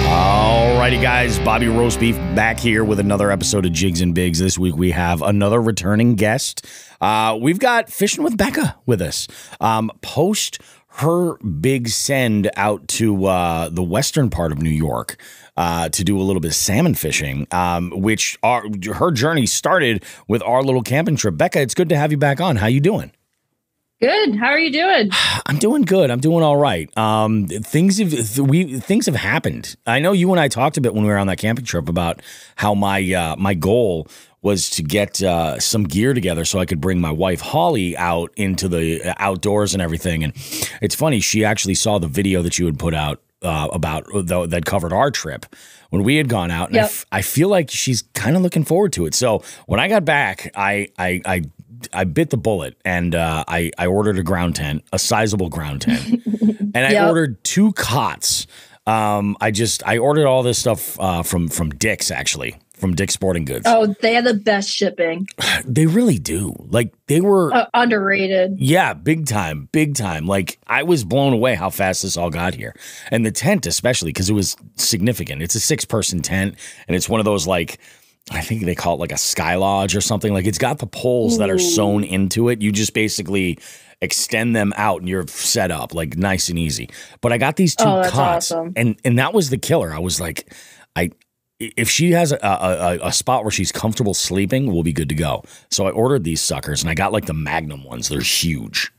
Alrighty guys, Bobby Roast Beef back here with another episode of Jigs and Bigs. This week we have another returning guest. We've got Fishing with Becca with us. Post her big send out to the western part of New York to do a little bit of salmon fishing, which her journey started with our little camping trip. Becca, it's good to have you back on. How you doing? Good. How are you doing? I'm doing good. I'm doing all right. Things have happened. I know you and I talked a bit when we were on that camping trip about how my goal was to get some gear together so I could bring my wife Holly out into the outdoors and everything. And it's funny, she actually saw the video that you had put out that covered our trip when we had gone out. And yep. I feel like she's kind of looking forward to it. So when I got back, I bit the bullet and I ordered a ground tent, a sizable ground tent, and I ordered 2 cots. I ordered all this stuff from Dick's, actually. From Dick's Sporting Goods. Oh, they have the best shipping. They really do. Like, they were underrated. Yeah, big time, big time. Like, I was blown away how fast this all got here. And the tent especially, because it was significant. It's a 6-person tent, and it's one of those, like, I think they call it like a sky lodge or something. Like, it's got the poles that are sewn into it. You just basically extend them out and you're set up, like, nice and easy. But I got these 2 cots. Awesome. And that was the killer. I was like, if she has a spot where she's comfortable sleeping, we'll be good to go. So I ordered these suckers, and I got like the Magnum ones. They're huge.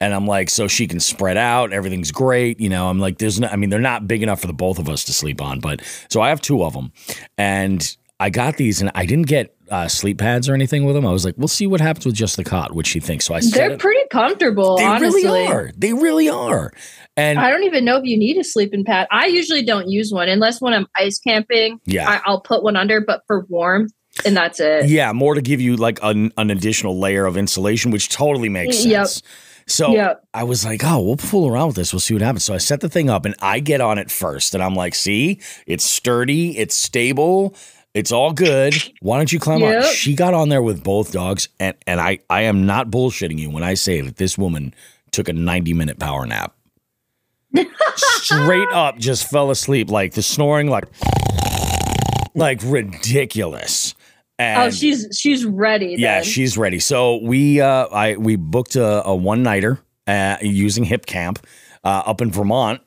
And I'm like, so she can spread out. Everything's great. You know, I'm like, they're not big enough for the both of us to sleep on. But so I have 2 of them. And I got these, and I didn't get sleep pads or anything with them. I was like, we'll see what happens with just the cot, what she thinks. So they're pretty comfortable, honestly. Really are. They really are. And I don't even know if you need a sleeping pad. I usually don't use one unless when I'm ice camping. Yeah. I'll put one under, but for warmth, and that's it. Yeah, more to give you like an additional layer of insulation, which totally makes sense. Yep. So I was like, oh, we'll fool around with this. We'll see what happens. So I set the thing up, and I get on it first. And I'm like, see, it's sturdy. It's stable. It's all good. Why don't you climb on? She got on there with both dogs. And I am not bullshitting you when I say that this woman took a 90-minute power nap. Straight up just fell asleep. Like the snoring, like ridiculous. And she's ready. Yeah, then. she's ready. So we booked a one-nighter using Hip Camp up in Vermont.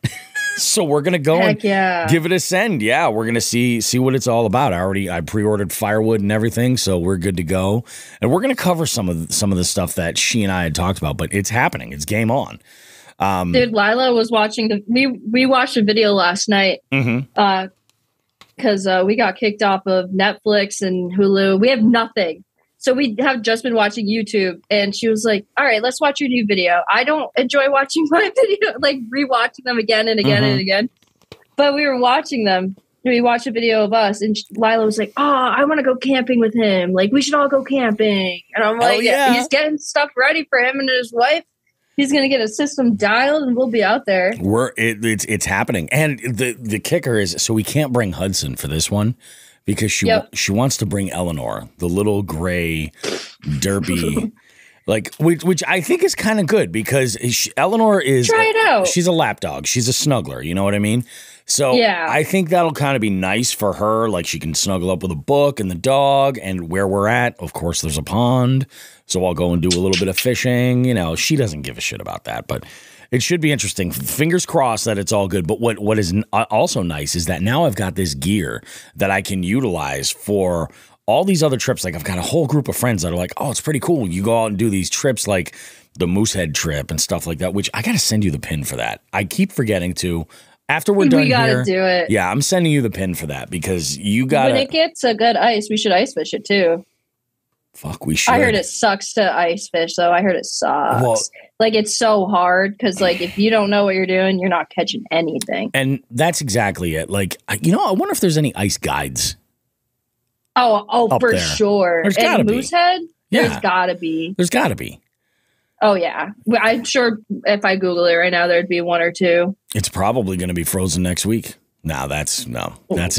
So we're gonna go and give it a send. Yeah, we're gonna see what it's all about. I pre-ordered firewood and everything, so we're good to go. And we're gonna cover some of the stuff that she and I had talked about. But it's happening. It's game on. Dude, Lila was watching we watched a video last night. Mm-hmm. Because we got kicked off of Netflix and Hulu. We have nothing. So we have just been watching YouTube. And she was like, all right, let's watch your new video. I don't enjoy watching my video, like rewatching them again and again and again. But we were watching them. We watched a video of us. And Lila was like, oh, I want to go camping with him. Like, we should all go camping. And I'm like, he's getting stuff ready for him and his wife. He's going to get a system dialed, and we'll be out there. It's happening. And the kicker is, so we can't bring Hudson for this one because she wants to bring Eleanor, the little gray derpy, like which I think is kind of good because Eleanor is try it out. She's a lap dog. She's a snuggler. You know what I mean? So I think that'll kind of be nice for her. Like she can snuggle up with a book and the dog, and where we're at, of course, there's a pond. So I'll go and do a little bit of fishing. You know, she doesn't give a shit about that, but it should be interesting. Fingers crossed that it's all good. But what is also nice is that now I've got this gear that I can utilize for all these other trips. Like I've got a whole group of friends that are like, oh, it's pretty cool. You go out and do these trips like the Moosehead trip and stuff like that, which I got to send you the pin for that. I keep forgetting to. After we're done here, we gotta do it. Yeah, I'm sending you the pin for that because you got. When it gets a good ice, we should ice fish it too. Fuck, we should. I heard it sucks to ice fish, though. I heard it sucks. Well, like it's so hard because, like, if you don't know what you're doing, you're not catching anything. And that's exactly it. Like, I wonder if there's any ice guides. Oh, for sure. There's gotta be. Moosehead, yeah. There's gotta be. There's gotta be. Oh yeah, I'm sure if I Google it right now, there'd be 1 or 2. It's probably going to be frozen next week. That's an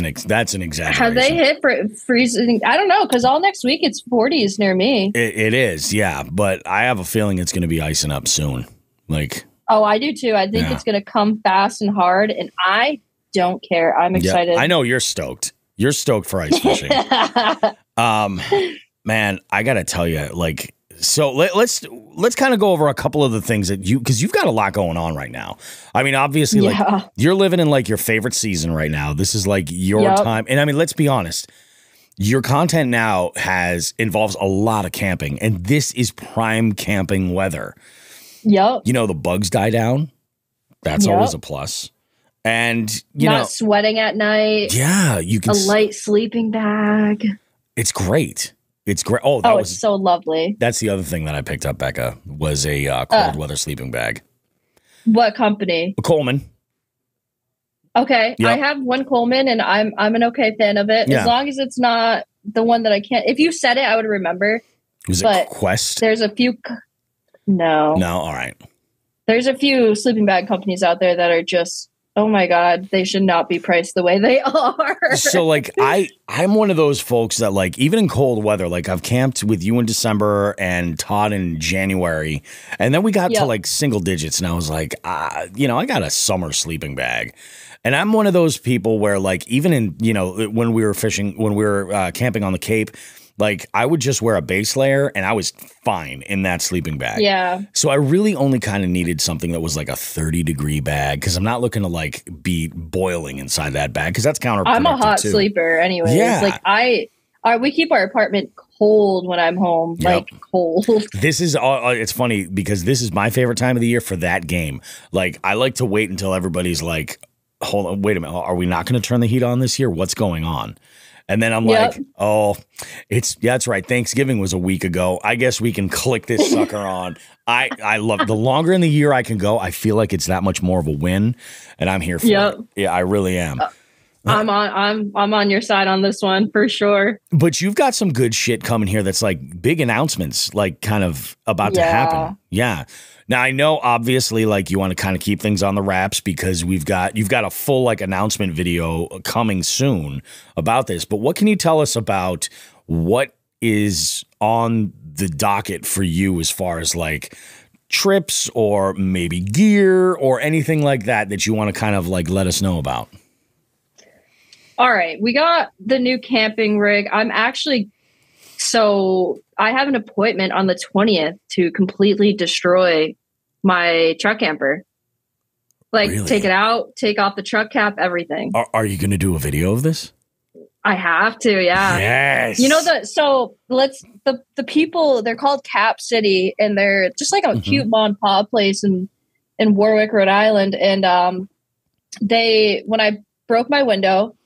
exaggeration. Have they hit freezing? I don't know because all next week it's 40s near me. It is, yeah. But I have a feeling it's going to be icing up soon. Like, oh, I do too. I think it's going to come fast and hard, and I don't care. I'm excited. I know you're stoked. You're stoked for ice fishing. Man, I got to tell you, like. So let's kind of go over a couple of the things that because you've got a lot going on right now. I mean, obviously, like you're living in like your favorite season right now. This is like your time. And I mean, let's be honest. Your content now involves a lot of camping, and this is prime camping weather. Yep. You know, the bugs die down. That's always a plus. And you not sweating at night. Yeah, you can a light sleeping bag. It's great. It's great. Oh, it's so lovely. That's the other thing that I picked up, Becca, was a cold weather sleeping bag. What company? Coleman. Okay, yep. I have one Coleman, and I'm an okay fan of it as long as it's not the one that I can't. If you said it, I would remember. Was it Quest? There's a few. No. All right. There's a few sleeping bag companies out there that are just. Oh my God, they should not be priced the way they are. So like I'm one of those folks that like even in cold weather, like I've camped with you in December and Todd in January. And then we got to like single digits and I was like, I got a summer sleeping bag. And I'm one of those people where like even in, when we were camping on the Cape, Like I would just wear a base layer and I was fine in that sleeping bag. Yeah. So I really only kind of needed something that was like a 30-degree bag because I'm not looking to like be boiling inside that bag because that's counterproductive. I'm a hot sleeper anyways. Yeah. Like we keep our apartment cold when I'm home, like cold. This is it's funny because this is my favorite time of the year for that game. Like I like to wait until everybody's like, hold on, wait a minute, are we not going to turn the heat on this year? What's going on? And then I'm like, oh, that's right. Thanksgiving was a week ago. I guess we can click this sucker on. I love the longer in the year I can go. I feel like it's that much more of a win, and I'm here for it. Yeah, I really am. I'm on your side on this one for sure. But you've got some good shit coming here. That's like big announcements, like kind of about to happen. Yeah. Now I know obviously like you want to kind of keep things on the wraps because you've got a full like announcement video coming soon about this. But what can you tell us about what is on the docket for you as far as like trips or maybe gear or anything like that you want to kind of like let us know about? All right, we got the new camping rig. So I have an appointment on the 20th to completely destroy my truck camper. Like take it out, take off the truck cap, everything. Are you going to do a video of this? I have to, yeah. Yes. You know, the people, they're called Cap City, and they're just like a cute mom and pop place in Warwick, Rhode Island. And when I broke my window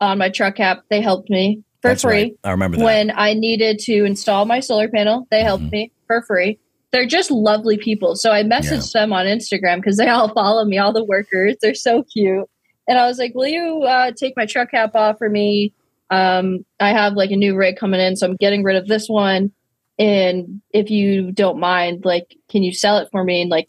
on my truck cap, they helped me for free. Right. I remember that. When I needed to install my solar panel, they helped me for free. They're just lovely people. So I messaged them on Instagram because they all follow me, all the workers. They're so cute. And I was like, will you take my truck cap off for me? I have like a new rig coming in, so I'm getting rid of this one. And if you don't mind, like, can you sell it for me? And like,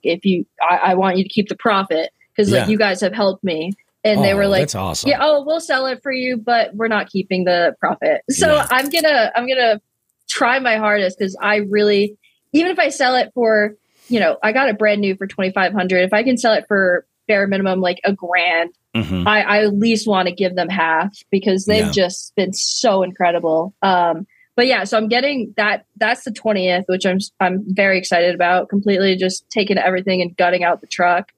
I want you to keep the profit because like you guys have helped me. And they were like, that's awesome. Yeah, we'll sell it for you, but we're not keeping the profit. So I'm gonna try my hardest because I really, even if I sell it for, I got it brand new for $2,500. If I can sell it for bare minimum like $1,000, I at least want to give them half because they've just been so incredidible. But yeah, so I'm getting that. That's the 20th, which I'm very excited about. Completely just taking everything and gutting out the truck.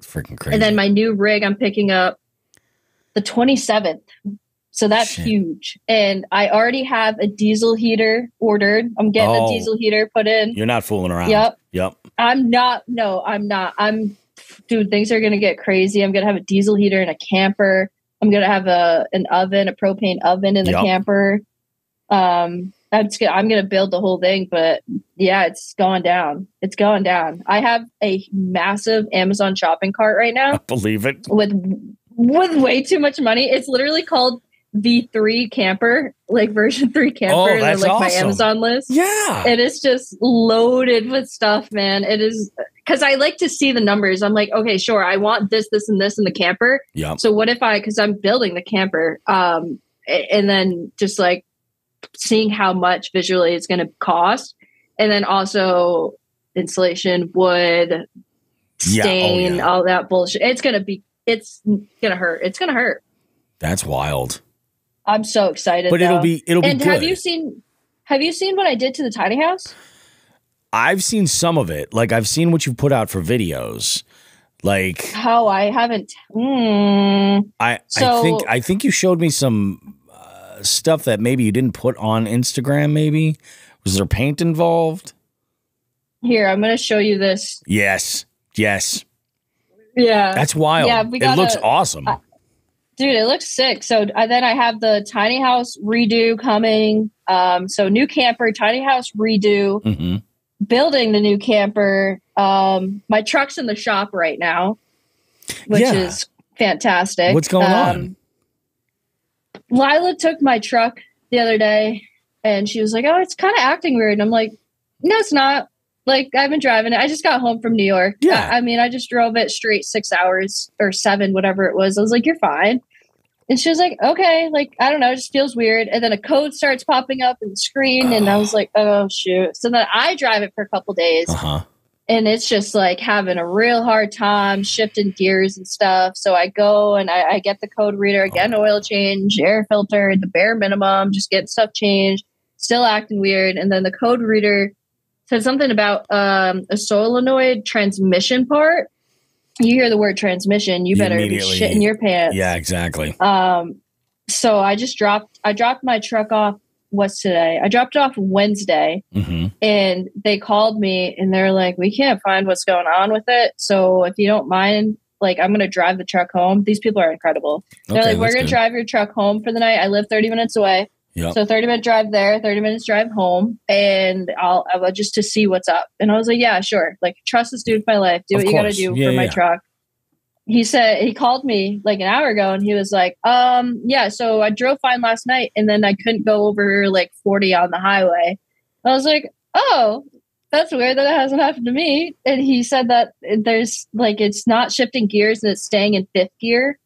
Freaking crazy. And then my new rig I'm picking up the 27th. So that's huge. And I already have a diesel heater ordered. I'm getting a diesel heater put in. You're not fooling around. Yep. I'm not. Dude, things are going to get crazy. I'm going to have a diesel heater in a camper. I'm going to have an oven, a propane oven in the camper. I'm going to build the whole thing, but yeah, it's going down. It's going down. I have a massive Amazon shopping cart right now. I believe it. With way too much money. It's literally called V3 camper, like version 3 camper. Oh, that's like awesome. My Amazon list. Yeah. And it's just loaded with stuff, man. It is because I like to see the numbers. I'm like, okay, sure. I want this, this, and this in the camper. Yeah. So what if because I'm building the camper, and then just like seeing how much visually it's going to cost. And then also insulation, wood, stain, all that bullshit. It's going to hurt. It's going to hurt. That's wild. I'm so excited. But it'll be and good. Have you seen what I did to the tiny house? I've seen some of it. Like I've seen what you put out for videos. Like how I haven't. I think you showed me some stuff that maybe you didn't put on Instagram. Maybe was there paint involved? Here, I'm going to show you this. Yes. Yeah, that's wild. Yeah, it looks awesome. Dude, it looks sick. So then I have the tiny house redo coming. So new camper, tiny house redo, building the new camper. My truck's in the shop right now, which is fantastic. What's going on? Lila took my truck the other day and she was like, oh, it's kind of acting weird. And I'm like, no, it's not. Like, I've been driving it. I just got home from New York. Yeah. I just drove it straight 6 hours or 7, whatever it was. I was like, you're fine. And she was like, okay, like, I don't know, it just feels weird. And then a code starts popping up in the screen. And I was like, oh, shoot. So then I drive it for a couple days. and it's just like having a real hard time shifting gears and stuff. So I go and I get the code reader, I get an oil change, air filter, the bare minimum, just get stuff changed, still acting weird. And then the code reader said something about a solenoid transmission part. You hear the word transmission, you better be shitting your pants. Yeah, exactly. So I dropped my truck off. What's today? I dropped it off Wednesday, and they called me and they're like, we can't find what's going on with it. So if you don't mind, like, I'm going to drive the truck home. These people are incredible. They're like, we're going to drive your truck home for the night. I live 30 minutes away. Yep. So 30-minute drive there, 30 minutes drive home, and I'll just to see what's up. And I was like, yeah, sure. Like, trust this dude with my life. Do what you got to do for my truck. He called me like an hour ago and he was like, yeah, so I drove fine last night and then I couldn't go over like 40 on the highway. I was like, oh, that's weird that it hasn't happened to me. And he said that there's like, it's not shifting gears and it's staying in fifth gear.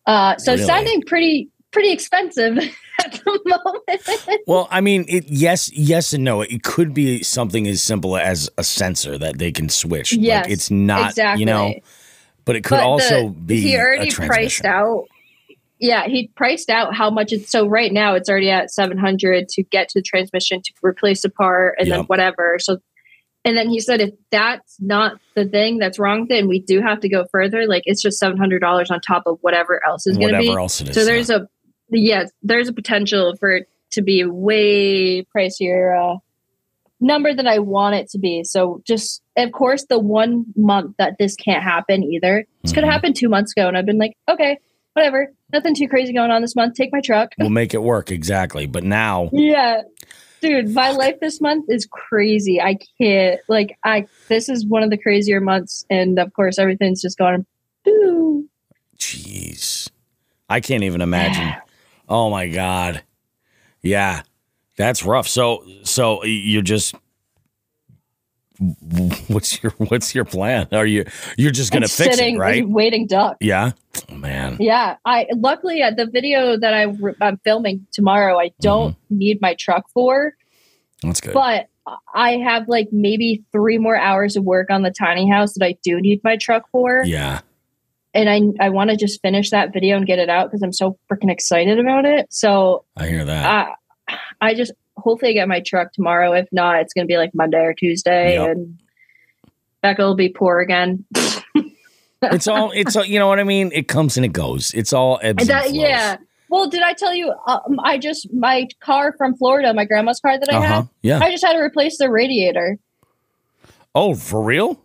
So it's sounding pretty expensive at the moment. Well, I mean, yes and no. It could be something as simple as a sensor that they can switch. Yes, like, it's not, exactly. you know. But it could also be he already priced out. Yeah, he priced out how much it's. So right now it's already at $700 to get to the transmission to replace the part and then whatever. So, and then he said if that's not the thing that's wrong with it, and we do have to go further, like it's just $700 on top of whatever else is going to be. Whatever else it is. So there's a potential for it to be way pricier. Number that I want it to be. So just, of course, the 1 month that this can't happen either. This could have happened 2 months ago. And I've been like, okay, whatever. Nothing too crazy going on this month. Take my truck. We'll make it work. Exactly. But now. Yeah. Dude, my life this month is crazy. I can't, this is one of the crazier months. And of course, everything's just going, boo. Jeez. I can't even imagine. Oh my God. Yeah. That's rough. So you're just, what's your plan? You're just going to fix it, right? Waiting duck. Yeah. Oh, man. Yeah. Luckily the video that I'm filming tomorrow, I don't need my truck for. That's good. But I have like maybe 3 more hours of work on the tiny house that I do need my truck for. Yeah. And I want to just finish that video and get it out because I'm so freaking excited about it. So I hear that. I just hopefully get my truck tomorrow. If not, it's going to be like Monday or Tuesday, and Becca will be poor again. It's all, you know what I mean? It comes and it goes. It's all ebbs and flows. Yeah. Well, did I tell you, my car from Florida, my grandma's car that I had, I just had to replace the radiator. Oh, for real?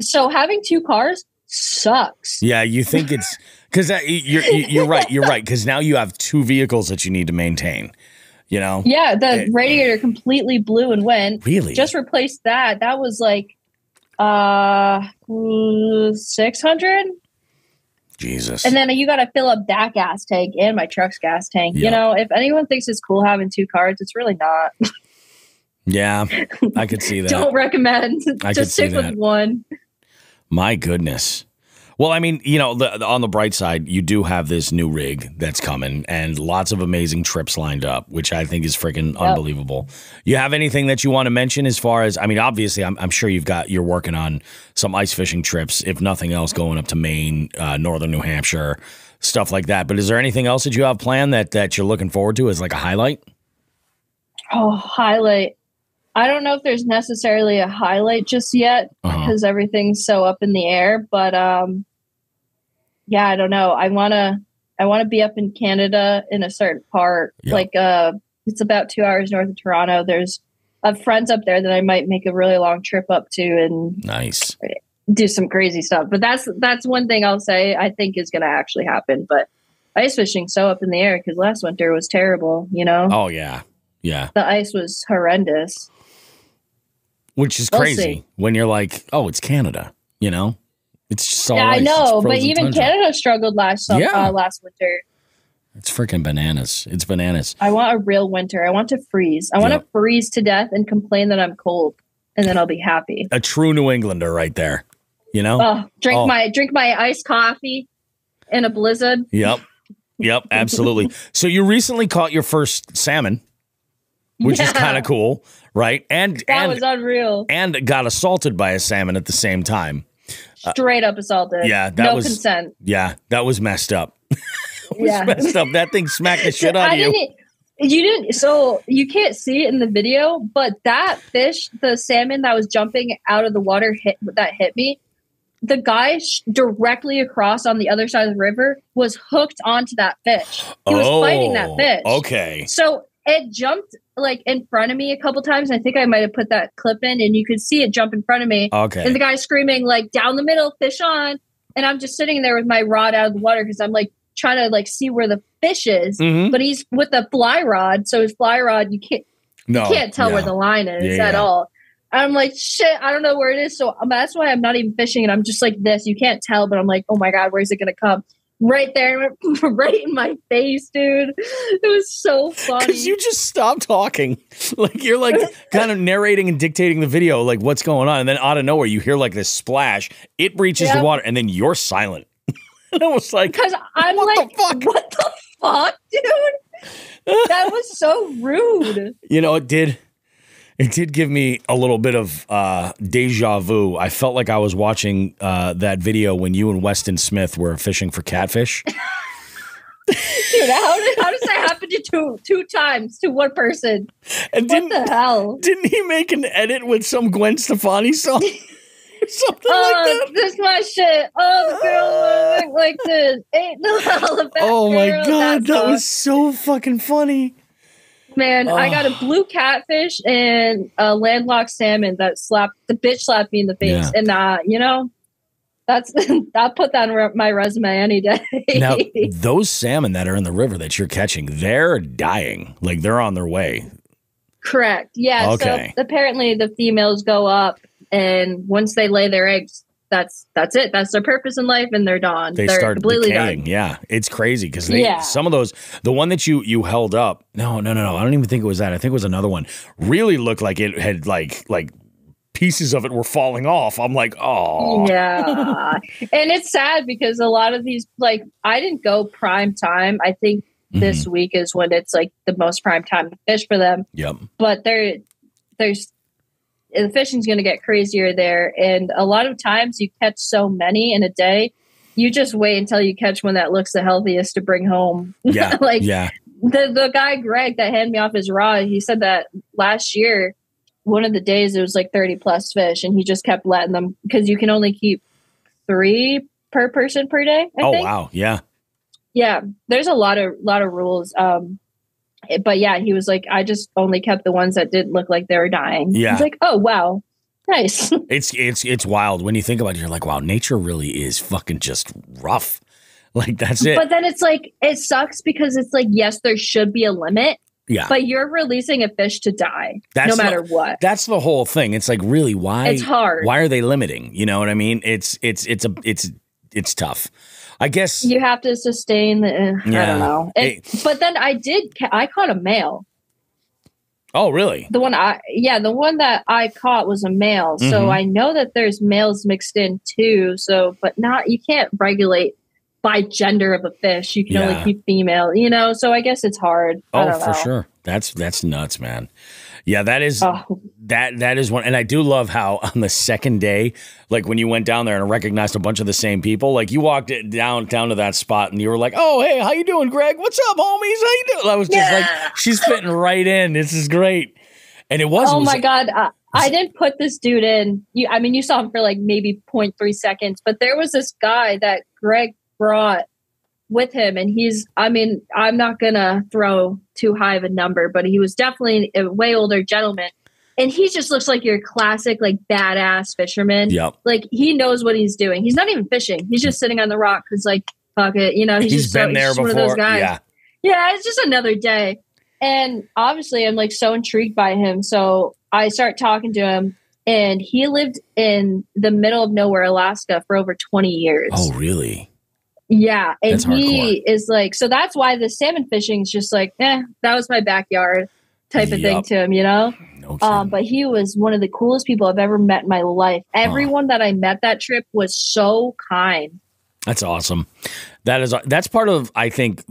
So having 2 cars sucks. Yeah, you think it's, because you're right. You're right. Because now you have 2 vehicles that you need to maintain. You know? Yeah, the radiator completely blew and went. Really? Just replaced that. That was like $600. Jesus. And then you got to fill up that gas tank and my truck's gas tank. Yeah. You know, if anyone thinks it's cool having 2 cars, it's really not. Yeah, I could see that. Don't recommend. Just stick with one. My goodness. Well, I mean, you know, on the bright side, you do have this new rig that's coming and lots of amazing trips lined up, which I think is freaking unbelievable. You have anything that you want to mention as far as, I mean, obviously, I'm sure you're working on some ice fishing trips, if nothing else, going up to Maine, northern New Hampshire, stuff like that. But is there anything else that you have planned that you're looking forward to as like a highlight? Oh, highlight. I don't know if there's necessarily a highlight just yet because everything's so up in the air, but yeah, I don't know. I want to be up in Canada in a certain part. Like it's about 2 hours north of Toronto. There's friends up there that I might make a really long trip up to and do some crazy stuff. But that's one thing I'll say I think is going to actually happen. But ice fishing so up in the air because last winter was terrible, you know? Oh, yeah. Yeah. The ice was horrendous. Which is crazy when you're like, oh, it's Canada, you know? It's just all ice. I know, but even Canada struggled last winter. It's freaking bananas. It's bananas. I want a real winter. I want to freeze. I want to freeze to death and complain that I'm cold, and then I'll be happy. A true New Englander right there, you know? Drink my iced coffee in a blizzard. Yep, absolutely. So you recently caught your first salmon. which is kind of cool, right? That was unreal. And got assaulted by a salmon at the same time. Straight up assaulted. Yeah, no consent. Yeah, that was messed up. Messed up. That thing smacked the shit out of you. You didn't, so you can't see it in the video, but that fish, the salmon that was jumping out of the water that hit me, the guy directly across on the other side of the river was hooked onto that fish. He was fighting that fish. Okay. So it jumped like in front of me a couple times. I think I might have put that clip in, and you could see it jump in front of me. Okay. And the guy screaming like down the middle, fish on. And I'm just sitting there with my rod out of the water because I'm like trying to like see where the fish is. But he's with a fly rod. So his fly rod, you can't tell where the line is at all. I'm like, shit, I don't know where it is. So that's why I'm not even fishing. And I'm just like this. You can't tell, but I'm like, oh my God, where's it going to come? Right there, right in my face, dude. It was so funny. Because you just stopped talking. Like you're like kind of narrating and dictating the video, like what's going on. And then out of nowhere, you hear like this splash. It breaches the water, and then you're silent. And I was like, because I'm like, what the fuck, dude? That was so rude. You know, it did give me a little bit of deja vu. I felt like I was watching that video when you and Weston Smith were fishing for catfish. Dude, how does that happen to two times to one person? And what the hell? Didn't he make an edit with some Gwen Stefani song? Something like that. This is my shit. Oh, the girl look like this. Ain't no elephant. Oh my girl. God, that was so fucking funny. Man, I got a blue catfish and a landlocked salmon that the bitch slapped me in the face. And, you know, I'll put that on my resume any day. Now, those salmon that are in the river that you're catching, they're dying. Like they're on their way. Correct. Yeah. Okay. So apparently the females go up, and once they lay their eggs, that's it. That's their purpose in life, and they're done. They they're start completely decaying. done. Yeah, it's crazy because some of those, the one that you held up, no, I don't even think it was that. I think it was another one. Really looked like it had like pieces of it were falling off. I'm like, oh, yeah. And it's sad because a lot of these, like, I didn't go prime time. I think this week is when it's like the most prime time to fish for them. Yep. But the fishing's going to get crazier there. And a lot of times you catch so many in a day, you just wait until you catch one that looks the healthiest to bring home. Yeah. The guy, Greg, that handed me off his rod, he said that last year, one of the days it was like 30 plus fish, and he just kept letting them because you can only keep 3 per person per day. I think. Wow. Yeah. Yeah. There's a lot of rules. But yeah, he was like, I just only kept the ones that didn't look like they were dying. Yeah. He's like, oh, wow. Nice. It's wild. When you think about it, you're like, wow, nature really is fucking just rough. Like, that's it. But then it's like, it sucks because it's like, yes, there should be a limit. Yeah. But you're releasing a fish to die no matter what. That's the whole thing. It's like, really, why? It's hard. Why are they limiting? You know what I mean? It's tough. I guess you have to sustain the. I don't know. But then I caught a male. Oh, really? The one that I caught was a male. So I know that there's males mixed in too. So, but you can't regulate by gender of a fish. You can only keep female, you know? So I guess it's hard. Oh, for sure. That's nuts, man. Yeah, that is that is one. And I do love how on the second day, like when you went down there and recognized a bunch of the same people, like you walked down to that spot and you were like, oh, hey, how you doing, Greg? What's up, homies? How you doing? I was just like, she's fitting right in. This is great. And it was. Oh my God. I didn't put this dude in. You saw him for like maybe 0.3 seconds, but there was this guy that Greg brought with him, and I'm not gonna throw too high of a number, but he was definitely a way older gentleman, and he just looks like your classic like badass fisherman. Yep. Like he knows what he's doing. He's not even fishing. He's just sitting on the rock because like fuck it, you know. He's been there before. One of those guys. Yeah, it's just another day, and obviously I'm like so intrigued by him, so I start talking to him. And he lived in the middle of nowhere, Alaska for over 20 years. Oh, really? Yeah. And that's he is like, so that's why the salmon fishing is just like, that was my backyard type of thing to him, you know? No kidding. But he was one of the coolest people I've ever met in my life. Everyone that I met that trip was so kind. That's awesome. That's part of, I think,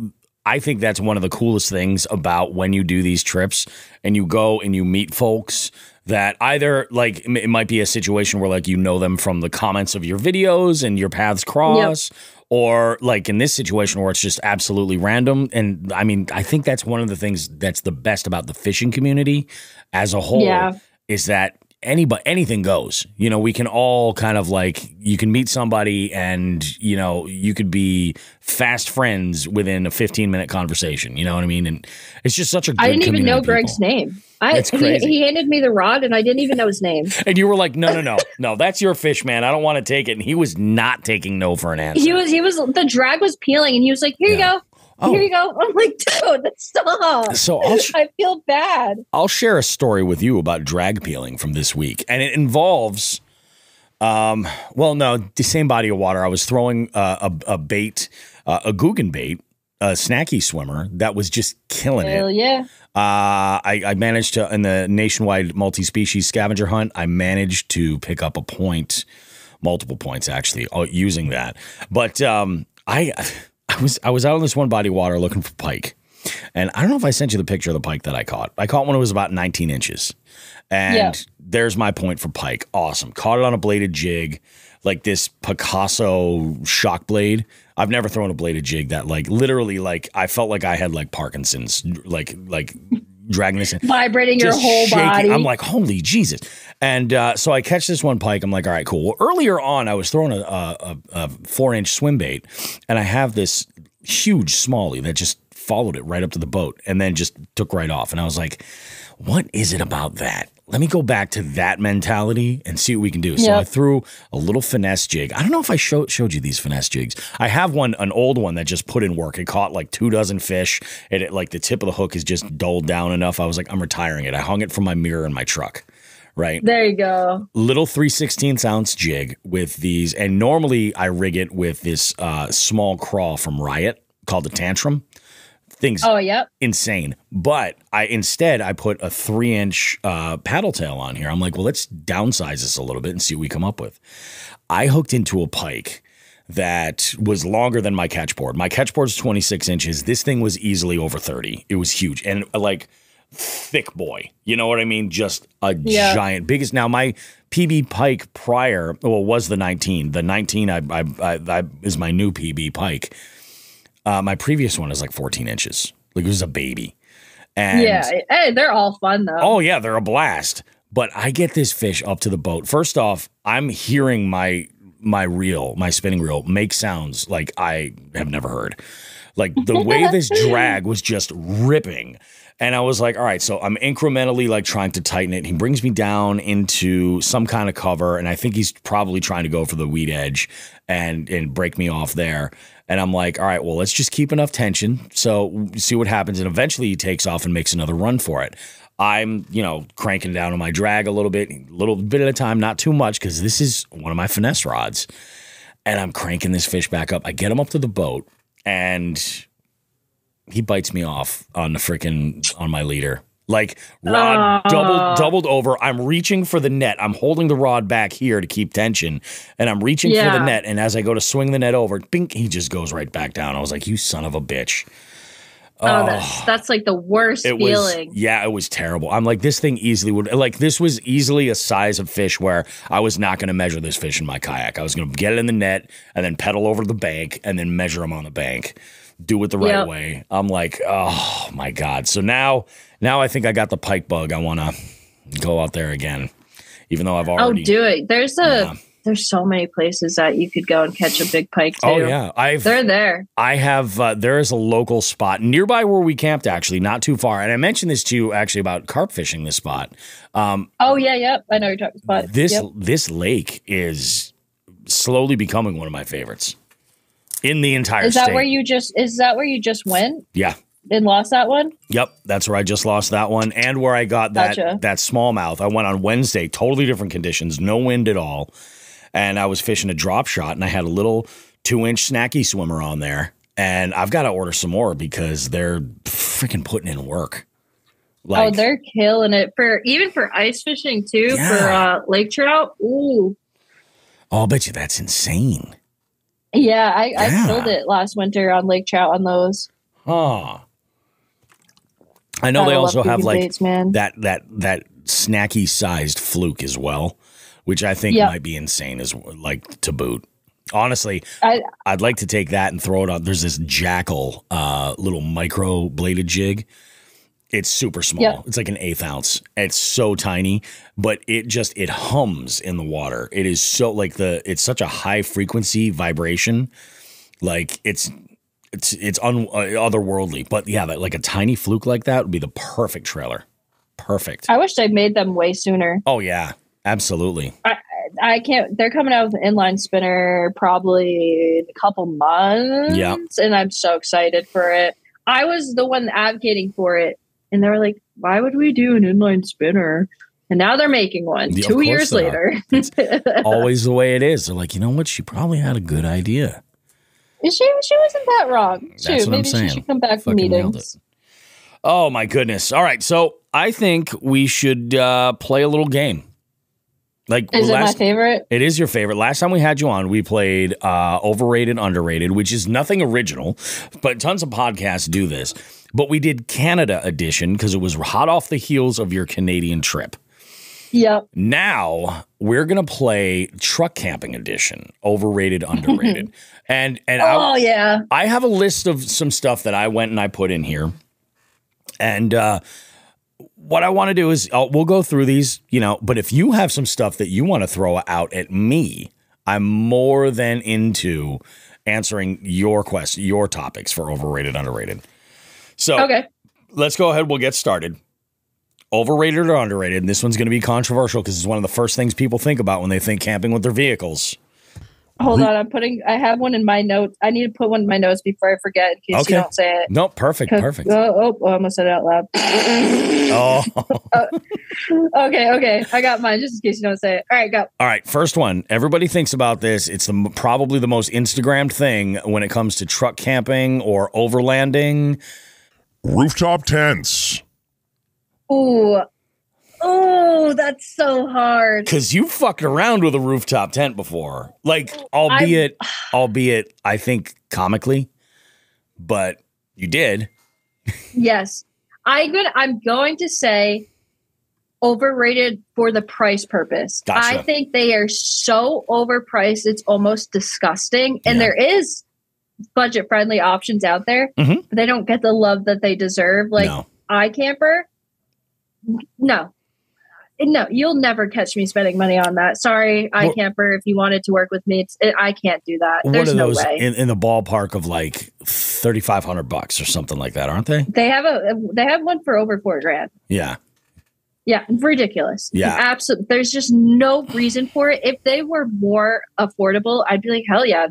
I think that's one of the coolest things about when you do these trips and you go and you meet folks that either like it might be a situation where like you know them from the comments of your videos and your paths cross, or like in this situation where it's just absolutely random. And I mean, I think that's one of the things that's the best about the fishing community as a whole is that anything goes. You know, we can all kind of like, you can meet somebody and, you know, you could be fast friends within a 15-minute conversation. You know what I mean? And it's just such a good I didn't even know community of Greg's name. It's crazy. He handed me the rod and I didn't even know his name. And you were like, no, that's your fish, man. I don't want to take it. And he was not taking no for an answer. He was, the drag was peeling and he was like, here you go. Here you go. I'm like, dude, stop. So I feel bad. I'll share a story with you about drag peeling from this week. And it involves, the same body of water. I was throwing a bait, a Guggen bait, a snacky swimmer that was just killing it. Hell yeah. I managed to, in the nationwide multi-species scavenger hunt, I managed to pick up a point, multiple points actually, using that. But I was out on this one body of water looking for pike. And I don't know if I sent you the picture of the pike that I caught. I caught one that was about 19 inches. And there's my point for pike. Awesome. Caught it on a bladed jig, like this Picasso shock blade. I've never thrown a bladed jig that like literally like I felt like I had like Parkinson's, like dragging this in. Vibrating your whole shaking. body. I'm like, holy Jesus. And so I catch this one pike. I'm like, all right, cool. Well, earlier on, I was throwing a 4-inch swim bait, and I have this huge smallie that just followed it right up to the boat and then just took right off. And I was like, what is it about that? Let me go back to that mentality and see what we can do. So I threw a little finesse jig. I don't know if I showed you these finesse jigs. I have an old one that just put in work. It caught like 24 fish. And like the tip of the hook is just dulled down enough. I was like, I'm retiring it. I hung it from my mirror in my truck. Right. There you go. Little 3/16 ounce jig with these. And normally I rig it with this small craw from Riot called the Tantrum. Things insane. But instead I put a 3-inch paddle tail on here. I'm like, well, let's downsize this a little bit and see what we come up with. I hooked into a pike that was longer than my catch board. My catch board's 26 inches. This thing was easily over 30. It was huge. And like thick boy. You know what I mean? Just a giant, biggest. Now my PB pike prior, was the 19. The 19 I is my new PB pike. My previous one is like 14 inches. Like it was a baby. And hey, they're all fun though. Oh yeah, they're a blast. But I get this fish up to the boat. First off, I'm hearing my spinning reel make sounds like I have never heard. Like the way this drag was just ripping. And I was like, all right, so I'm incrementally like trying to tighten it. He brings me down into some kind of cover, and I think he's probably trying to go for the weed edge and break me off there. And I'm like, all right, well, let's just keep enough tension. So see what happens. And eventually he takes off and makes another run for it. I'm, cranking down on my drag a little bit at a time, not too much, because this is one of my finesse rods. And I'm cranking this fish back up. I get him up to the boat, and he bites me off on my leader. Like rod doubled over. I'm reaching for the net. I'm holding the rod back here to keep tension, and I'm reaching for the net. And as I go to swing the net over, bink, he just goes right back down. I was like, you son of a bitch. Oh, that's like the worst feeling. It was terrible. I'm like, this thing easily would, like, this was easily a size of fish where I was not going to measure this fish in my kayak. I was going to get it in the net and then pedal over to the bank and then measure him on the bank. Do it the right way. I'm like, oh my God. So now I think I got the pike bug. I want to go out there again, even though I've already. Oh, do it. There's so many places that you could go and catch a big pike too. Oh yeah. They're there. I have, there is a local spot nearby where we camped, actually, not too far. And I mentioned this to you actually about carp fishing this spot. I know you're talking about this lake is slowly becoming one of my favorites in the entire state. Is that where you just went? Yeah. And lost that one? Yep, that's where I just lost that one, and where I got that smallmouth. I went on Wednesday, totally different conditions, no wind at all, and I was fishing a drop shot, and I had a little 2-inch snacky swimmer on there, and I've got to order some more because they're freaking putting in work. Like, they're killing it for ice fishing too, for lake trout. Ooh. Oh, I'll bet you that's insane. Yeah, I killed it last winter on lake trout on those. Huh. I know they also have like baits, man. that snacky sized fluke as well, which I think might be insane as like to boot. Honestly, I'd like to take that and throw it on. There's this Jackal little micro bladed jig. It's super small. Yep. It's like an 1/8 ounce. It's so tiny, but it hums in the water. It is so like it's such a high frequency vibration. Like it's otherworldly. But yeah, like a tiny fluke like that would be the perfect trailer. Perfect. I wish they'd made them way sooner. Oh yeah, absolutely. I can't. They're coming out with an inline spinner probably in a couple months. Yeah, and I'm so excited for it. I was the one advocating for it, and they were like, "Why would we do an inline spinner?" And now they're making one. Yeah, 2 years later. It's always the way it is. They're like, you know what? She probably had a good idea. She wasn't that wrong. That's what I'm saying. She should come back for meetings. Oh my goodness! All right, so I think we should play a little game. Like, is it my favorite? It is your favorite. Last time we had you on, we played Overrated, Underrated, which is nothing original, but tons of podcasts do this. But we did Canada edition because it was hot off the heels of your Canadian trip. Yep. Now we're gonna play Truck Camping Edition, Overrated, Underrated, and I have a list of some stuff that I went and I put in here, and what I want to do is we'll go through these, but if you have some stuff that you want to throw out at me, I'm more than into answering your topics for Overrated, Underrated. So let's go ahead. We'll get started. Overrated or underrated? And this one's going to be controversial because it's one of the first things people think about when they think camping with their vehicles. Hold on, I have one in my notes. I need to put one in my notes before I forget in case you don't say it. No, perfect. I almost said it out loud. Okay. I got mine just in case you don't say it. All right, go. All right, first one. Everybody thinks about this. It's probably the most Instagrammed thing when it comes to truck camping or overlanding. Rooftop tents. Oh, that's so hard. Because you fucked around with a rooftop tent before. Like, albeit, I think comically, but you did. Yes. I'm going to say overrated for the price purpose. Gotcha. I think they are so overpriced, it's almost disgusting. And there is budget-friendly options out there, but they don't get the love that they deserve. Like, iCamper, no, you'll never catch me spending money on that. Sorry, iCamper. If you wanted to work with me, I can't do that. There's no way. In the ballpark of like $3,500 or something like that, aren't they? They have one for over $4,000. Yeah. Yeah, ridiculous. Yeah, absolutely. There's just no reason for it. If they were more affordable, I'd be like, hell yeah.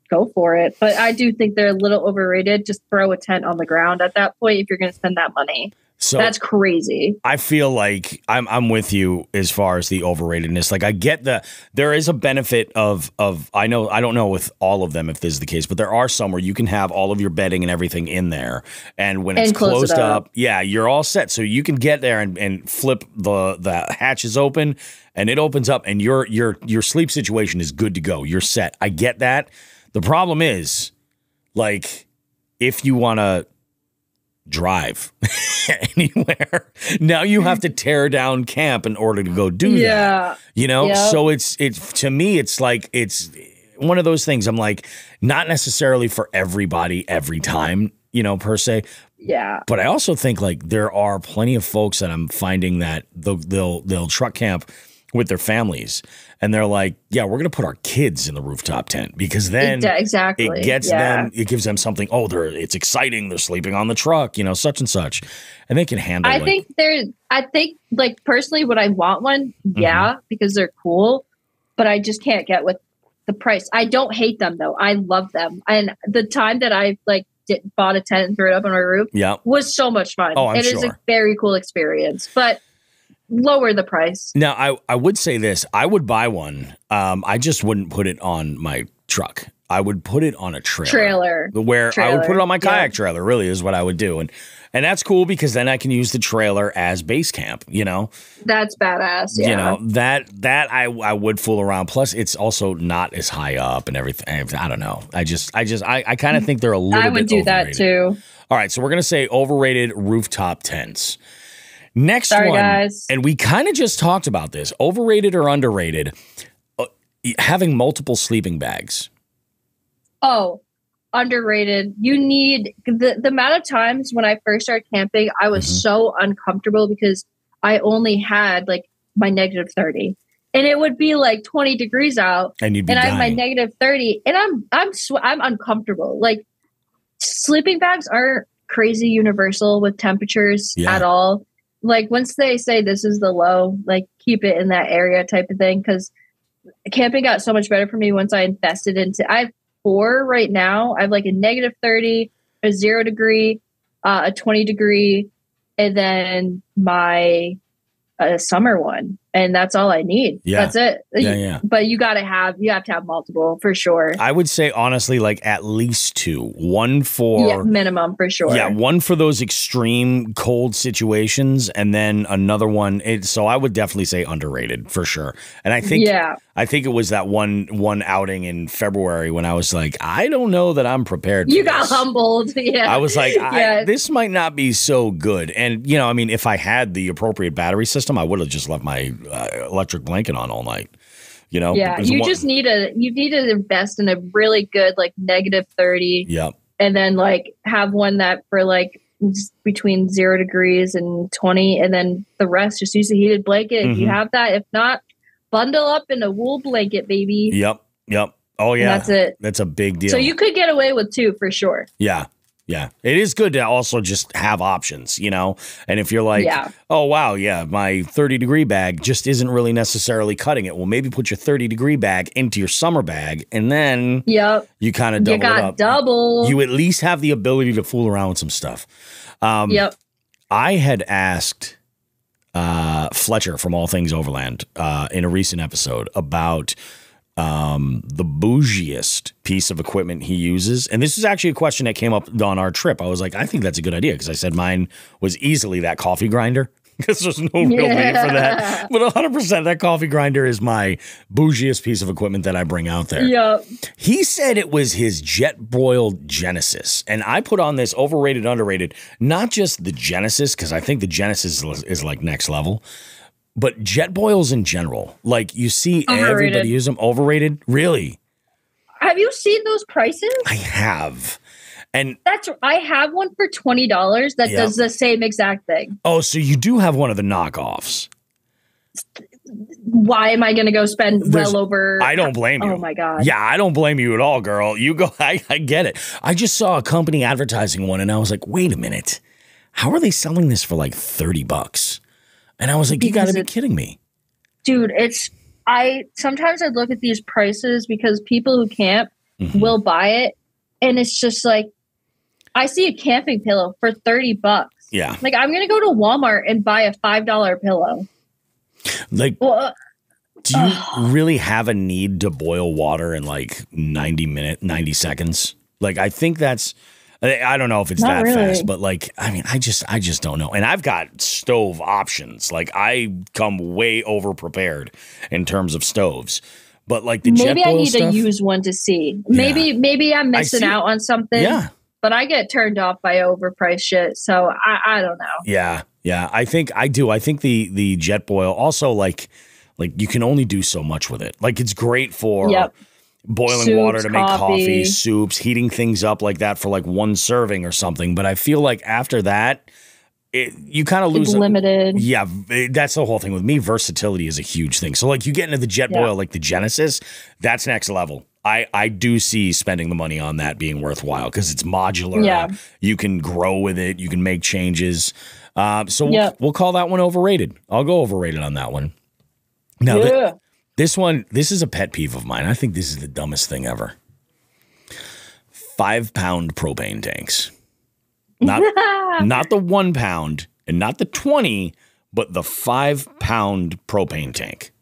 Go for it. But I do think they're a little overrated. Just throw a tent on the ground at that point if you're going to spend that money. So that's crazy. I feel like I'm with you as far as the overratedness. Like, I get there is a benefit of I don't know with all of them if this is the case, but there are some where you can have all of your bedding and everything in there, and when it's closed up, you're all set. So you can get there and flip the hatches open, and it opens up, and your sleep situation is good to go. You're set. I get that. The problem is, like, if you want to drive anywhere, now you have to tear down camp in order to go do that. So it's to me, it's like, it's one of those things. I'm like, not necessarily for everybody every time, per se. Yeah. But I also think like there are plenty of folks that I'm finding that they'll truck camp with their families, and they're like, yeah, we're going to put our kids in the rooftop tent because then it gets them, it gives them something. Oh, it's exciting. They're sleeping on the truck, such and such, and they can handle. I think like personally, would I want one? Yeah, because they're cool, but I just can't get with the price. I don't hate them though. I love them, and the time that I bought a tent and threw it up on my roof, was so much fun. Oh, I'm sure. It is a very cool experience, but lower the price. Now, I would say this. I would buy one. I just wouldn't put it on my truck. I would put it on a trailer. I would put it on my kayak trailer, really, is what I would do. And that's cool because then I can use the trailer as base camp, you know? That's badass, yeah. You know, that I would fool around. Plus, it's also not as high up and everything. I don't know. I kind of think they're a little bit overrated. I would do that, too. All right, so we're going to say overrated rooftop tents. Next one, guys. And we kind of just talked about this. Overrated or underrated, having multiple sleeping bags. Oh, underrated. You need the amount of times when I first started camping, I was so uncomfortable because I only had like my -30, and it would be like 20 degrees out, and I have my -30, and I'm uncomfortable. Like sleeping bags aren't crazy universal with temperatures at all. Like once they say this is the low, like keep it in that area type of thing. Because camping got so much better for me once I invested into. I have 4 right now. I have like a -30, a 0 degree, a 20 degree, and then my summer one, and that's all I need. Yeah. That's it. Yeah. But you have to have multiple for sure. I would say honestly, like at least 2. One for minimum for sure. Yeah, one for those extreme cold situations, and then another one. So I would definitely say underrated for sure. And I think it was that one outing in February when I was like, I don't know that I'm prepared. You got humbled. Yeah, I was like, this might not be so good. And you know, I mean, if I had the appropriate battery system, I would have just left my electric blanket on all night. You know, you need to invest in a really good like -30. Yep. And then like have one that for like between 0 degrees and 20, and then the rest just use a heated blanket if you have that. If not, bundle up in a wool blanket, baby. Yep. Oh yeah, and that's it. That's a big deal. So you could get away with 2 for sure. Yeah. It is good to also just have options, you know? And if you're like, oh, wow, my 30-degree bag just isn't really necessarily cutting it. Well, maybe put your 30-degree bag into your summer bag, and then you kind of double it up. Double. You at least have the ability to fool around with some stuff. I had asked Fletcher from All Things Overland in a recent episode about the bougiest piece of equipment he uses. And this is actually a question that came up on our trip. I was like, I think that's a good idea, because I said mine was easily that coffee grinder, because there's no real need for that. But 100% that coffee grinder is my bougiest piece of equipment that I bring out there. Yep. He said it was his jet broiled Genesis. And I put on this overrated, underrated, not just the Genesis, because I think the Genesis is like next level, but jet boils in general. Like you see everybody use them. Overrated? Really? Have you seen those prices? I have. And I have one for $20 that does the same exact thing. Oh, so you do have one of the knockoffs. Why am I going to go spend well over? I don't blame you. Oh my God. Yeah, I don't blame you at all, girl. You go. I get it. I just saw a company advertising one, and I was like, wait a minute. How are they selling this for like $30? And I was like, you got to be kidding me. Dude, sometimes I look at these prices because people who camp will buy it. And it's just like, I see a camping pillow for $30. Yeah. Like, I'm going to go to Walmart and buy a $5 pillow. Like, do you really have a need to boil water in like 90 seconds? Like, I think I don't know if it's that fast, but like, I mean, I just don't know. And I've got stove options. Like I come way over prepared in terms of stoves, but like the jet boil I need stuff, to use one to see. Maybe I'm missing out on something. Yeah. But I get turned off by overpriced shit. So I don't know. Yeah. I think I do. I think the jet boil also like you can only do so much with it. Like it's great for boiling soups, water to make coffee, soups, heating things up like that for like one serving or something. But I feel like after that, you kind of lose. It's limited. Yeah, that's the whole thing with me. Versatility is a huge thing. So like you get into the jet boil, like the Genesis, that's next level. I do see spending the money on that being worthwhile because it's modular. Yeah. You can grow with it. You can make changes. So we'll call that one overrated. I'll go overrated on that one. Now, this is a pet peeve of mine. I think this is the dumbest thing ever. 5-pound propane tanks. Not the 1 pound and not the 20, but the 5-pound propane tank.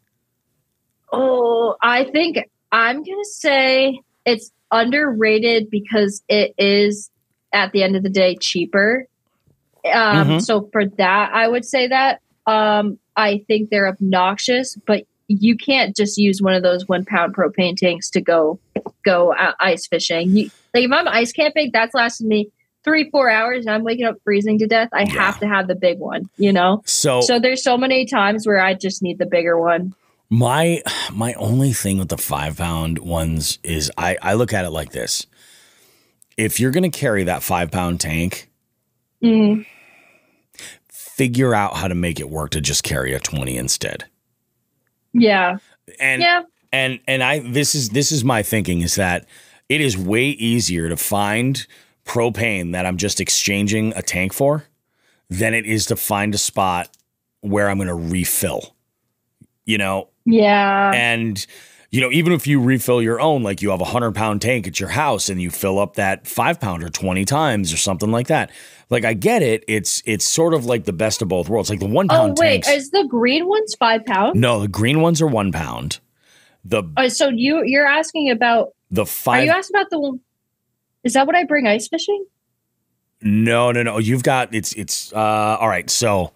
Oh, I think I'm going to say it's underrated because it is at the end of the day cheaper. So for that, I would say that I think they're obnoxious, but you can't just use one of those 1 pound propane tanks to go ice fishing. Like if I'm ice camping, that's lasted me 3-4 hours and I'm waking up freezing to death. I have to have the big one, you know? So there's so many times where I just need the bigger one. My only thing with the 5 pound ones is I look at it like this. If you're going to carry that 5 pound tank, figure out how to make it work to just carry a 20 instead. Yeah. And this is my thinking is that it is way easier to find propane that I'm just exchanging a tank for than it is to find a spot where I'm going to refill, you know? Yeah. And, you know, even if you refill your own, like you have a 100-pound tank at your house and you fill up that 5 pounder 20 times or something like that. Like, I get it. It's sort of like the best of both worlds. Like the 1 pound tanks. Is the green ones 5 pounds? No, the green ones are 1 pound. So you're asking about the 5. Are you asking about the one? Is that what I bring ice fishing? No. You've got it's all right. So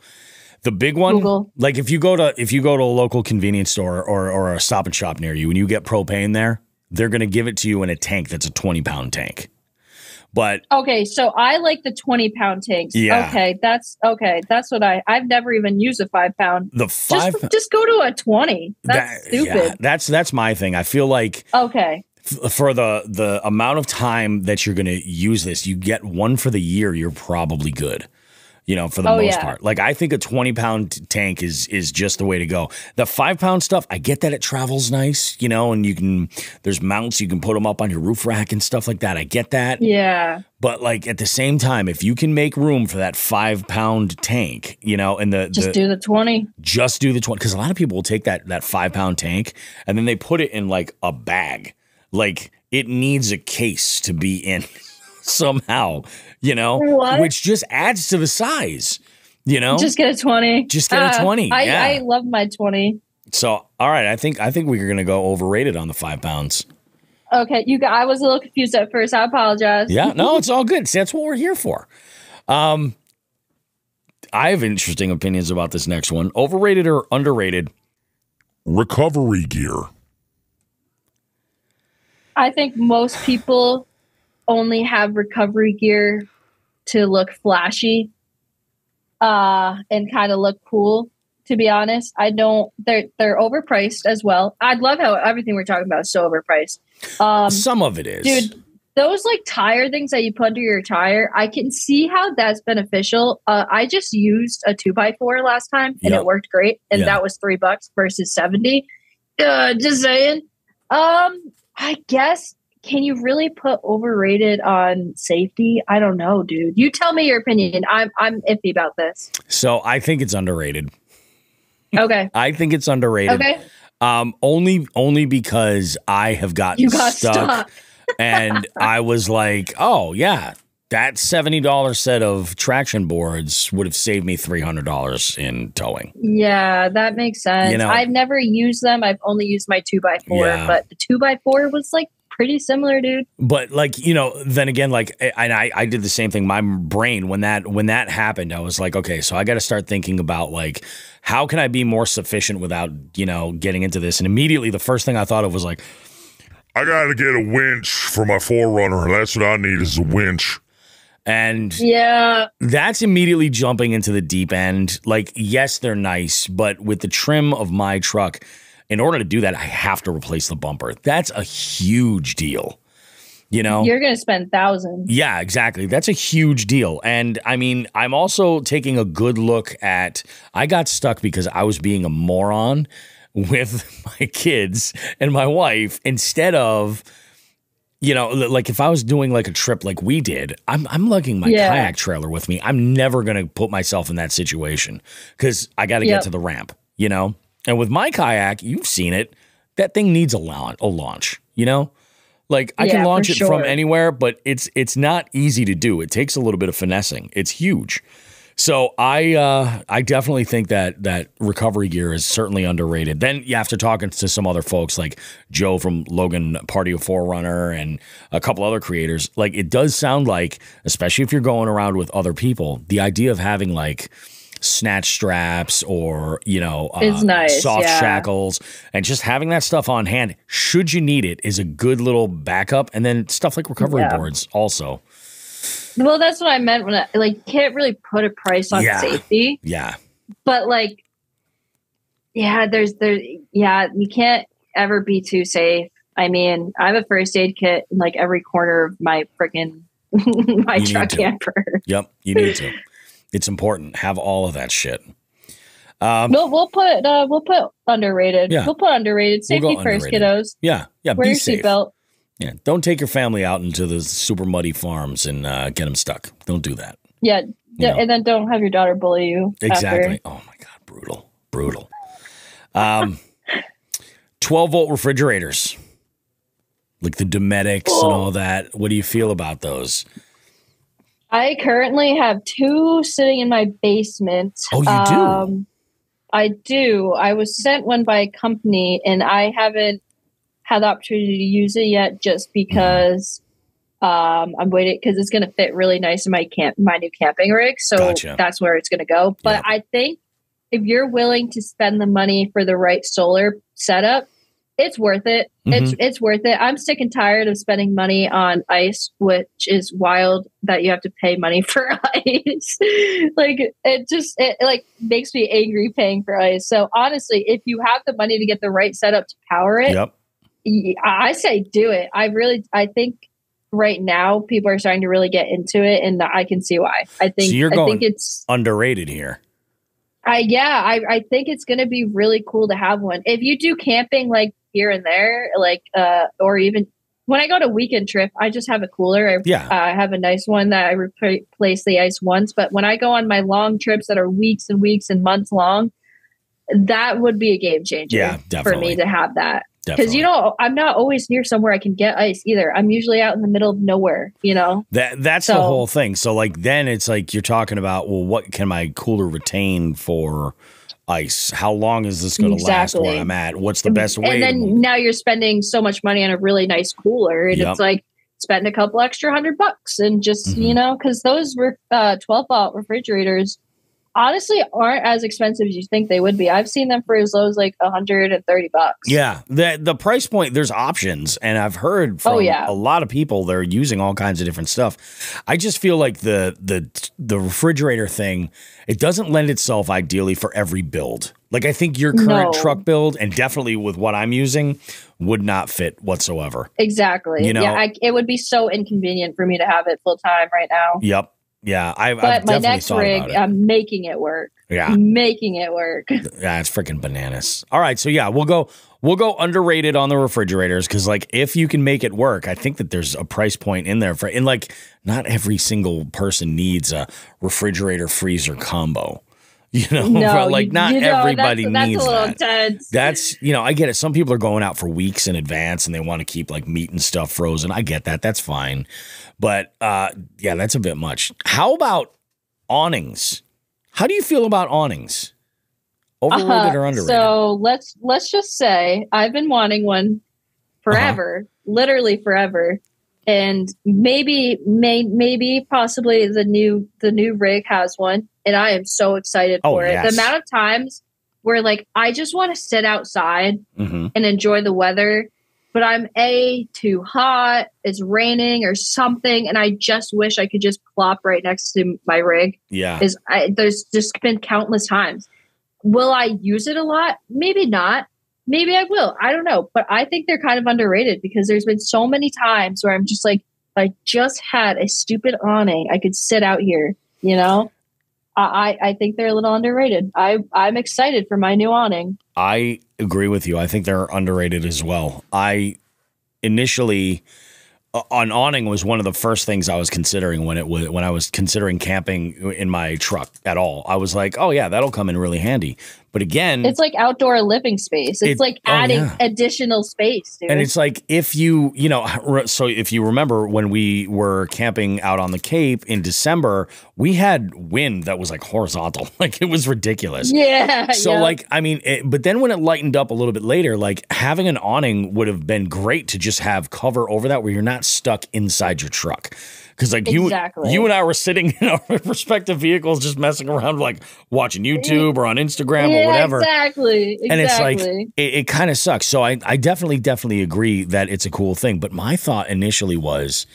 the big one, Google. Like if you go to a local convenience store or a Stop and Shop near you and you get propane there, they're going to give it to you in a tank that's a 20-pound tank. But okay, so I like the 20-pound tanks. Yeah. Okay, that's what I've never even used a 5 pound. The 5 just go to a 20. That's stupid. Yeah, that's my thing. I feel like for the amount of time that you're going to use this, you get one for the year, you're probably good. You know, for the most part. Like, I think a 20-pound tank is just the way to go. The 5 pound stuff, I get that it travels nice, you know, and there's mounts, you can put them up on your roof rack and stuff like that. I get that. Yeah. But like at the same time, if you can make room for that 5 pound tank, you know, and just do the 20. Just do the 20. Because a lot of people will take that 5 pound tank and then they put it in like a bag. Like it needs a case to be in somehow. You know, which just adds to the size, you know, just get a 20, just get a 20. I love my 20. So, all right. I think we're going to go overrated on the 5 pounds. Okay. I was a little confused at first. I apologize. Yeah, no, it's all good. See, that's what we're here for. I have interesting opinions about this next one. Overrated or underrated? Recovery gear. I think most people only have recovery gear to look flashy and kind of look cool, to be honest. They're overpriced as well. I love how everything we're talking about is so overpriced. Some of it is. Dude, those like tire things that you put under your tire, I can see how that's beneficial. I just used a 2x4 last time and it worked great. And that was $3 versus 70. Just saying. I guess, can you really put overrated on safety? I don't know, dude. You tell me your opinion. I'm iffy about this. So I think it's underrated. Okay. I think it's underrated. Okay. Only because I have gotten stuck. And I was like, oh yeah, that $70 set of traction boards would have saved me $300 in towing. Yeah, that makes sense. You know, I've never used them. I've only used my 2x4, but the 2x4 was like pretty similar, dude. But like, you know, then again, like, and I did the same thing. My brain, when that happened, I was like, okay, so I got to start thinking about like, how can I be more sufficient without, you know, getting into this? And immediately the first thing I thought of was like, I got to get a winch for my 4Runner. That's what I need is a winch. And that's immediately jumping into the deep end. Like, yes, they're nice, but with the trim of my truck, in order to do that, I have to replace the bumper. That's a huge deal. You know, you're going to spend thousands. Yeah, exactly. That's a huge deal. And I mean, I'm also taking a good look at, I got stuck because I was being a moron with my kids and my wife instead of, you know, like if I was doing like a trip like we did, I'm lugging my kayak trailer with me. I'm never going to put myself in that situation because I got to get to the ramp, you know? And with my kayak, you've seen it, that thing needs a launch, you know? Like I can launch it from anywhere, but it's not easy to do. It takes a little bit of finessing. It's huge. So I definitely think that recovery gear is certainly underrated. Then you have to talk to some other folks like Joe from Logan Party of Forerunner and a couple other creators. Like it does sound like, especially if you're going around with other people, the idea of having like snatch straps or is nice, soft shackles and just having that stuff on hand should you need it is a good little backup. And then stuff like recovery boards also. Well, that's what I meant when I can't really put a price on safety. Yeah. But you can't ever be too safe. I mean, I have a first aid kit in like every corner of my freaking my truck camper. Yep, you need to. It's important. Have all of that shit. No, we'll put underrated. Yeah. We'll put underrated. Safety first, kiddos. Yeah. Wear your seatbelt. Yeah, don't take your family out into the super muddy farms and get them stuck. Don't do that. Yeah, and then don't have your daughter bully you. Exactly. After. Oh my God, brutal. 12-volt refrigerators, like the Dometics and all that. What do you feel about those? I currently have 2 sitting in my basement. Oh, you do? I do. I was sent one by a company, and I haven't had the opportunity to use it yet just because I'm waiting because it's going to fit really nice in my new camping rig. So that's where it's going to go. But I think if you're willing to spend the money for the right solar setup, it's worth it. It's worth it. I'm sick and tired of spending money on ice, which is wild that you have to pay money for ice. It makes me angry paying for ice. So honestly, if you have the money to get the right setup to power it, I say do it. I think right now people are starting to really get into it, and I can see why. I think it's underrated here. I think it's going to be really cool to have one. If you do camping like here and there, or even when I go to weekend trip, I just have a cooler. I have a nice one that I replace the ice once. But when I go on my long trips that are weeks and weeks and months long, that would be a game changer for me to have that. Because I'm not always near somewhere I can get ice either. I'm usually out in the middle of nowhere. That's the whole thing. So then it's like you're talking about, well, what can my cooler retain for ice? How long is this going to last where I'm at? What's the best way? And then now you're spending so much money on a really nice cooler, and it's like spend a couple extra $100 and just because those were 12-volt refrigerators. Honestly, aren't as expensive as you think they would be. I've seen them for as low as like $130. Yeah, the price point. There's options, and I've heard from a lot of people they're using all kinds of different stuff. I just feel like the refrigerator thing, it doesn't lend itself ideally for every build. Like I think your current truck build, and definitely with what I'm using, would not fit whatsoever. Exactly. It would be so inconvenient for me to have it full time right now. Yep. Yeah, but my next rig, I'm making it work. Yeah, making it work. Yeah, it's freaking bananas. All right, so we'll go underrated on the refrigerators because if you can make it work, I think that there's a price point in there not every single person needs a refrigerator freezer combo. Not everybody needs a little that. Intense. That's I get it. Some people are going out for weeks in advance and they want to keep meat and stuff frozen. I get that. That's fine. But that's a bit much. How about awnings? How do you feel about awnings? Overrated or underrated? So let's just say I've been wanting one forever, literally forever. And maybe possibly the new rig has one, and I am so excited for it. The amount of times where I just want to sit outside and enjoy the weather, but I'm too hot, it's raining or something, and I just wish I could just plop right next to my rig. Yeah, there's just been countless times. Will I use it a lot? Maybe not. Maybe I will. I don't know. But I think they're kind of underrated because there's been so many times where I'm just I just had a stupid awning. I could sit out here, I think they're a little underrated. I'm excited for my new awning. I agree with you. I think they're underrated as well. I initially, an awning was one of the first things I was considering when I was considering camping in my truck at all. I was like, oh yeah, that'll come in really handy. But again, it's like outdoor living space. It's like adding additional space, dude. And it's like if you remember when we were camping out on the Cape in December, we had wind that was like horizontal. Like it was ridiculous. Yeah. So like, I mean, but then when it lightened up a little bit later, like having an awning would have been great to just have cover over that where you're not stuck inside your truck. Because like you and I were sitting in our respective vehicles just messing around, like watching YouTube or on Instagram or whatever. Exactly. And it's like, it kind of sucks. So I definitely agree that it's a cool thing. But my thought initially was,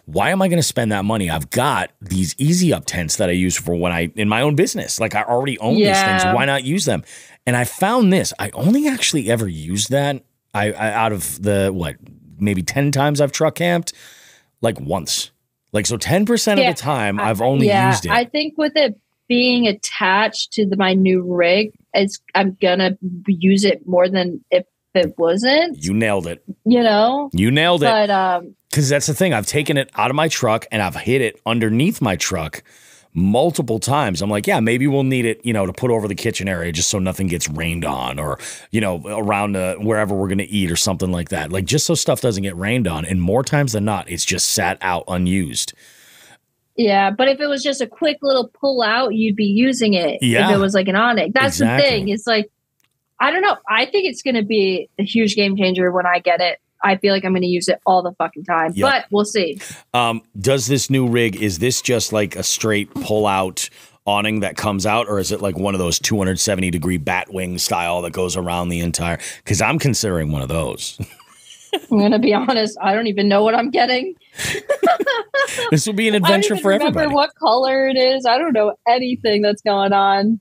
why am I going to spend that money? I've got these Easy Up tents that I use for when in my own business. Like I already own these things. Why not use them? And I found this. I only actually ever used that. I out of the, maybe 10 times I've truck camped, like once. Like, so 10% of the time I've only used it. I think with it being attached to my new rig, I'm going to use it more than if it wasn't. You nailed it. You know? You nailed it. But, because that's the thing. I've taken it out of my truck and I've hid it underneath my truck multiple times. I'm like, yeah, maybe we'll need it, to put over the kitchen area just so nothing gets rained on or, around wherever we're going to eat or something like that. Like just so stuff doesn't get rained on. And more times than not, it's just sat out unused. Yeah, but if it was just a quick little pull out, you'd be using it. Yeah. If it was like an awning. That's the thing. It's like, I don't know. I think it's going to be a huge game changer when I get it. I feel like I'm going to use it all the fucking time, but we'll see. Does this new rig, is this just like a straight pull out awning that comes out, or is it like one of those 270-degree bat wing style that goes around the entire? Because I'm considering one of those. I'm going to be honest. I don't even know what I'm getting. This will be an adventure for everybody. I don't remember what color it is. I don't know anything that's going on.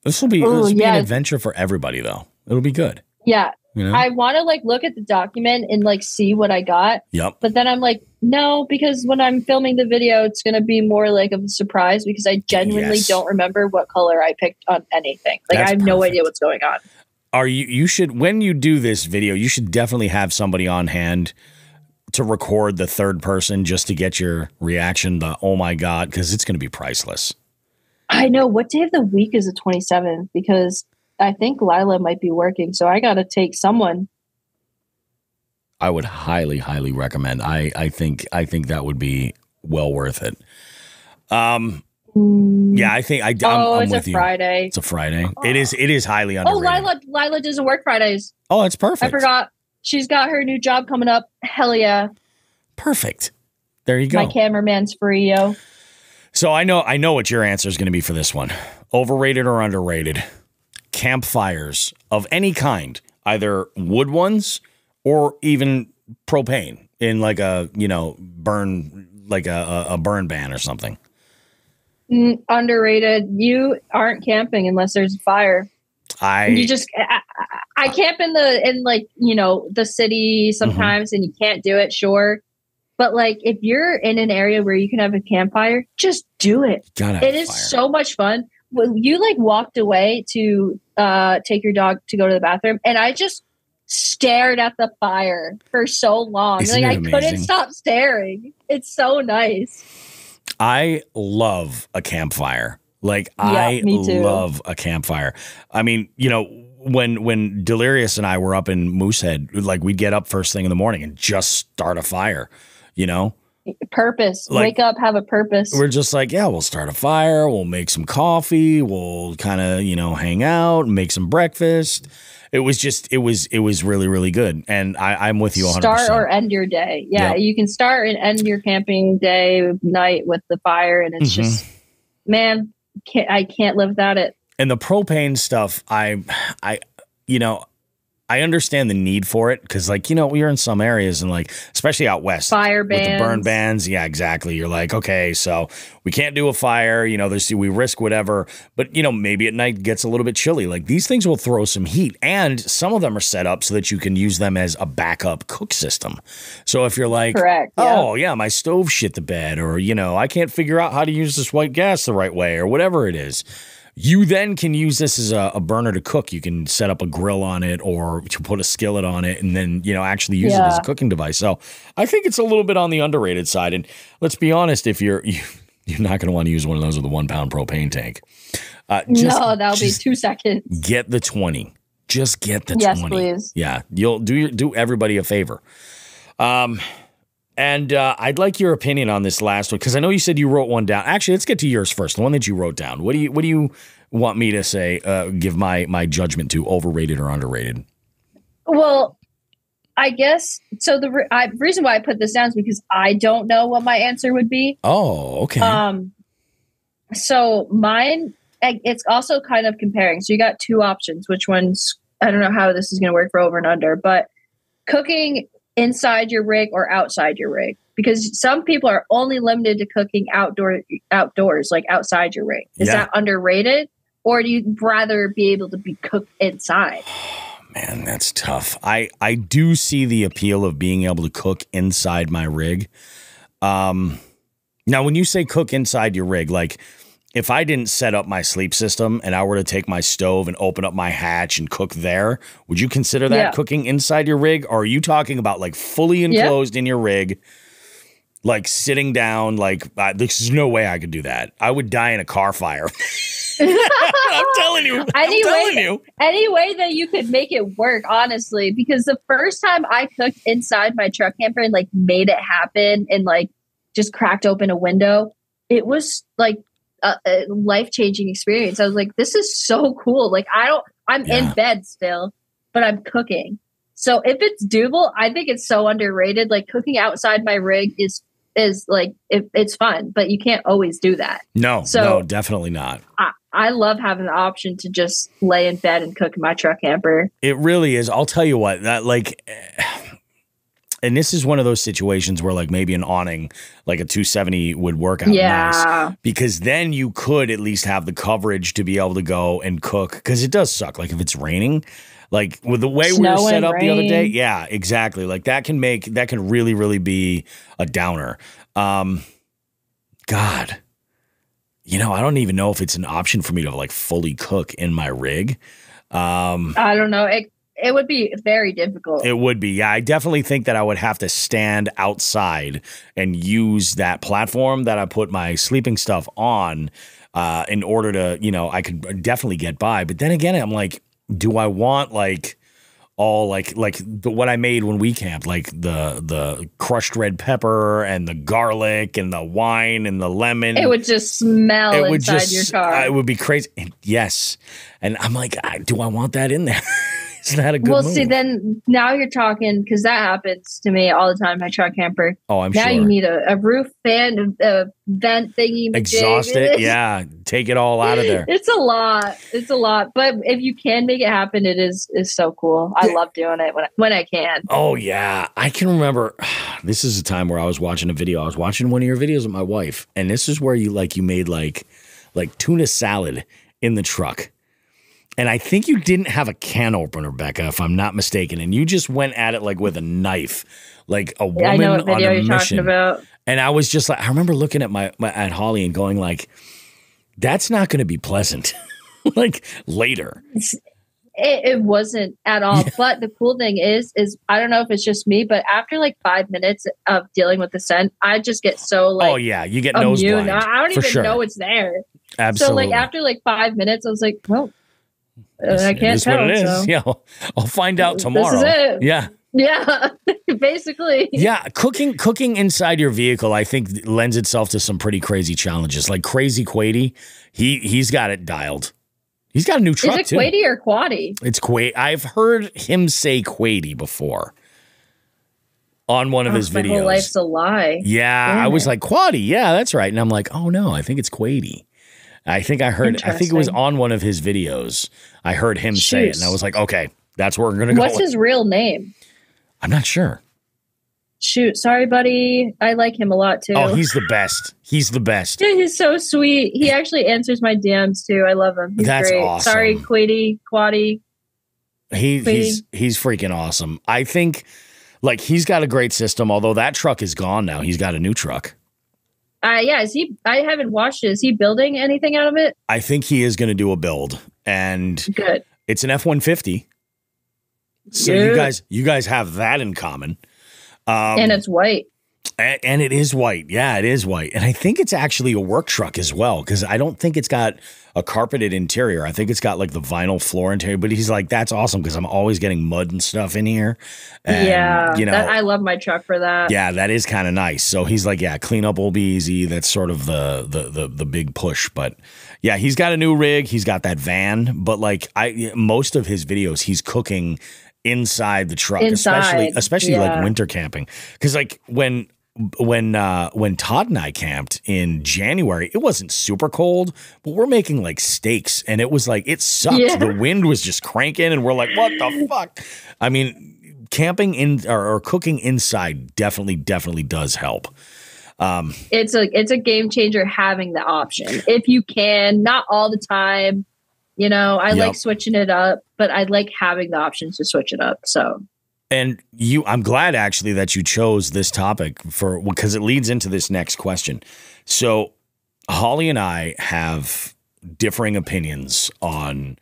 This will be an adventure for everybody, though. It'll be good. Yeah. I want to look at the document and see what I got. Yep. But then I'm like, no, because when I'm filming the video, it's going to be more like of a surprise because I genuinely don't remember what color I picked on anything. Like I have no idea what's going on. You should, when you do this video, you should definitely have somebody on hand to record the third person just to get your reaction. Oh my God, because it's going to be priceless. I know. What day of the week is the 27th? Because I think Lila might be working, so I got to take someone. I would highly, highly recommend. I think that would be well worth it. Yeah, I think I'm it's with a Friday. It's a Friday. It is highly underrated. Oh, Lila doesn't work Fridays. Oh, that's perfect. I forgot. She's got her new job coming up. Hell yeah. Perfect. There you go. My cameraman's free, yo. So I know what your answer is going to be for this one. Overrated or underrated? Campfires of any kind, either wood ones or even propane in like a burn, like a burn ban or something. Underrated. You aren't camping unless there's a fire. I camp in the city sometimes and you can't do it, sure. But if you're in an area where you can have a campfire, just do it. It is so much fun. When you walked away to take your dog to go to the bathroom, and I just stared at the fire for so long. I couldn't stop staring. It's so nice. I love a campfire. I love a campfire. I mean, when Delirious and I were up in Moosehead, we'd get up first thing in the morning and just start a fire, Purpose. Wake up, have a purpose. We're just we'll start a fire, we'll make some coffee, we'll kind of, hang out, make some breakfast. It was really, really good. And I'm with you 100%. Start or end your day. Yeah, you can start and end your camping day night with the fire. And it's just, man, I can't live without it. And the propane stuff, I understand the need for it because, we're in some areas and, especially out west. Fire bans. With the burn bans. Yeah, exactly. You're okay, so we can't do a fire. We risk whatever. But, maybe at night it gets a little bit chilly. These things will throw some heat. And some of them are set up so that you can use them as a backup cook system. So if you're correct, oh, yeah, my stove shit the bed, or, I can't figure out how to use this white gas the right way, or whatever it is. You then can use this as a burner to cook. You can set up a grill on it or to put a skillet on it and then, actually use it as a cooking device. So I think it's a little bit on the underrated side. And let's be honest, if you're You're not going to want to use one of those with a 1 pound propane tank. No, that'll be 2 seconds. Get the 20. Just get the 20. Yes, please. Yeah, you'll do everybody a favor. And I'd like your opinion on this last one because I know you said you wrote one down. Actually, let's get to yours first. The one that you wrote down. What do you want me to say? Give my judgment to overrated or underrated? Well, I guess so. The reason why I put this down is because I don't know what my answer would be. Oh, okay. So mine, it's also kind of comparing. So you got 2 options. Which ones? I don't know how this is going to work for over and under, but cooking inside your rig or outside your rig, because some people are only limited to cooking outdoors, like outside your rig. Is that underrated, or do you rather be able to be cooked inside? Man, that's tough. I do see the appeal of being able to cook inside my rig. Now, when you say cook inside your rig, like if I didn't set up my sleep system and I were to take my stove and open up my hatch and cook there, would you consider that cooking inside your rig? Or are you talking about like fully enclosed in your rig, like sitting down? Like there's no way I could do that. I would die in a car fire. I'm telling you. Any way that you could make it work, honestly, because the first time I cooked inside my truck camper and like made it happen and like just cracked open a window, it was like a life-changing experience. I was like, this is so cool. Like I'm in bed still, but I'm cooking. So if it's doable, I think it's so underrated. Like cooking outside my rig is like, it's fun, but you can't always do that. No, definitely not. I love having the option to just lay in bed and cook in my truck camper. It really is. I'll tell you what, that like, and this is one of those situations where like maybe an awning, like a 270 would work out nice, because then you could at least have the coverage to be able to go and cook. Because it does suck. Like if it's raining, like with the way we were set up the other day. Yeah, exactly. Like that can really, really be a downer. God. You know, I don't even know if it's an option for me to like fully cook in my rig. I don't know. It would be very difficult. It would be. Yeah, I definitely think that I would have to stand outside and use that platform that I put my sleeping stuff on in order to, you know, I could definitely get by. But then again, I'm like, do I want like all like what I made when we camped, like the crushed red pepper and the garlic and the wine and the lemon. It would just smell inside your car. It would be crazy. And yes. And I'm like, do I want that in there? Is that a good move? See, then now you're talking, because that happens to me all the time in my truck camper. Oh, I'm sure. Now you need a roof fan, a vent thingy. Exhaust it. Yeah. Take it all out of there. It's a lot. But if you can make it happen, it is so cool. I love doing it when I can. Oh, yeah. I can remember. This is a time where I was watching a video. I was watching one of your videos with my wife. And this is where you made like tuna salad in the truck. And I think you didn't have a can opener, Becca, if I'm not mistaken. And you just went at it like with a knife, like a woman I know what video on a you're mission. talking about. And I was just like, I remember looking at at Holly and going like, that's not going to be pleasant. Like later. It wasn't at all. But the cool thing is I don't know if it's just me, but after like 5 minutes of dealing with the scent, I just get so like, oh yeah, you get nose blind. I don't even know it's there. Absolutely. So like after like 5 minutes, I was like, well, I can't tell. What it is. So. Yeah, I'll find out tomorrow. This is it. Yeah, basically. Yeah, cooking inside your vehicle, I think, lends itself to some pretty crazy challenges. Like Crazy Quady, he's got it dialed. He's got a new truck too. Is it Quady or Quaddy? It's Quady. I've heard him say Quady before on one of his videos. My whole life's a lie. Yeah, I was like, Quaddy. Yeah, that's right. And I'm like, oh no, I think it's Quady. I think it was on one of his videos. I heard him say it, and I was like, okay, that's where we're going to go. What's his real name? I'm not sure. Shoot. Sorry, buddy. I like him a lot, too. Oh, he's the best. He's the best. Yeah, he's so sweet. He actually answers my DMs, too. I love him. He's That's great. awesome. Sorry, Quaddy. He's freaking awesome. I think, like, he's got a great system, although that truck is gone now. He's got a new truck. Yeah, is he? I haven't watched it. Is he building anything out of it? I think he is going to do a build, and good. It's an F-150. So you guys have that in common. And it's white. And it is white. Yeah, it is white. And I think it's actually a work truck as well, because I don't think it's got a carpeted interior. I think it's got like the vinyl floor interior. But he's like, that's awesome because I'm always getting mud and stuff in here. And, I love my truck for that. Yeah, that is kind of nice. So he's like, yeah, cleanup will be easy. That's sort of the big push. But yeah, he's got a new rig. He's got that van. But like most of his videos, he's cooking inside the truck, especially like winter camping. Because like when Todd and I camped in January, it wasn't super cold, but we're making like steaks and it was like, it sucked. Yeah. The wind was just cranking and we're like, what the fuck? I mean, camping in or cooking inside definitely does help. It's a game changer having the option. If you can, not all the time, I like switching it up, but I like having the options to switch it up. So. And I'm glad actually that you chose this topic because it leads into this next question. So Holly and I have differing opinions on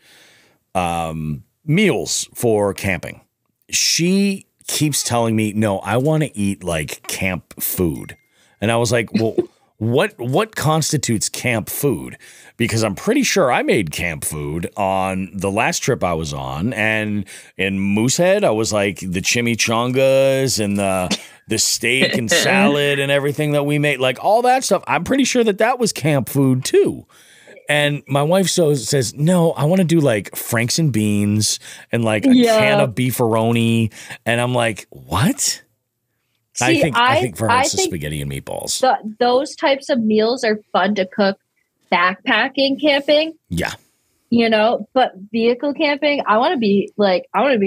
meals for camping. She keeps telling me, no, I want to eat like camp food. And I was like, well, what constitutes camp food? Because I'm pretty sure I made camp food on the last trip I was on. And in Moosehead, I was like the chimichangas and the steak and salad and everything that we made, like all that stuff. I'm pretty sure that was camp food too. And my wife says, no, I want to do like Franks and beans and like a can of beefaroni. And I'm like, what? See, I think for her, it's the spaghetti and meatballs. Those types of meals are fun to cook backpacking camping. Yeah. But vehicle camping, I want to be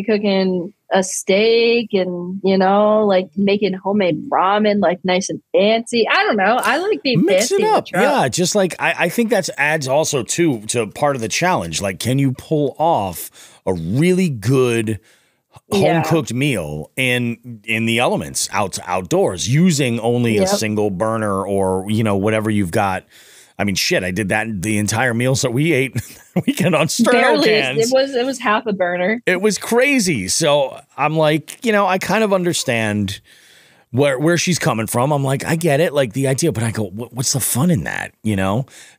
cooking a steak and, like making homemade ramen, like nice and fancy. I don't know. I like being mix fancy. It up. Yeah. Just like, I think that adds also to part of the challenge. Like, can you pull off a really good home cooked meal in the elements outdoors using only a single burner or, whatever you've got. I mean, shit, I did that the entire meal. So we ate weekend on sterno cans. It was half a burner. It was crazy. So I'm like, I kind of understand where she's coming from. I'm like, I get it, like the idea, but I go, what's the fun in that?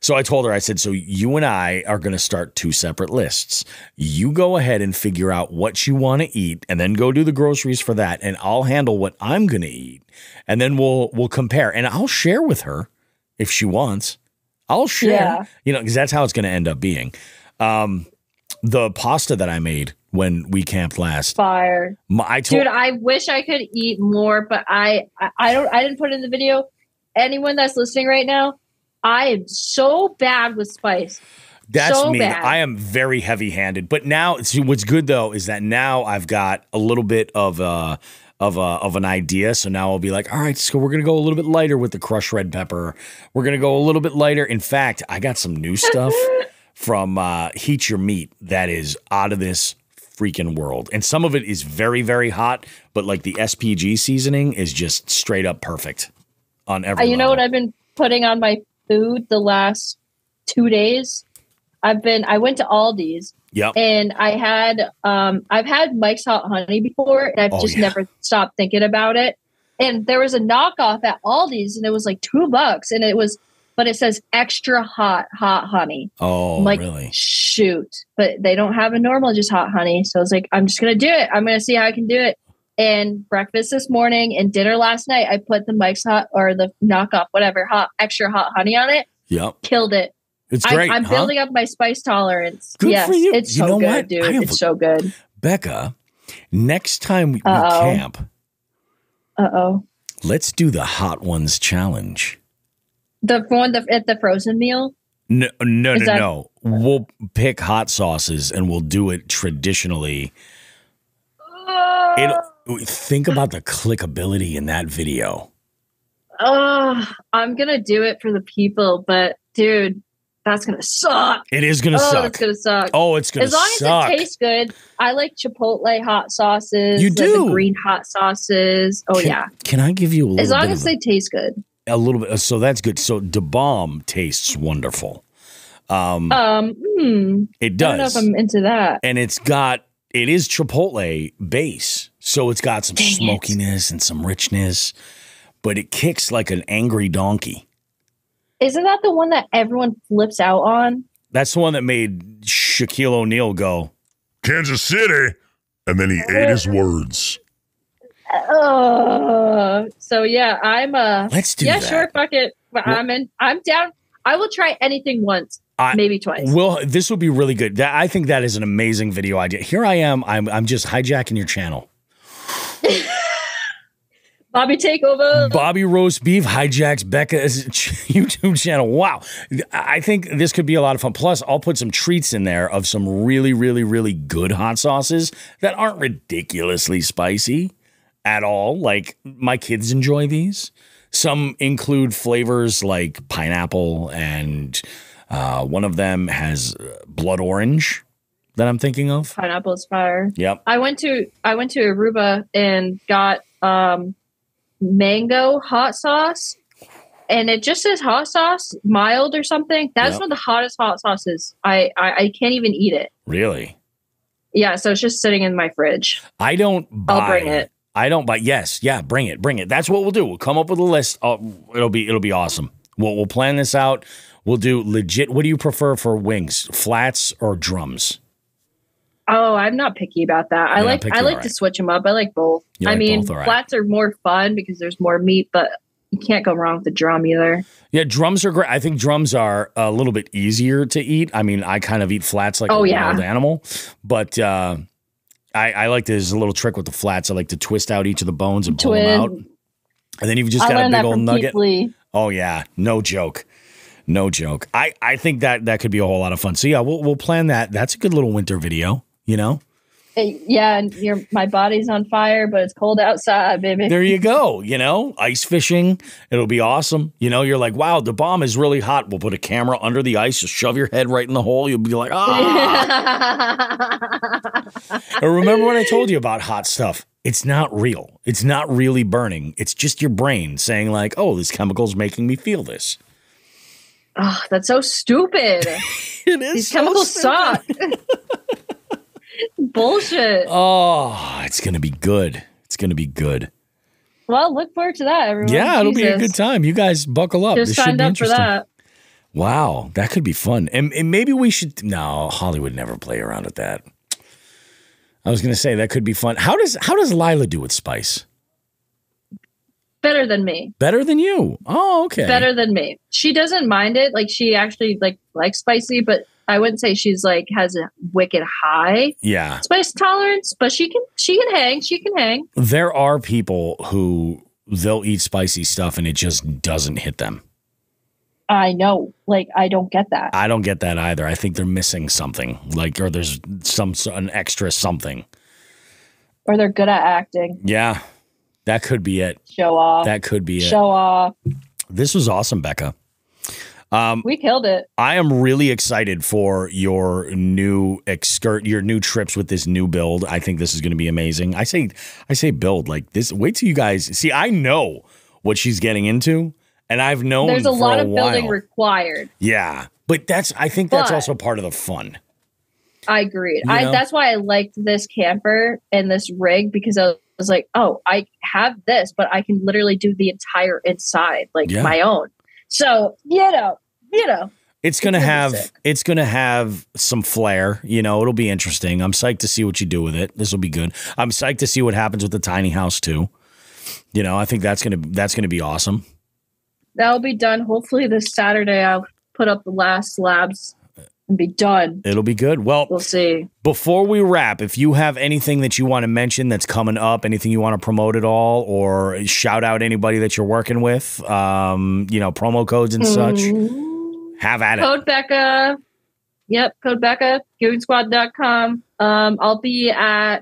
So I told her, I said, so you and I are going to start 2 separate lists. You go ahead and figure out what you want to eat and then go do the groceries for that. And I'll handle what I'm going to eat. And then we'll compare and I'll share with her if she wants. I'll share, because that's how it's going to end up being. The pasta that I made when we camped last. Fire. Dude, I wish I could eat more, but I didn't put it in the video. Anyone that's listening right now, I am so bad with spice. That's so me. Bad. I am very heavy-handed. But now, see, what's good though is that now I've got a little bit of an idea. So now I'll be like, all right, so we're gonna go a little bit lighter with the crushed red pepper. We're gonna go a little bit lighter. In fact, I got some new stuff from Heat Your Meat that is out of this freaking world. And some of it is very, very hot, but like the SPG seasoning is just straight up perfect on every level. Know what I've been putting on my food the last 2 days? I went to Aldi's. Yep. And I've had Mike's Hot Honey before, and I've just never stopped thinking about it. And there was a knockoff at Aldi's, and it was like $2, and but it says extra hot honey. Oh, I'm like, really? Shoot. But they don't have a normal, just hot honey. So I was like, I'm just going to do it. I'm going to see how I can do it. And breakfast this morning and dinner last night, I put the Mike's Hot or the knockoff, whatever, extra hot honey on it. Yep. Killed it. It's great. I'm building up my spice tolerance. Good for you. It's so good, dude. It's so good. Becca, next time we camp, let's do the Hot Ones challenge. The one at the frozen meal? No. We'll pick hot sauces and we'll do it traditionally. Think about the clickability in that video. I'm gonna do it for the people, but dude, that's gonna suck. It is gonna suck. It's gonna suck. Oh, it's gonna suck. As long as it tastes good. I like Chipotle hot sauces. You do? The green hot sauces. Can I give you a little bit? As long as they taste good. A little bit. So that's good. So Da Bomb tastes wonderful. It does. I don't know if I'm into that. And it is Chipotle base. So it's got some smokiness and some richness. but it kicks like an angry donkey. Isn't that the one that everyone flips out on? That's the one that made Shaquille O'Neal go, Kansas City, and then he ate his words. So yeah, I'm let's do yeah, that. sure, fuck it. I'm down. I will try anything once, maybe twice. Well, this will be really good. I think that is an amazing video idea. Here I am. I'm just hijacking your channel. Bobby Takeover. Bobby Roast Beef hijacks Becca's YouTube channel. Wow. I think this could be a lot of fun. Plus, I'll put some treats in there of some really, really, really good hot sauces that aren't ridiculously spicy at all. Like, my kids enjoy these. Some include flavors like pineapple, and one of them has blood orange that I'm thinking of. Pineapple is fire. Yep. I went to Aruba and got mango hot sauce, and it just says hot sauce, mild or something. That's one of the hottest hot sauces. I can't even eat it. Really? Yeah, so it's just sitting in my fridge. I'll bring it. I don't buy. Yes, yeah, bring it. That's what we'll do. We'll come up with a list. It'll be awesome. We'll plan this out. We'll do legit. What do you prefer for wings? Flats or drums? Oh, I'm not picky about that. I like to switch them up. I like both. I mean, flats are more fun because there's more meat, but you can't go wrong with the drum either. Yeah, drums are great. I think drums are a little bit easier to eat. I mean, I kind of eat flats like a wild animal, but I like there's a little trick with the flats. I like to twist out each of the bones and pull them out. And then you've just got a big old nugget. Oh, yeah. No joke. No joke. I think that could be a whole lot of fun. So, yeah, we'll plan that. That's a good little winter video, you know? Yeah, and my body's on fire, but it's cold outside, baby. There you go. You know, ice fishing. It'll be awesome. You know, you're like, wow, the bomb is really hot. We'll put a camera under the ice, just shove your head right in the hole. You'll be like, Or remember when I told you about hot stuff? It's not real. It's not really burning. It's just your brain saying like, oh, this chemical's making me feel this. Oh, that's so stupid. It is. These chemicals suck. Bullshit. Oh, it's going to be good. It's going to be good. Well, look forward to that, everyone. Yeah, it'll be a good time. You guys buckle up. Just signed up for that. Wow, that could be fun. And maybe we should. No, Hollywood never play around with that. I was going to say that could be fun. How does Lila do with spice? Better than me. Better than you. Oh, okay. Better than me. She doesn't mind it. Like, she actually likes spicy, but I wouldn't say she's has a wicked high spice tolerance, but she can hang. She can hang. There are people who they'll eat spicy stuff and it just doesn't hit them. I know. Like, I don't get that. I don't get that either. I think they're missing something. Or there's an extra something. Or they're good at acting. Yeah. That could be it. Show off. That could be it. Show off. This was awesome, Becca. We killed it. I am really excited for your new trips with this new build. I think this is going to be amazing. I say build like this. Wait till you guys see. I know what she's getting into, and I've known there's a lot of while. building required. Yeah, but I think that's also part of the fun. I agreed. That's why I liked this camper and this rig, because I was like, oh, I have this, but I can literally do the entire inside my own. So, you know, it's going to have some flair, you know, it'll be interesting. I'm psyched to see what you do with it. This will be good. I'm psyched to see what happens with the tiny house too. You know, I think that's going to be awesome. That'll be done. Hopefully this Saturday I'll put up the last slabs and be done. It'll be good. Well, we'll see. Before we wrap, if you have anything that you want to mention that's coming up, anything you want to promote at all, or shout out anybody that you're working with, you know, promo codes and such, have at it. Code Becca. Yep, code Becca, GoonSquad.com. I'll be at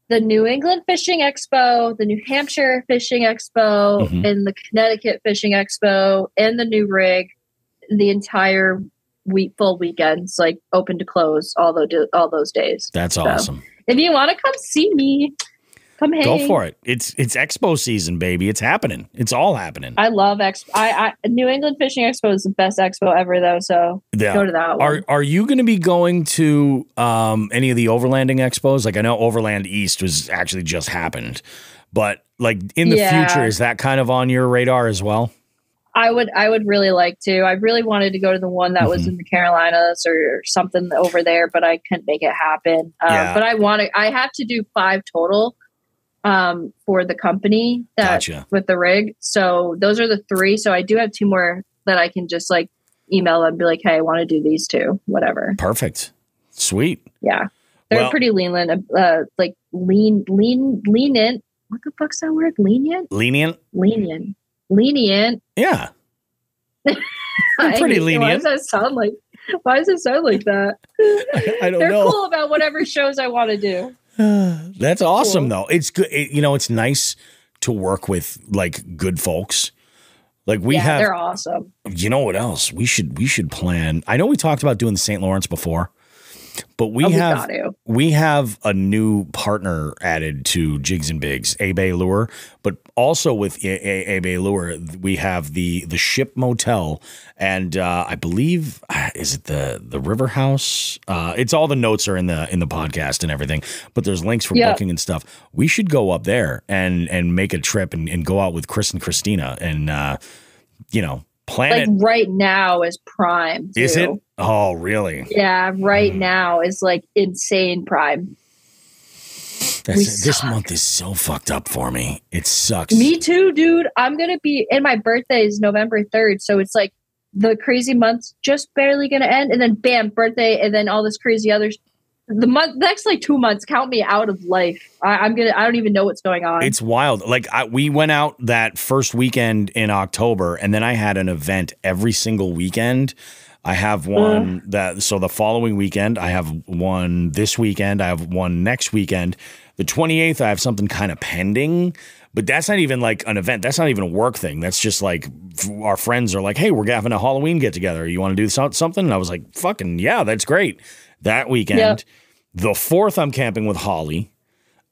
the New England Fishing Expo, the New Hampshire Fishing Expo, and the Connecticut Fishing Expo, and the new rig the entire full weekends, like open to close all those days. That's awesome. If you want to come see me, come hang. Go for it. It's expo season, baby. It's happening. It's all happening. I love expo. New England Fishing Expo is the best expo ever, though. So go to that one. Are you going to be going to any of the overlanding expos? Like, I know Overland East was actually just happened, But like in the future, is that kind of on your radar as well? I would really like to. I really wanted to go to the one that was in the Carolinas or something over there, but I couldn't make it happen. But I have to do 5 total for the company with the rig. So those are the 3. So I do have 2 more that I can just like email and be like, hey, I want to do these 2, whatever. Perfect. Sweet. Yeah. They're pretty lenient, like lenient. What the fuck's that word? Lenient. Yeah. Pretty lenient. Why does it sound like that? I don't know. They're cool about whatever shows I want to do. That's awesome, though. It's good. It's nice to work with like good folks. Like they're awesome. You know what else? We should plan. I know we talked about doing the St. Lawrence before. But we have a new partner added to Jigs and Bigs, Abe Lure. But also with Abe Lure, we have the Ship Motel, and I believe is it the River House? It's all the notes are in the podcast and everything. But there's links for booking and stuff. We should go up there and make a trip and go out with Chris and Christina and plan like right now is prime. Too. Is it? Oh, really? Yeah, right now is like insane prime. This month is so fucked up for me. It sucks. Me too, dude. I'm going to be, and my birthday is November 3rd. So it's like the crazy month's just barely going to end. And then bam, birthday. And then all this crazy others. The next like 2 months count me out of life. I don't even know what's going on. It's wild. Like we went out that first weekend in October, and then I had an event every single weekend. I have one so the following weekend, I have one this weekend, I have one next weekend. The 28th, I have something kind of pending, but that's not even like an event. That's not even a work thing. That's just like our friends are like, hey, we're having a Halloween get together. You want to do something? And I was like, fucking yeah, that's great. That weekend. Yep. The 4th, I'm camping with Holly.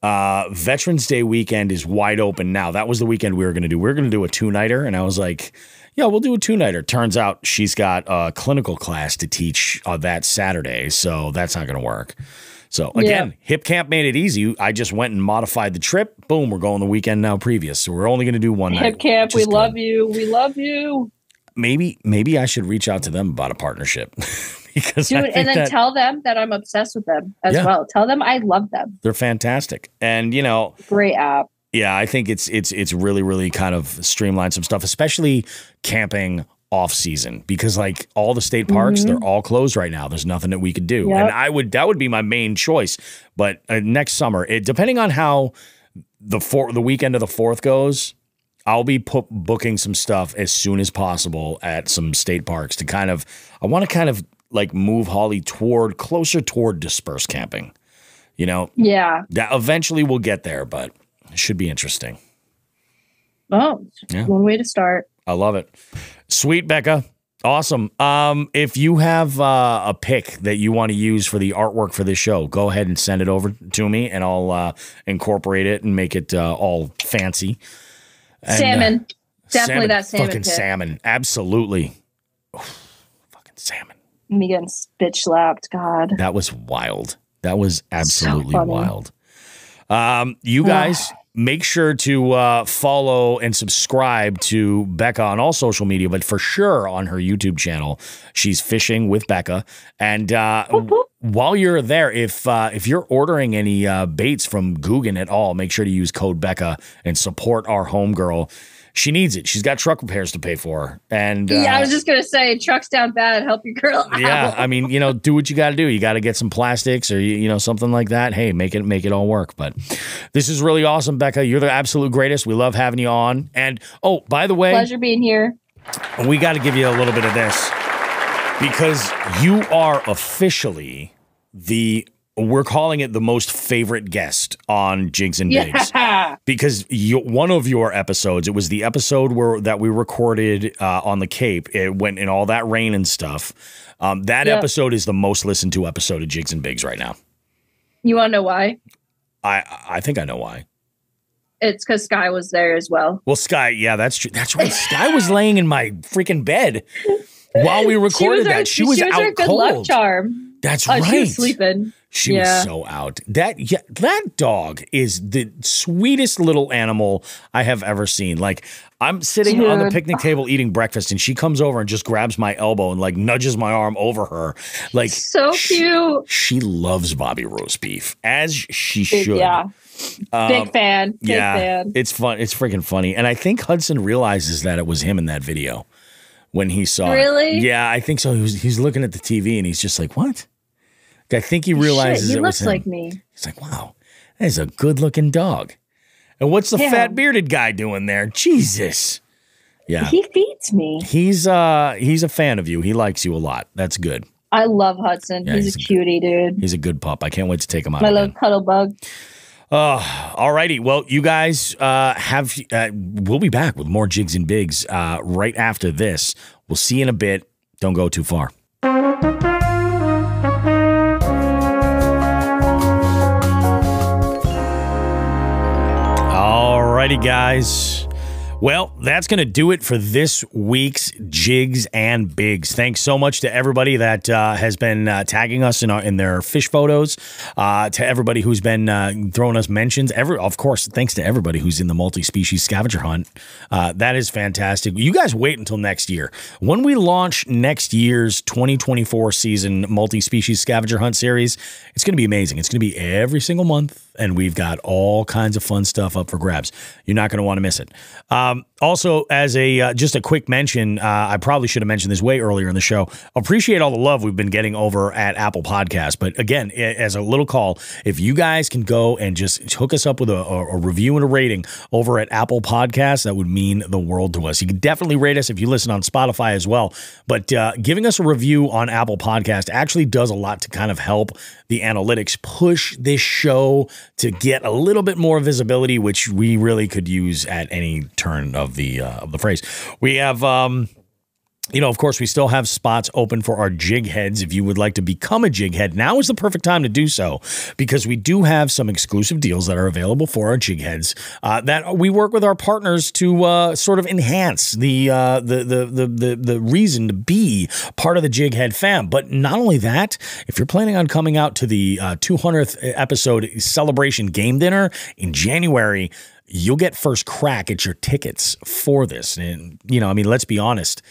Veterans Day weekend is wide open now. That was the weekend we were going to do. We were going to do a 2-nighter, and I was like, yeah, we'll do a 2-nighter. Turns out she's got a clinical class to teach that Saturday, so that's not going to work. So, again, Hip Camp made it easy. I just went and modified the trip. Boom, we're going the weekend now previous. So we're only going to do one night. Hip Camp, we love you. We love you. Maybe I should reach out to them about a partnership. Because dude, and then tell them that I'm obsessed with them as well. Tell them I love them. They're fantastic. And, great app. Yeah, I think it's really, really kind of streamlined some stuff, especially camping off season, because like all the state parks, they're all closed right now. There's nothing that we could do. Yep. And that would be my main choice. But next summer, depending on how the weekend of the 4th goes, I'll be booking some stuff as soon as possible at some state parks to I want to like move Holly closer toward dispersed camping, Yeah. That eventually we'll get there, but it should be interesting. Oh, one way to start. I love it. Sweet, Becca. Awesome. If you have a pic that you want to use for the artwork for this show, go ahead and send it over to me, and I'll incorporate it and make it all fancy. And, salmon. Definitely that salmon. Fucking salmon. Absolutely. Oh, fucking salmon. Me getting bitch slapped. God. That was wild. That was absolutely wild. You guys make sure to follow and subscribe to Becca on all social media, but for sure on her YouTube channel. She's Fishing with Becca. And while you're there, if you're ordering any baits from Guggen at all, make sure to use code Becca and support our homegirl. She needs it. She's got truck repairs to pay for. And I was just going to say, truck's down bad. Help your girl out. Yeah, I mean, do what you got to do. You got to get some plastics or, something like that. Hey, make it all work. But this is really awesome, Becca. You're the absolute greatest. We love having you on. And, oh, by the way. Pleasure being here. We got to give you a little bit of this because you are officially we're calling it the most favorite guest on Jigs and Bigs. Yeah. Because one of your episodes, it was the episode that we recorded on the Cape. It went in all that rain and stuff. That episode is the most listened to episode of Jigs and Bigs right now. You want to know why? I think I know why. It's because Sky was there as well. Well, Sky, yeah, that's true. That's right. Sky was laying in my freaking bed while we recorded that. She was out our good cold. luck charm. That's right. She was sleeping. She was so out. That dog is the sweetest little animal I have ever seen. Like, I'm sitting on the picnic table eating breakfast, and she comes over and just grabs my elbow and like nudges my arm over her. Like, so cute. She loves Bobby roast beef, as she should. Yeah. Big fan. Big fan. It's fun. It's freaking funny. And I think Hudson realizes that it was him in that video when he saw it. Really? Yeah, I think so. He's looking at the TV and he's just like, what? I think he realizes he it was looks him. like me. He's like, wow, that is a good looking dog. And what's the fat bearded guy doing there? Jesus. Yeah. He feeds me. He's a fan of you. He likes you a lot. That's good. I love Hudson. Yeah, he's a cutie, dude. He's a good pup. I can't wait to take him out. My little cuddle bug. All righty. Well, you guys we'll be back with more Jigs and Bigs right after this. We'll see you in a bit. Don't go too far. Alrighty, guys. Well, that's going to do it for this week's Jigs and Bigs. Thanks so much to everybody that has been tagging us in their fish photos, to everybody who's been throwing us mentions. Of course, thanks to everybody who's in the multi-species scavenger hunt. That is fantastic. You guys wait until next year. When we launch next year's 2024 season multi-species scavenger hunt series, it's going to be amazing. It's going to be every single month, and we've got all kinds of fun stuff up for grabs. You're not going to want to miss it. Also, as just a quick mention, I probably should have mentioned this way earlier in the show. Appreciate all the love we've been getting over at Apple Podcasts. But again, as a little call, if you guys can go and just hook us up with a review and a rating over at Apple Podcasts, that would mean the world to us. You can definitely rate us if you listen on Spotify as well. But giving us a review on Apple Podcast actually does a lot to kind of help the analytics push this show to get a little bit more visibility, which we really could use at any turn of the phrase. We have, of course, we still have spots open for our jig heads. If you would like to become a jig head, now is the perfect time to do so, because we do have some exclusive deals that are available for our jig heads that we work with our partners to sort of enhance the reason to be part of the jig head fam. But not only that, if you're planning on coming out to the 200th episode celebration game dinner in January, you'll get first crack at your tickets for this. And, let's be honest.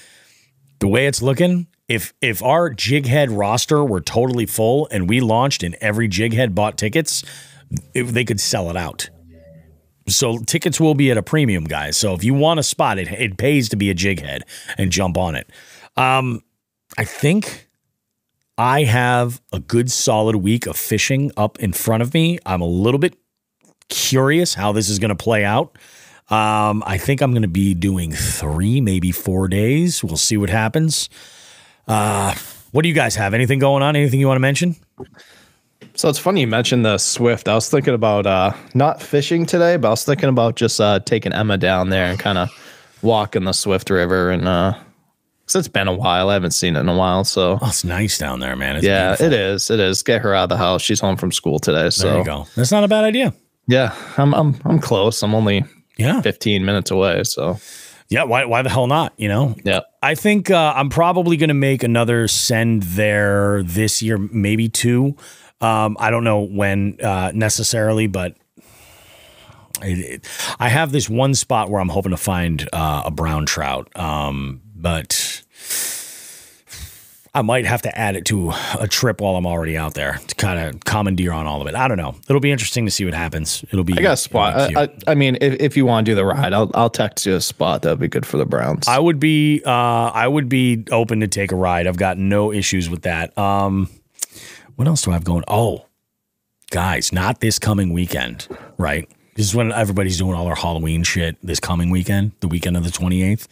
The way it's looking, if our jig head roster were totally full and we launched and every jig head bought tickets, they could sell it out. So tickets will be at a premium, guys. So if you want a spot, it pays to be a jig head and jump on it. I think I have a good solid week of fishing up in front of me. I'm a little bit curious how this is going to play out. I think I'm going to be doing 3, maybe 4 days. We'll see what happens. What do you guys have? Anything going on? Anything you want to mention? So it's funny you mentioned the Swift. I was thinking about not fishing today, but I was thinking about just taking Emma down there and kind of walking the Swift River. And cause it's been a while. I haven't seen it in a while. So it's nice down there, man. It's beautiful. It is. It is. Get her out of the house. She's home from school today. So there you go. That's not a bad idea. Yeah, I'm close. I'm only 15 minutes away. So yeah, why the hell not? Yeah. I think I'm probably going to make another send there this year, maybe 2. I don't know when necessarily, but I have this one spot where I'm hoping to find a brown trout, but I might have to add it to a trip while I'm already out there to kind of commandeer on all of it. I don't know. It'll be interesting to see what happens. It'll be. I got a spot. I mean, if you want to do the ride, I'll text you a spot that'll be good for the Browns. I would be open to take a ride. I've got no issues with that. What else do I have going? Oh, guys, not this coming weekend, right? This is when everybody's doing all their Halloween shit. This coming weekend, the weekend of the 28th,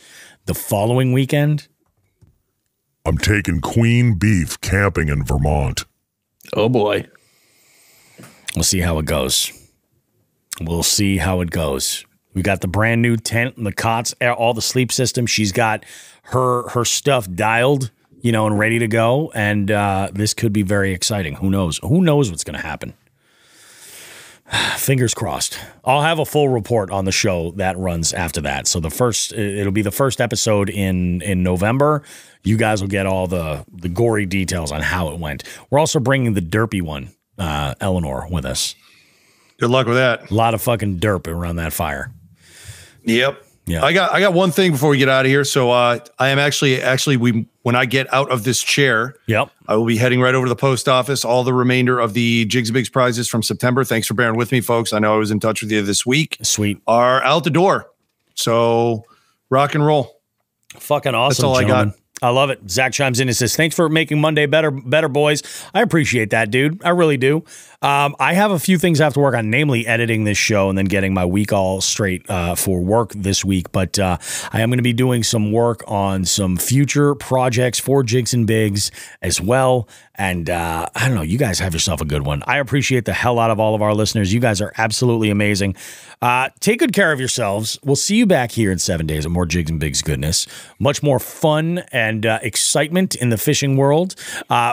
the following weekend. I'm taking Queen Beef camping in Vermont. Oh, boy. We'll see how it goes. We'll see how it goes. We got the brand new tent and the cots, all the sleep system. She's got her stuff dialed, and ready to go. And this could be very exciting. Who knows? Who knows what's going to happen? Fingers crossed. I'll have a full report on the show that runs after that. So it'll be the first episode in November. You guys will get all the gory details on how it went. We're also bringing the derpy one Eleanor with us. Good luck with that. A lot of fucking derp around that fire. Yep. Yeah. I got one thing before we get out of here. So I am actually when I get out of this chair, yep, I will be heading right over to the post office. All the remainder of the Jigs and Bigs prizes from September. Thanks for bearing with me, folks. I know I was in touch with you this week. Sweet. Are out the door. So rock and roll. Fucking awesome. That's all gentlemen. I got. I love it. Zach chimes in and says, thanks for making Monday better, boys. I appreciate that, dude. I really do. I have a few things I have to work on, namely editing this show and then getting my week all straight for work this week. But I am going to be doing some work on some future projects for Jigs and Bigs as well. And I don't know, you guys have yourself a good one. I appreciate the hell out of all of our listeners. You guys are absolutely amazing. Take good care of yourselves. We'll see you back here in 7 days of more Jigs and Bigs goodness. Much more fun and excitement in the fishing world.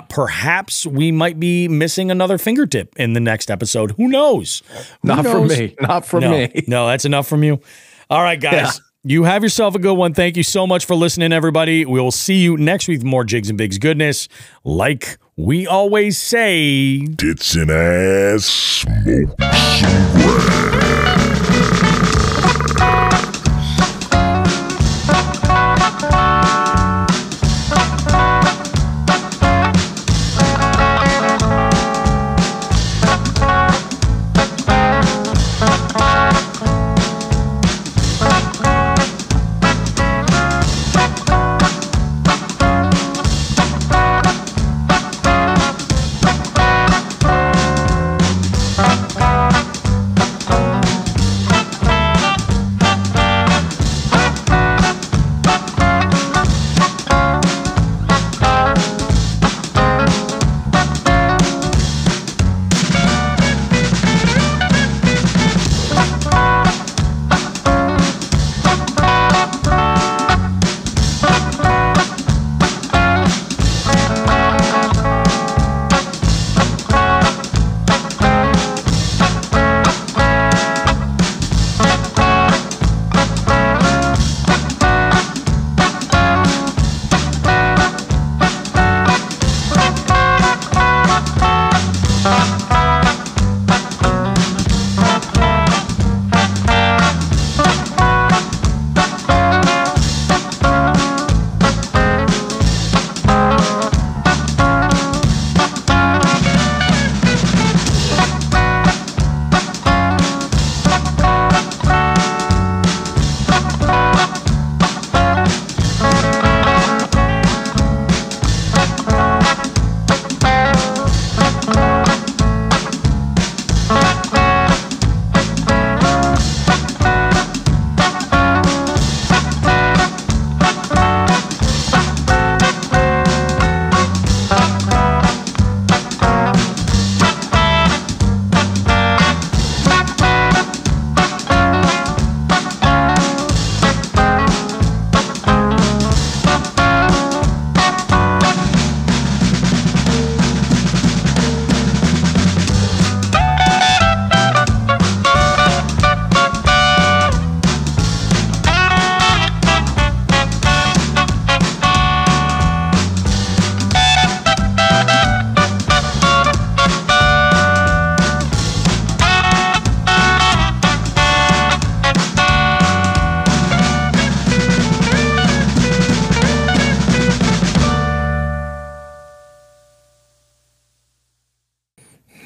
Perhaps we might be missing another fingertip in the next episode. Who knows? Not for me. Not for me. No, that's enough from you. All right, guys. Yeah. You have yourself a good one. Thank you so much for listening, everybody. We'll see you next week with more Jigs and Bigs goodness. Like we always say, tits and ass, smoke some grass.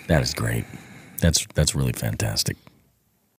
That is great. That's really fantastic.